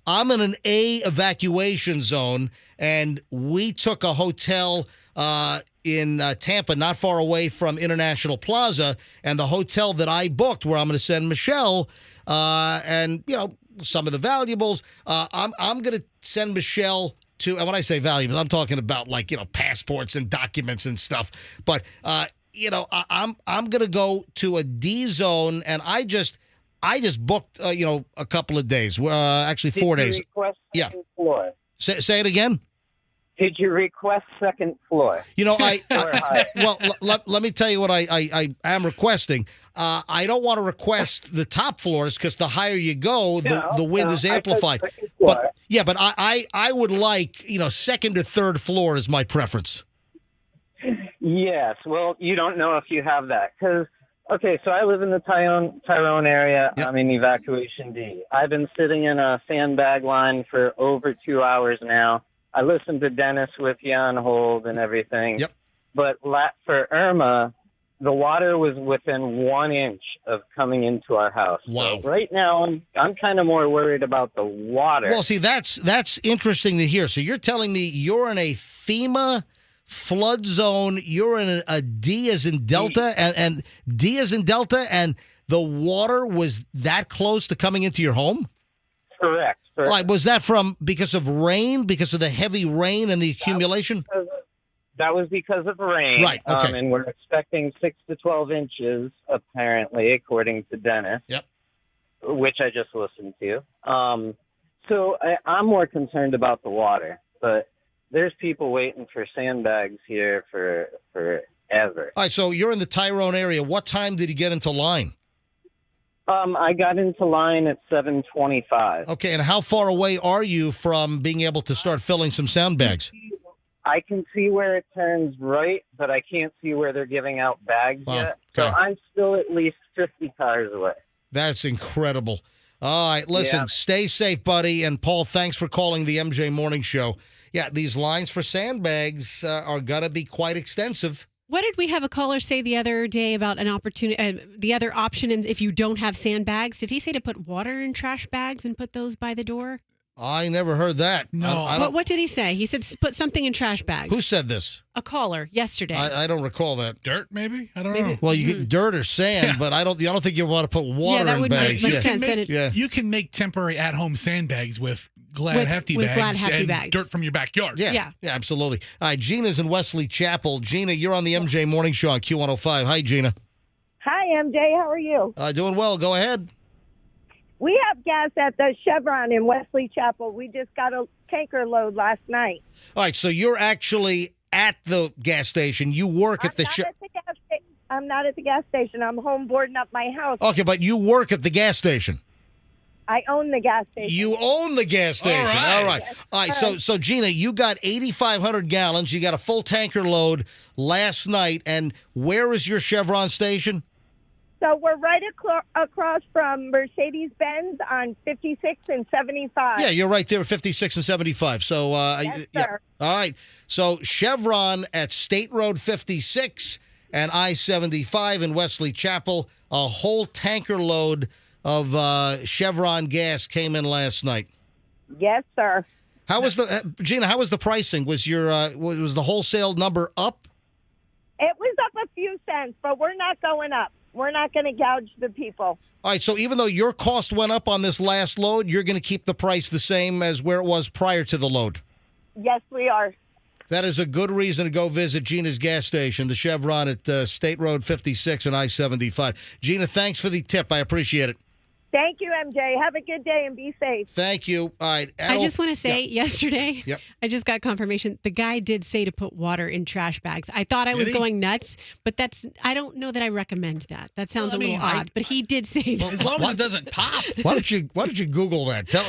Speaker 1: I'm in an A evacuation zone, and we took a hotel in Tampa, not far away from International Plaza, and the hotel that I booked, where I'm going to send Michelle, and some of the valuables. I'm going to send Michelle to, and when I say valuables, I'm talking about passports and documents and stuff. But I'm going to go to a D zone, and I just booked a couple of days, actually 4 days. Yeah.
Speaker 4: Floor?
Speaker 1: Say it again.
Speaker 4: Did you request second floor?
Speaker 1: Let me tell you what I am requesting. I don't want to request the top floors because the higher you go, the wind is amplified. But I would like, second to third floor is my preference.
Speaker 4: Yes. Well, you don't know if you have that because, so I live in the Tyrone area. Yep. I'm in Evacuation D. I've been sitting in a sandbag line for over 2 hours now. I listened to Dennis with you on hold and everything.
Speaker 1: Yep.
Speaker 4: But for Irma, the water was within 1 inch of coming into our house.
Speaker 1: Wow.
Speaker 4: So right now, I'm kind of more worried about the water.
Speaker 1: Well, see, that's interesting to hear. So you're telling me you're in a FEMA flood zone. You're in a D as in Delta, and D as in Delta, and the water was that close to coming into your home?
Speaker 4: Correct.
Speaker 1: Like, was that because of rain, because of the heavy rain and the accumulation?
Speaker 4: That was because of rain.
Speaker 1: Right, okay.
Speaker 4: And we're expecting 6 to 12 inches, apparently, according to Dennis.
Speaker 1: Yep.
Speaker 4: Which I just listened to. So I'm more concerned about the water, but there's people waiting for sandbags here for forever.
Speaker 1: All right, so you're in the Tyrone area. What time did you get into line?
Speaker 4: I got into line at 7:25.
Speaker 1: Okay, and how far away are you from being able to start filling some sandbags?
Speaker 4: I can see where it turns right, but I can't see where they're giving out bags yet. So I'm still at least 50 cars away.
Speaker 1: That's incredible. All right, listen, stay safe, buddy. And Paul, thanks for calling the MJ Morning Show. Yeah, these lines for sandbags are going to be quite extensive.
Speaker 2: What did we have a caller say the other day about an opportunity? The other option is if you don't have sandbags, did he say to put water in trash bags and put those by the door?
Speaker 1: I never heard that.
Speaker 3: No.
Speaker 2: What did he say? He said put something in trash bags.
Speaker 1: Who said this?
Speaker 2: A caller yesterday.
Speaker 1: I don't recall that.
Speaker 3: Dirt, maybe? I don't know.
Speaker 1: Well, you get dirt or sand, but I don't think you want to put water in bags.
Speaker 2: Make sense.
Speaker 3: You can make temporary at-home sandbags with Glad Hefty bags and dirt from your backyard.
Speaker 1: Yeah, absolutely. All right, Gina's in Wesley Chapel. Gina, you're on the MJ Morning Show on Q105. Hi, Gina.
Speaker 22: Hi, MJ. How are you?
Speaker 1: Doing well. Go ahead.
Speaker 22: We have gas at the Chevron in Wesley Chapel. We just got a tanker load last night.
Speaker 1: All right, so you're actually at the gas station. You work at the
Speaker 22: I'm not at the gas station. I'm home boarding up my house.
Speaker 1: Okay, but you work at the gas station.
Speaker 22: I own the gas station.
Speaker 1: You own the gas station. All right.
Speaker 22: Yes,
Speaker 1: All right. So Gina, you got 8,500 gallons. You got a full tanker load last night. And where is your Chevron station?
Speaker 22: So we're right across from Mercedes-Benz on 56 and 75.
Speaker 1: Yeah, you're right there at 56 and 75. So,
Speaker 22: Yes, sir.
Speaker 1: All right. So Chevron at State Road 56 and I-75 in Wesley Chapel, a whole tanker load of Chevron gas came in last night.
Speaker 22: Yes, sir.
Speaker 1: How was Gina? How was the pricing? Was was the wholesale number up?
Speaker 22: It was up a few cents, but we're not going up. We're not going to gouge the people.
Speaker 1: All right. So even though your cost went up on this last load, you're going to keep the price the same as where it was prior to the load.
Speaker 22: Yes, we are.
Speaker 1: That is a good reason to go visit Gina's gas station, the Chevron at State Road 56 and I-75. Gina, thanks for the tip. I appreciate it.
Speaker 22: Thank you, MJ. Have a good day and be safe.
Speaker 1: Thank you. All right.
Speaker 2: I just want to say, yesterday,
Speaker 1: Yep.
Speaker 2: I just got confirmation. The guy did say to put water in trash bags. I thought I was going nuts, but I don't know that I recommend that. That sounds a little odd, but he did say that.
Speaker 3: As long as it doesn't pop.
Speaker 1: Why don't you Google that? Tell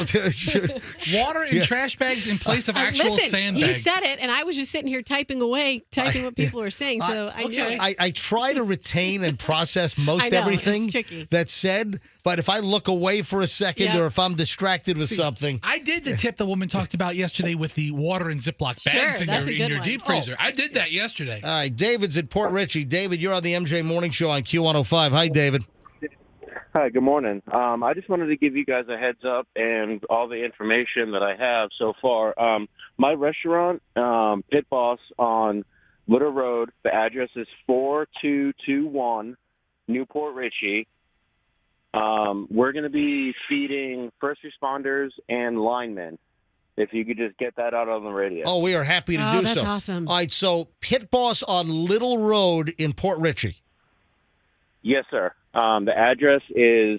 Speaker 3: Water in trash bags in place of actual
Speaker 2: Listen,
Speaker 3: sandbags.
Speaker 2: he said it, and I was just sitting here typing away, what people were saying. So I knew it.
Speaker 1: I try to retain and process
Speaker 2: I
Speaker 1: most
Speaker 2: know,
Speaker 1: everything
Speaker 2: it's tricky.
Speaker 1: that's said, but if I look away for a second
Speaker 2: Yeah.
Speaker 1: or if I'm distracted with
Speaker 3: See,
Speaker 1: something.
Speaker 3: I did the tip the woman talked about yesterday with the water in Ziploc bags
Speaker 2: Sure,
Speaker 3: in
Speaker 2: that's a
Speaker 3: your
Speaker 2: good one.
Speaker 3: deep freezer. I did that yesterday.
Speaker 1: All right, David's at Port Richey. David, you're on the MJ Morning Show on Q105. Hi, David.
Speaker 5: Hi, good morning. I just wanted to give you guys a heads up and all the information that I have so far. My restaurant, Pit Boss on Little Road, the address is 4221 Newport Richey. We're going to be feeding first responders and linemen. If you could just get that out on the radio.
Speaker 1: Oh, we are happy to do so.
Speaker 2: That's awesome.
Speaker 1: All right, so Pit Boss on Little Road in Port Richey.
Speaker 5: Yes, sir. The address is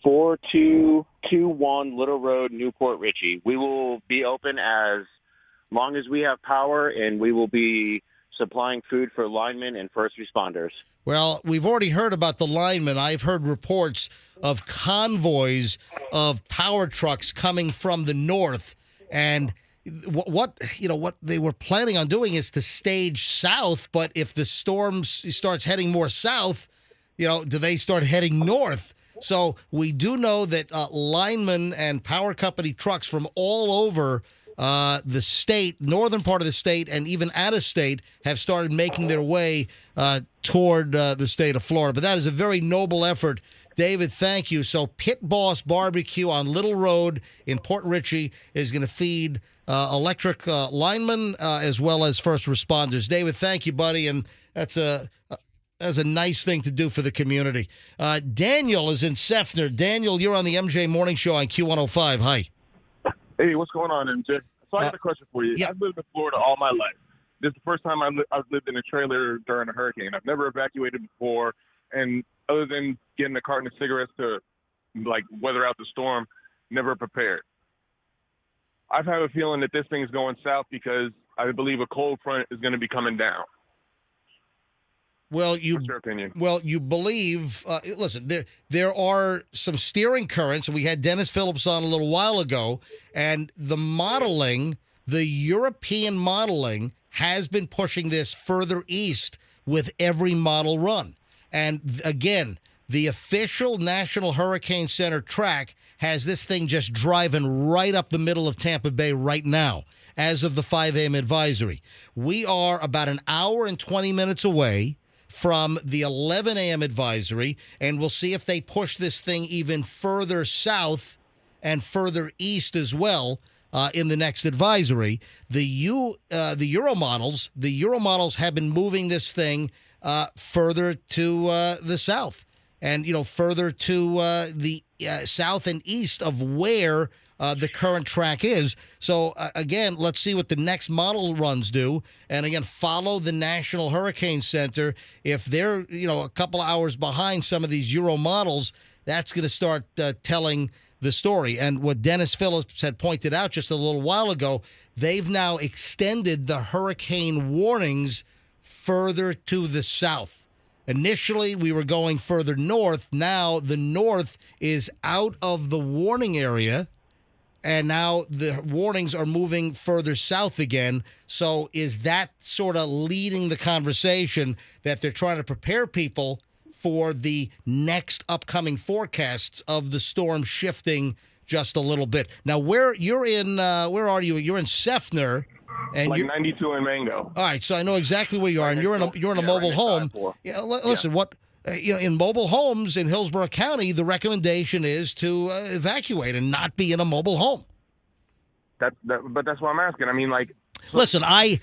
Speaker 5: 4221 Little Road, Newport Richey. We will be open as long as we have power, and we will be supplying food for linemen and first responders.
Speaker 1: Well, we've already heard about the linemen. I've heard reports of convoys of power trucks coming from the north, and what they were planning on doing is to stage south. But if the storm starts heading more south, do they start heading north? So we do know that linemen and power company trucks from all over the state, northern part of the state, and even out of state have started making their way toward the state of Florida. But that is a very noble effort. David, thank you. So Pit Boss Barbecue on Little Road in Port Richey is going to feed electric linemen as well as first responders. David, thank you, buddy. And that's a nice thing to do for the community. Daniel is in Sefner. Daniel, you're on the MJ Morning Show on Q105. Hi.
Speaker 7: Hey, what's going on, MJ? So I got a question for you. I've lived in Florida all my life. This is the first time I've lived in a trailer during a hurricane. I've never evacuated before, and other than getting a carton of cigarettes to, weather out the storm, never prepared. I have a feeling that this thing is going south because I believe a cold front is going to be coming down.
Speaker 1: Well,
Speaker 7: What's your opinion?
Speaker 1: Well, you believe. Listen, there are some steering currents, and we had Dennis Phillips on a little while ago, and the European modeling has been pushing this further east with every model run. And again, the official National Hurricane Center track has this thing just driving right up the middle of Tampa Bay right now, as of the 5 a.m. advisory. We are about an hour and 20 minutes away from the 11 a.m. advisory, and we'll see if they push this thing even further south and further east as well in the next advisory. The Euro models have been moving this thing further to the south, and further to the south and east of where the current track is. So, again, let's see what the next model runs do. And, again, follow the National Hurricane Center. If they're, a couple of hours behind some of these Euro models, that's going to start telling the story. And what Dennis Phillips had pointed out just a little while ago, they've now extended the hurricane warnings further to the south. Initially, we were going further north. Now the north is out of the warning area, and now the warnings are moving further south again. So is that sort of leading the conversation that they're trying to prepare people for the next upcoming forecasts of the storm shifting just a little bit? Now, where you're in, where are you? You're in Seffner. And
Speaker 7: like 92 in Mango.
Speaker 1: All right, so I know exactly where you are, and you're in a mobile home. Yeah, listen, what in mobile homes in Hillsborough County, the recommendation is to evacuate and not be in a mobile home.
Speaker 7: But that's what I'm asking. I mean, like,
Speaker 1: listen, I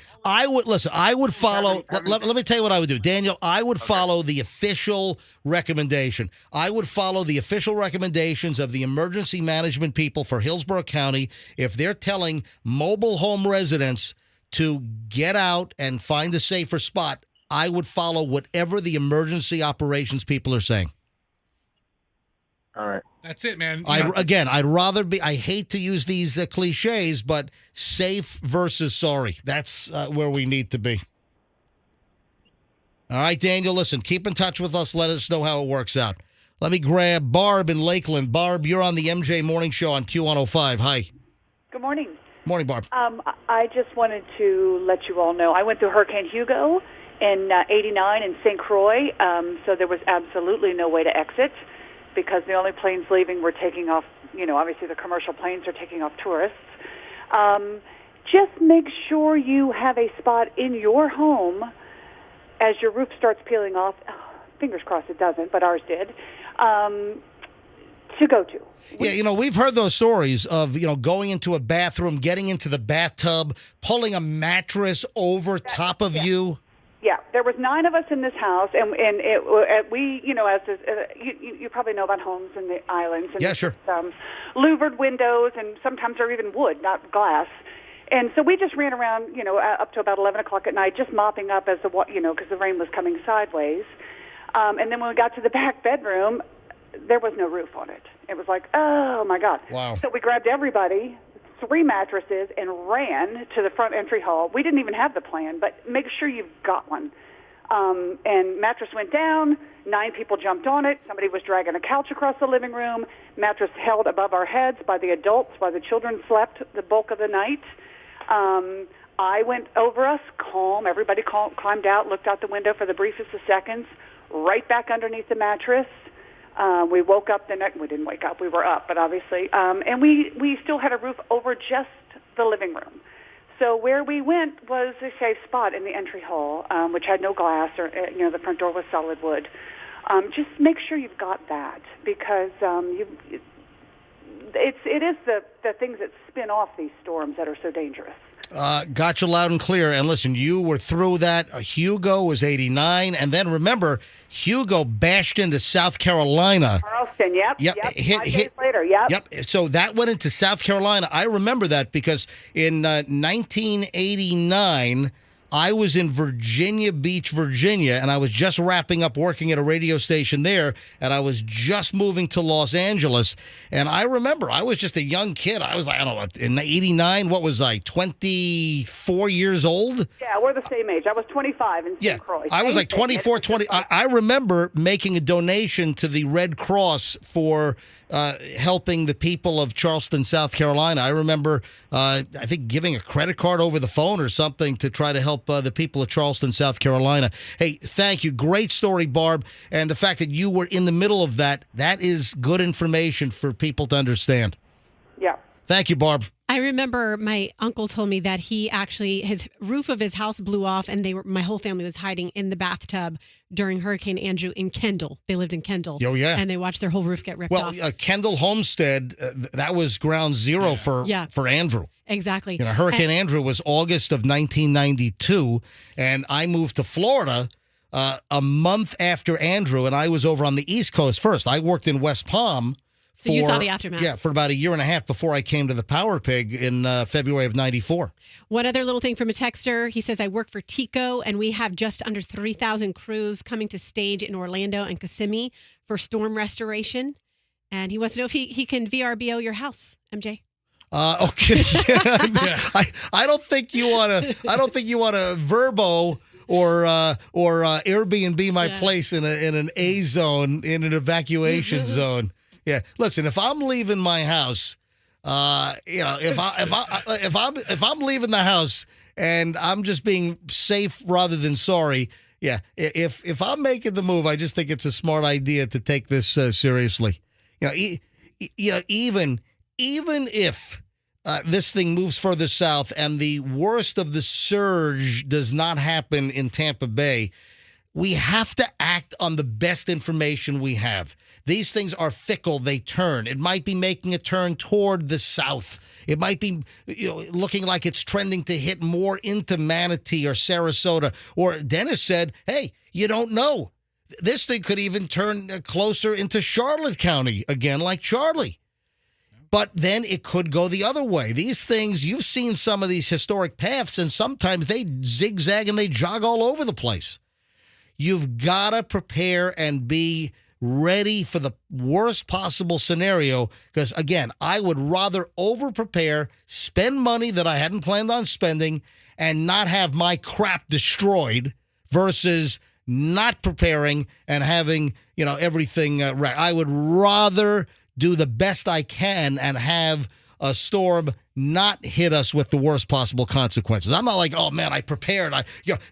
Speaker 1: would follow. Let me tell you what I would do, Daniel. I would follow the official recommendation. I would follow the official recommendations of the emergency management people for Hillsborough County. If they're telling mobile home residents to get out and find a safer spot, I would follow whatever the emergency operations people are saying.
Speaker 7: All right.
Speaker 3: That's it, man.
Speaker 1: I'd rather be. I hate to use these cliches, but safe versus sorry. That's where we need to be. All right, Daniel. Listen, keep in touch with us. Let us know how it works out. Let me grab Barb in Lakeland. Barb, you're on the MJ Morning Show on Q105. Hi.
Speaker 8: Good morning.
Speaker 1: Morning, Barb.
Speaker 8: I just wanted to let you all know I went through Hurricane Hugo in '89 in St. Croix, so there was absolutely no way to exit, because the only planes leaving were taking off, obviously the commercial planes are taking off tourists. Just make sure you have a spot in your home as your roof starts peeling off. Fingers crossed it doesn't, but ours did, to go to.
Speaker 1: Yeah, we've heard those stories of, going into a bathroom, getting into the bathtub, pulling a mattress over top of you.
Speaker 8: Yeah, there was 9 of us in this house, and we, you probably know about homes in the islands. And
Speaker 1: yeah, sure.
Speaker 8: Louvered windows, and sometimes they're even wood, not glass. And so we just ran around, up to about 11 o'clock at night, just mopping up as because the rain was coming sideways. And then when we got to the back bedroom, there was no roof on it. It was like, oh my God!
Speaker 1: Wow.
Speaker 8: So we grabbed everybody, 3 mattresses, and ran to the front entry hall. We didn't even have the plan, but make sure you've got one. And mattress went down. 9 people jumped on it. Somebody was dragging a couch across the living room. Mattress held above our heads by the adults while the children slept the bulk of the night. I went over us, calm. Everybody climbed out, looked out the window for the briefest of seconds, right back underneath the mattress. We woke up the next. We didn't wake up. We were up, but obviously, and we still had a roof over just the living room. So where we went was a safe spot in the entry hall, which had no glass, or the front door was solid wood. Just make sure you've got that, because it is the things that spin off these storms that are so dangerous.
Speaker 1: Got you loud and clear. And listen, you were through that. Hugo was 89. And then remember, Hugo bashed into South Carolina.
Speaker 8: Charleston, yep. 5 days later,
Speaker 1: Yep. So that went into South Carolina. I remember that because in 1989, I was in Virginia Beach, Virginia, and I was just wrapping up working at a radio station there, and I was just moving to Los Angeles. And I remember I was just a young kid. I was like, I don't know, in 89, what was I, 24 years old?
Speaker 8: Yeah, we're the same age. I was 25 in St. Croix.
Speaker 1: I was like 24, 20. I remember making a donation to the Red Cross for helping the people of Charleston, South Carolina. I remember, I think, giving a credit card over the phone or something to try to help the people of Charleston, South Carolina. Hey, thank you. Great story, Barb. And the fact that you were in the middle of that is good information for people to understand.
Speaker 8: Yeah.
Speaker 1: Thank you, Barb.
Speaker 2: I remember my uncle told me that his roof of his house blew off, and my whole family was hiding in the bathtub during Hurricane Andrew in Kendall. They lived in Kendall.
Speaker 1: Oh, yeah.
Speaker 2: And they watched their whole roof get ripped off.
Speaker 1: Well, Kendall Homestead, that was ground zero for Andrew.
Speaker 2: Exactly.
Speaker 1: Hurricane Andrew was August of 1992, and I moved to Florida a month after Andrew, and I was over on the East Coast first. I worked in West Palm.
Speaker 2: So you saw the aftermath.
Speaker 1: Yeah, for about a year and a half before I came to the Power Pig in February of 94.
Speaker 2: One other little thing from a texter. He says, I work for TECO, and we have just under 3,000 crews coming to stage in Orlando and Kissimmee for storm restoration. And he wants to know if he can VRBO your house, MJ.
Speaker 1: Okay. I don't think you want to Verbo or Airbnb my place in an A zone, in an evacuation zone. Yeah. Listen, if I'm leaving my house, if I'm leaving the house and I'm just being safe rather than sorry, yeah. If I'm making the move, I just think it's a smart idea to take this seriously. Even if this thing moves further south and the worst of the surge does not happen in Tampa Bay, we have to act on the best information we have. These things are fickle. They turn. It might be making a turn toward the south. It might be looking like it's trending to hit more into Manatee or Sarasota. Or Dennis said, hey, you don't know. This thing could even turn closer into Charlotte County again, like Charlie. But then it could go the other way. These things, you've seen some of these historic paths, and sometimes they zigzag and they jog all over the place. You've got to prepare and be ready for the worst possible scenario because, again, I would rather over-prepare, spend money that I hadn't planned on spending, and not have my crap destroyed versus not preparing and having, everything right. I would rather do the best I can and have a storm not hit us with the worst possible consequences. I'm not like, oh man, I prepared.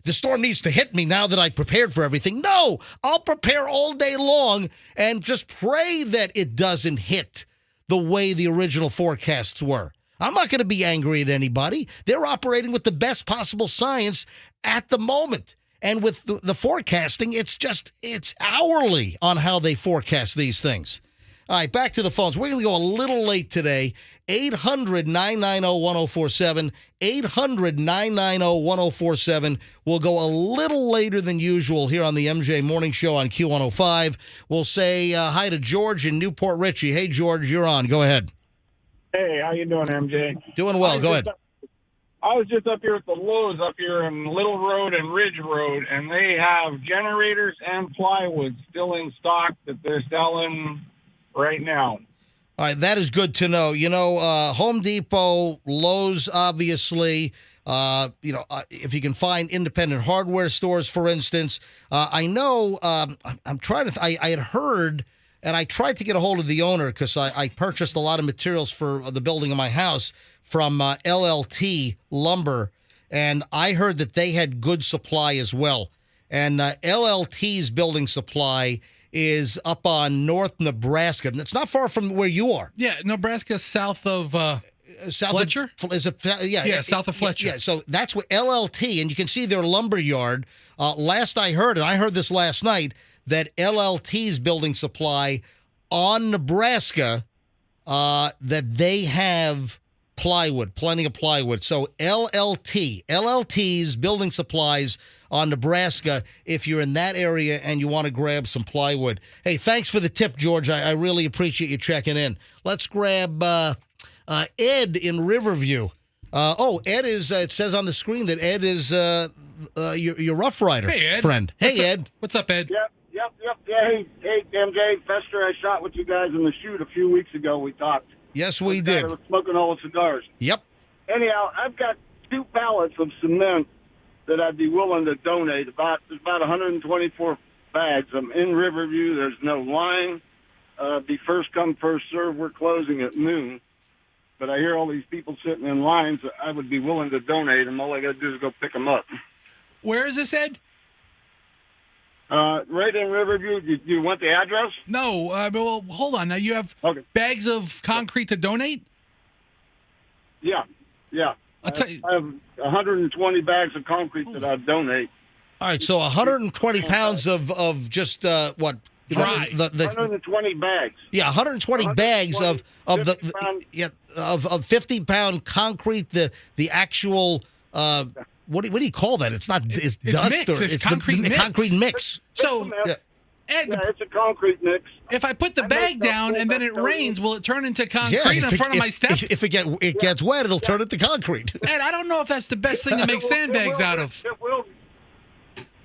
Speaker 1: The storm needs to hit me now that I prepared for everything. No, I'll prepare all day long and just pray that it doesn't hit the way the original forecasts were. I'm not going to be angry at anybody. They're operating with the best possible science at the moment. And with the forecasting, it's hourly on how they forecast these things. All right, back to the phones. We're going to go a little late today. 800-990-1047. 800-990-1047. We'll go a little later than usual here on the MJ Morning Show on Q105. We'll say hi to George in Newport Richey. Hey, George, you're on. Go ahead.
Speaker 9: Hey, how you doing, MJ?
Speaker 1: Doing well. Go ahead.
Speaker 9: I was just up here at the Lowe's up here in Little Road and Ridge Road, and they have generators and plywood still in stock that they're selling right now.
Speaker 1: All right, that is good to know. Home Depot, Lowe's, obviously. If you can find independent hardware stores, for instance. I know. I'm trying to. I had heard, and I tried to get a hold of the owner because I purchased a lot of materials for the building of my house from LLT Lumber, and I heard that they had good supply as well. And LLT's building supply is up on North Nebraska. And it's not far from where you are.
Speaker 3: Yeah, Nebraska, south of Fletcher? South of Fletcher.
Speaker 1: Yeah, so that's what LLT, and you can see their lumber yard. Last I heard, and I heard this last night, that LLT's building supply on Nebraska, that they have plywood, plenty of plywood. So LLT's building supplies on Nebraska, if you're in that area and you want to grab some plywood. Hey, thanks for the tip, George. I really appreciate you checking in. Let's grab Ed in Riverview. Ed is, it says on the screen that Ed is your Rough Rider friend. Hey, Ed.
Speaker 3: What's up, Ed?
Speaker 16: Yep. Yeah, hey, MJ, Fester, I shot with you guys in the shoot a few weeks ago. We talked.
Speaker 1: Yes, we did.
Speaker 16: I was smoking all the cigars.
Speaker 1: Yep.
Speaker 16: Anyhow, I've got 2 pallets of cement that I'd be willing to donate. There's about 124 bags. I'm in Riverview. There's no line. Be first come, first serve. We're closing at noon. But I hear all these people sitting in lines. I would be willing to donate them. All I got to do is go pick them up.
Speaker 3: Where is this, Ed?
Speaker 16: Right in Riverview. Do you want the address?
Speaker 3: No. Well, hold on. Now, you have bags of concrete to donate?
Speaker 16: Yeah.
Speaker 3: I'll tell you.
Speaker 16: I have 120 bags of concrete that I'd donate.
Speaker 1: All right, so 120 pounds of just what?
Speaker 3: Dry.
Speaker 16: 120 bags.
Speaker 1: Yeah, 120 bags of 50-pound concrete. The actual what do you call that? It's not it's dust
Speaker 3: mix.
Speaker 1: or
Speaker 3: it's
Speaker 1: concrete
Speaker 3: mix.
Speaker 1: Concrete mix.
Speaker 3: So. Ed,
Speaker 16: it's a concrete mix.
Speaker 3: If I put the bag down and then it rains, will it turn into concrete in front of my step?
Speaker 1: If it gets wet, it'll turn into concrete.
Speaker 3: Ed, I don't know if that's the best thing to make sandbags out of.
Speaker 16: It will.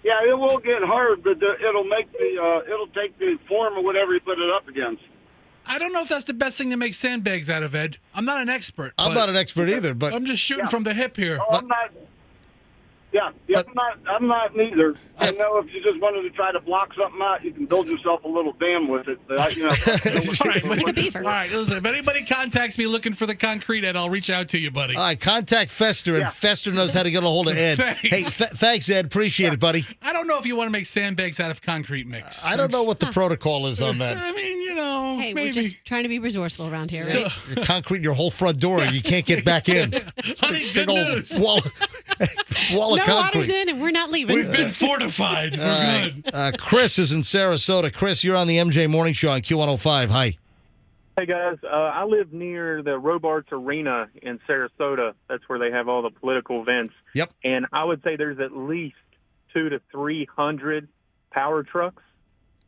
Speaker 16: Yeah, it will get hard, but it'll make it'll take the form of whatever you put it up against.
Speaker 3: I don't know if that's the best thing to make sandbags out of, Ed. I'm not an expert.
Speaker 1: I'm not an expert either, but
Speaker 3: I'm just shooting from the hip here.
Speaker 9: Oh, I'm not. Yeah, I'm not neither. I know if you just wanted to try to block something out, you can build yourself a little dam with it.
Speaker 3: All right, listen, if anybody contacts me looking for the concrete, Ed, I'll reach out to you, buddy.
Speaker 1: All right, contact Fester, and Fester knows how to get a hold of Ed. Hey, thanks, Ed. Appreciate it, buddy.
Speaker 3: I don't know if you want to make sandbags out of concrete mix.
Speaker 1: I don't know what the protocol is on that.
Speaker 3: I mean, you know,
Speaker 2: Hey,
Speaker 3: maybe.
Speaker 2: we're just trying to be resourceful around here, right?
Speaker 1: You're concrete your whole front door. You can't get back in.
Speaker 3: Honey, good
Speaker 1: Big old
Speaker 3: news.
Speaker 1: wall
Speaker 2: No
Speaker 1: of concrete.
Speaker 2: water's in, and we're not leaving.
Speaker 3: We've been fortified. We're good.
Speaker 1: Chris is in Sarasota. Chris, you're on the MJ Morning Show on Q105. Hi.
Speaker 6: Hey, guys. I live near the Robarts Arena in Sarasota. That's where they have all the political events.
Speaker 1: Yep.
Speaker 6: And I would say there's at least 200 to 300 power trucks.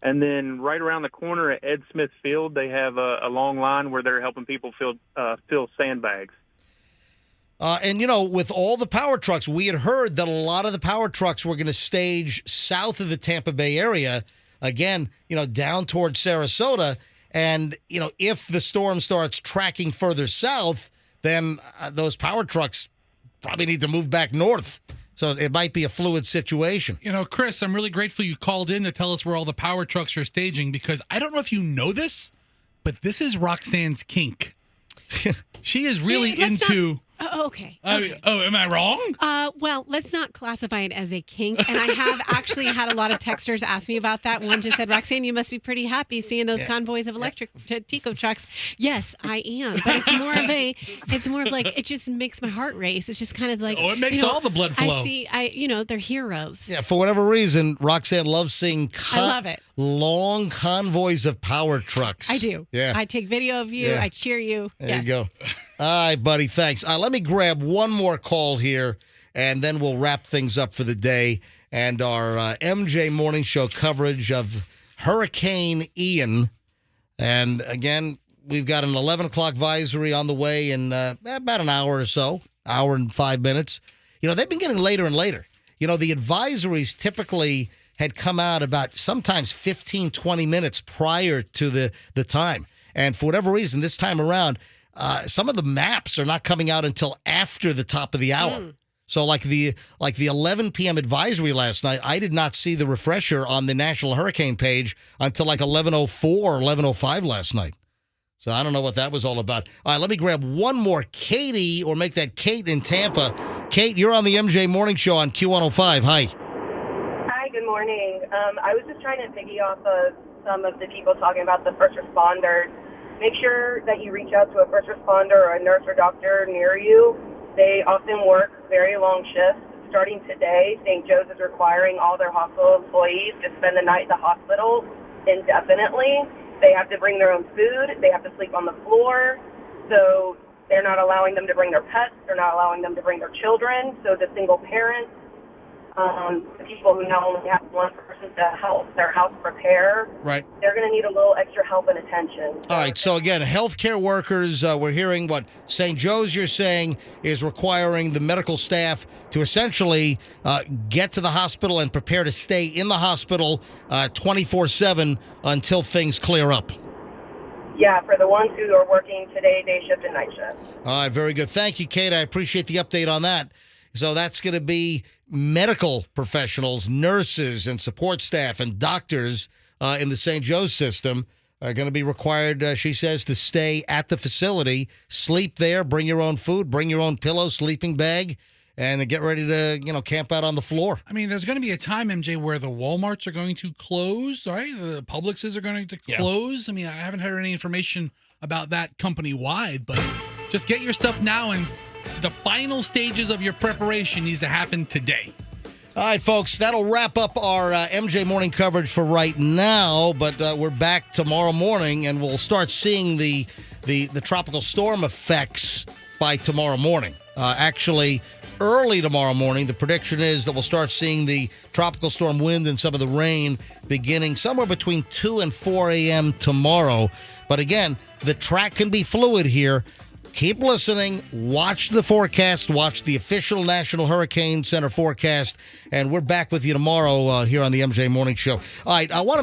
Speaker 6: And then right around the corner at Ed Smith Field, they have a long line where they're helping people fill sandbags.
Speaker 1: And, you know, with all the power trucks, we had heard that a lot of the power trucks were going to stage south of the Tampa Bay area, again, you know, down towards Sarasota. And, you know, if the storm starts tracking further south, then those power trucks probably need to move back north. So it might be a fluid situation.
Speaker 3: You know, Chris, I'm really grateful you called in to tell us where all the power trucks are staging, because I don't know if you know this, but this is Roxanne's kink. She is really into...
Speaker 2: Okay.
Speaker 3: Am I wrong?
Speaker 2: Well, let's not classify it as a kink. And I have actually had a lot of texters ask me about that. One just said, Roxanne, you must be pretty happy seeing those convoys of electric Tico trucks. Yes, I am. But it's more of like, it just makes my heart race. It's just kind of like,
Speaker 3: it makes all the blood flow.
Speaker 2: They're heroes.
Speaker 1: Yeah, for whatever reason, Roxanne loves seeing
Speaker 2: I love it.
Speaker 1: long convoys of power trucks.
Speaker 2: I do.
Speaker 1: Yeah.
Speaker 2: I take video of you.
Speaker 1: Yeah.
Speaker 2: I cheer you.
Speaker 1: There you go. All right, buddy. Thanks. Let me grab one more call here, and then we'll wrap things up for the day and our MJ Morning Show coverage of Hurricane Ian. And again, we've got an 11 o'clock advisory on the way in about an hour or so, hour and 5 minutes. You know, they've been getting later and later. You know, the advisories typically had come out about sometimes 15, 20 minutes prior to the time. And for whatever reason, this time around, some of the maps are not coming out until after the top of the hour. So like the 11 p.m. advisory last night, I did not see the refresher on the National Hurricane page until like 11:04 or 11:05 last night. So I don't know what that was all about. All right, let me grab one more. Katie, or make that Kate in Tampa. Kate, you're on the MJ Morning Show on Q105. Hi.
Speaker 10: Hi, good morning. I was just trying to piggy off of some of the people talking about the first responders. Make sure that you reach out to a first responder or a nurse or doctor near you. They often work very long shifts. Starting today, St. Joe's is requiring all their hospital employees to spend the night at the hospital indefinitely. They have to bring their own food. They have to sleep on the floor. So they're not allowing them to bring their pets. They're not allowing them to bring their children. So the single parents, the people who not only have one person to help their house prepare,
Speaker 1: right,
Speaker 10: they're going to need a little extra help and attention.
Speaker 1: All right, so again, healthcare workers, we're hearing what St. Joe's, you're saying, is requiring the medical staff to essentially get to the hospital and prepare to stay in the hospital 24/7 until things clear up.
Speaker 10: Yeah, for the ones who are working today, day shift and night shift.
Speaker 1: All right, very good. Thank you, Kate. I appreciate the update on that. So that's going to be medical professionals, nurses, and support staff and doctors in the St. Joe's system are going to be required, she says, to stay at the facility, sleep there, bring your own food, bring your own pillow, sleeping bag, and get ready to, camp out on the floor.
Speaker 3: I mean, there's going to be a time, MJ, where the Walmarts are going to close, right? The Publixes are going to close. I mean, I haven't heard any information about that company-wide, but just get your stuff now, and the final stages of your preparation needs to happen today.
Speaker 1: All right, folks, that'll wrap up our MJ morning coverage for right now, but we're back tomorrow morning, and we'll start seeing the tropical storm effects by tomorrow morning. Actually, early tomorrow morning, the prediction is that we'll start seeing the tropical storm wind and some of the rain beginning somewhere between 2 and 4 a.m. tomorrow. But again, the track can be fluid here. Keep listening. Watch the forecast. Watch the official National Hurricane Center forecast. And we're back with you tomorrow here on the MJ Morning Show. All right, I want to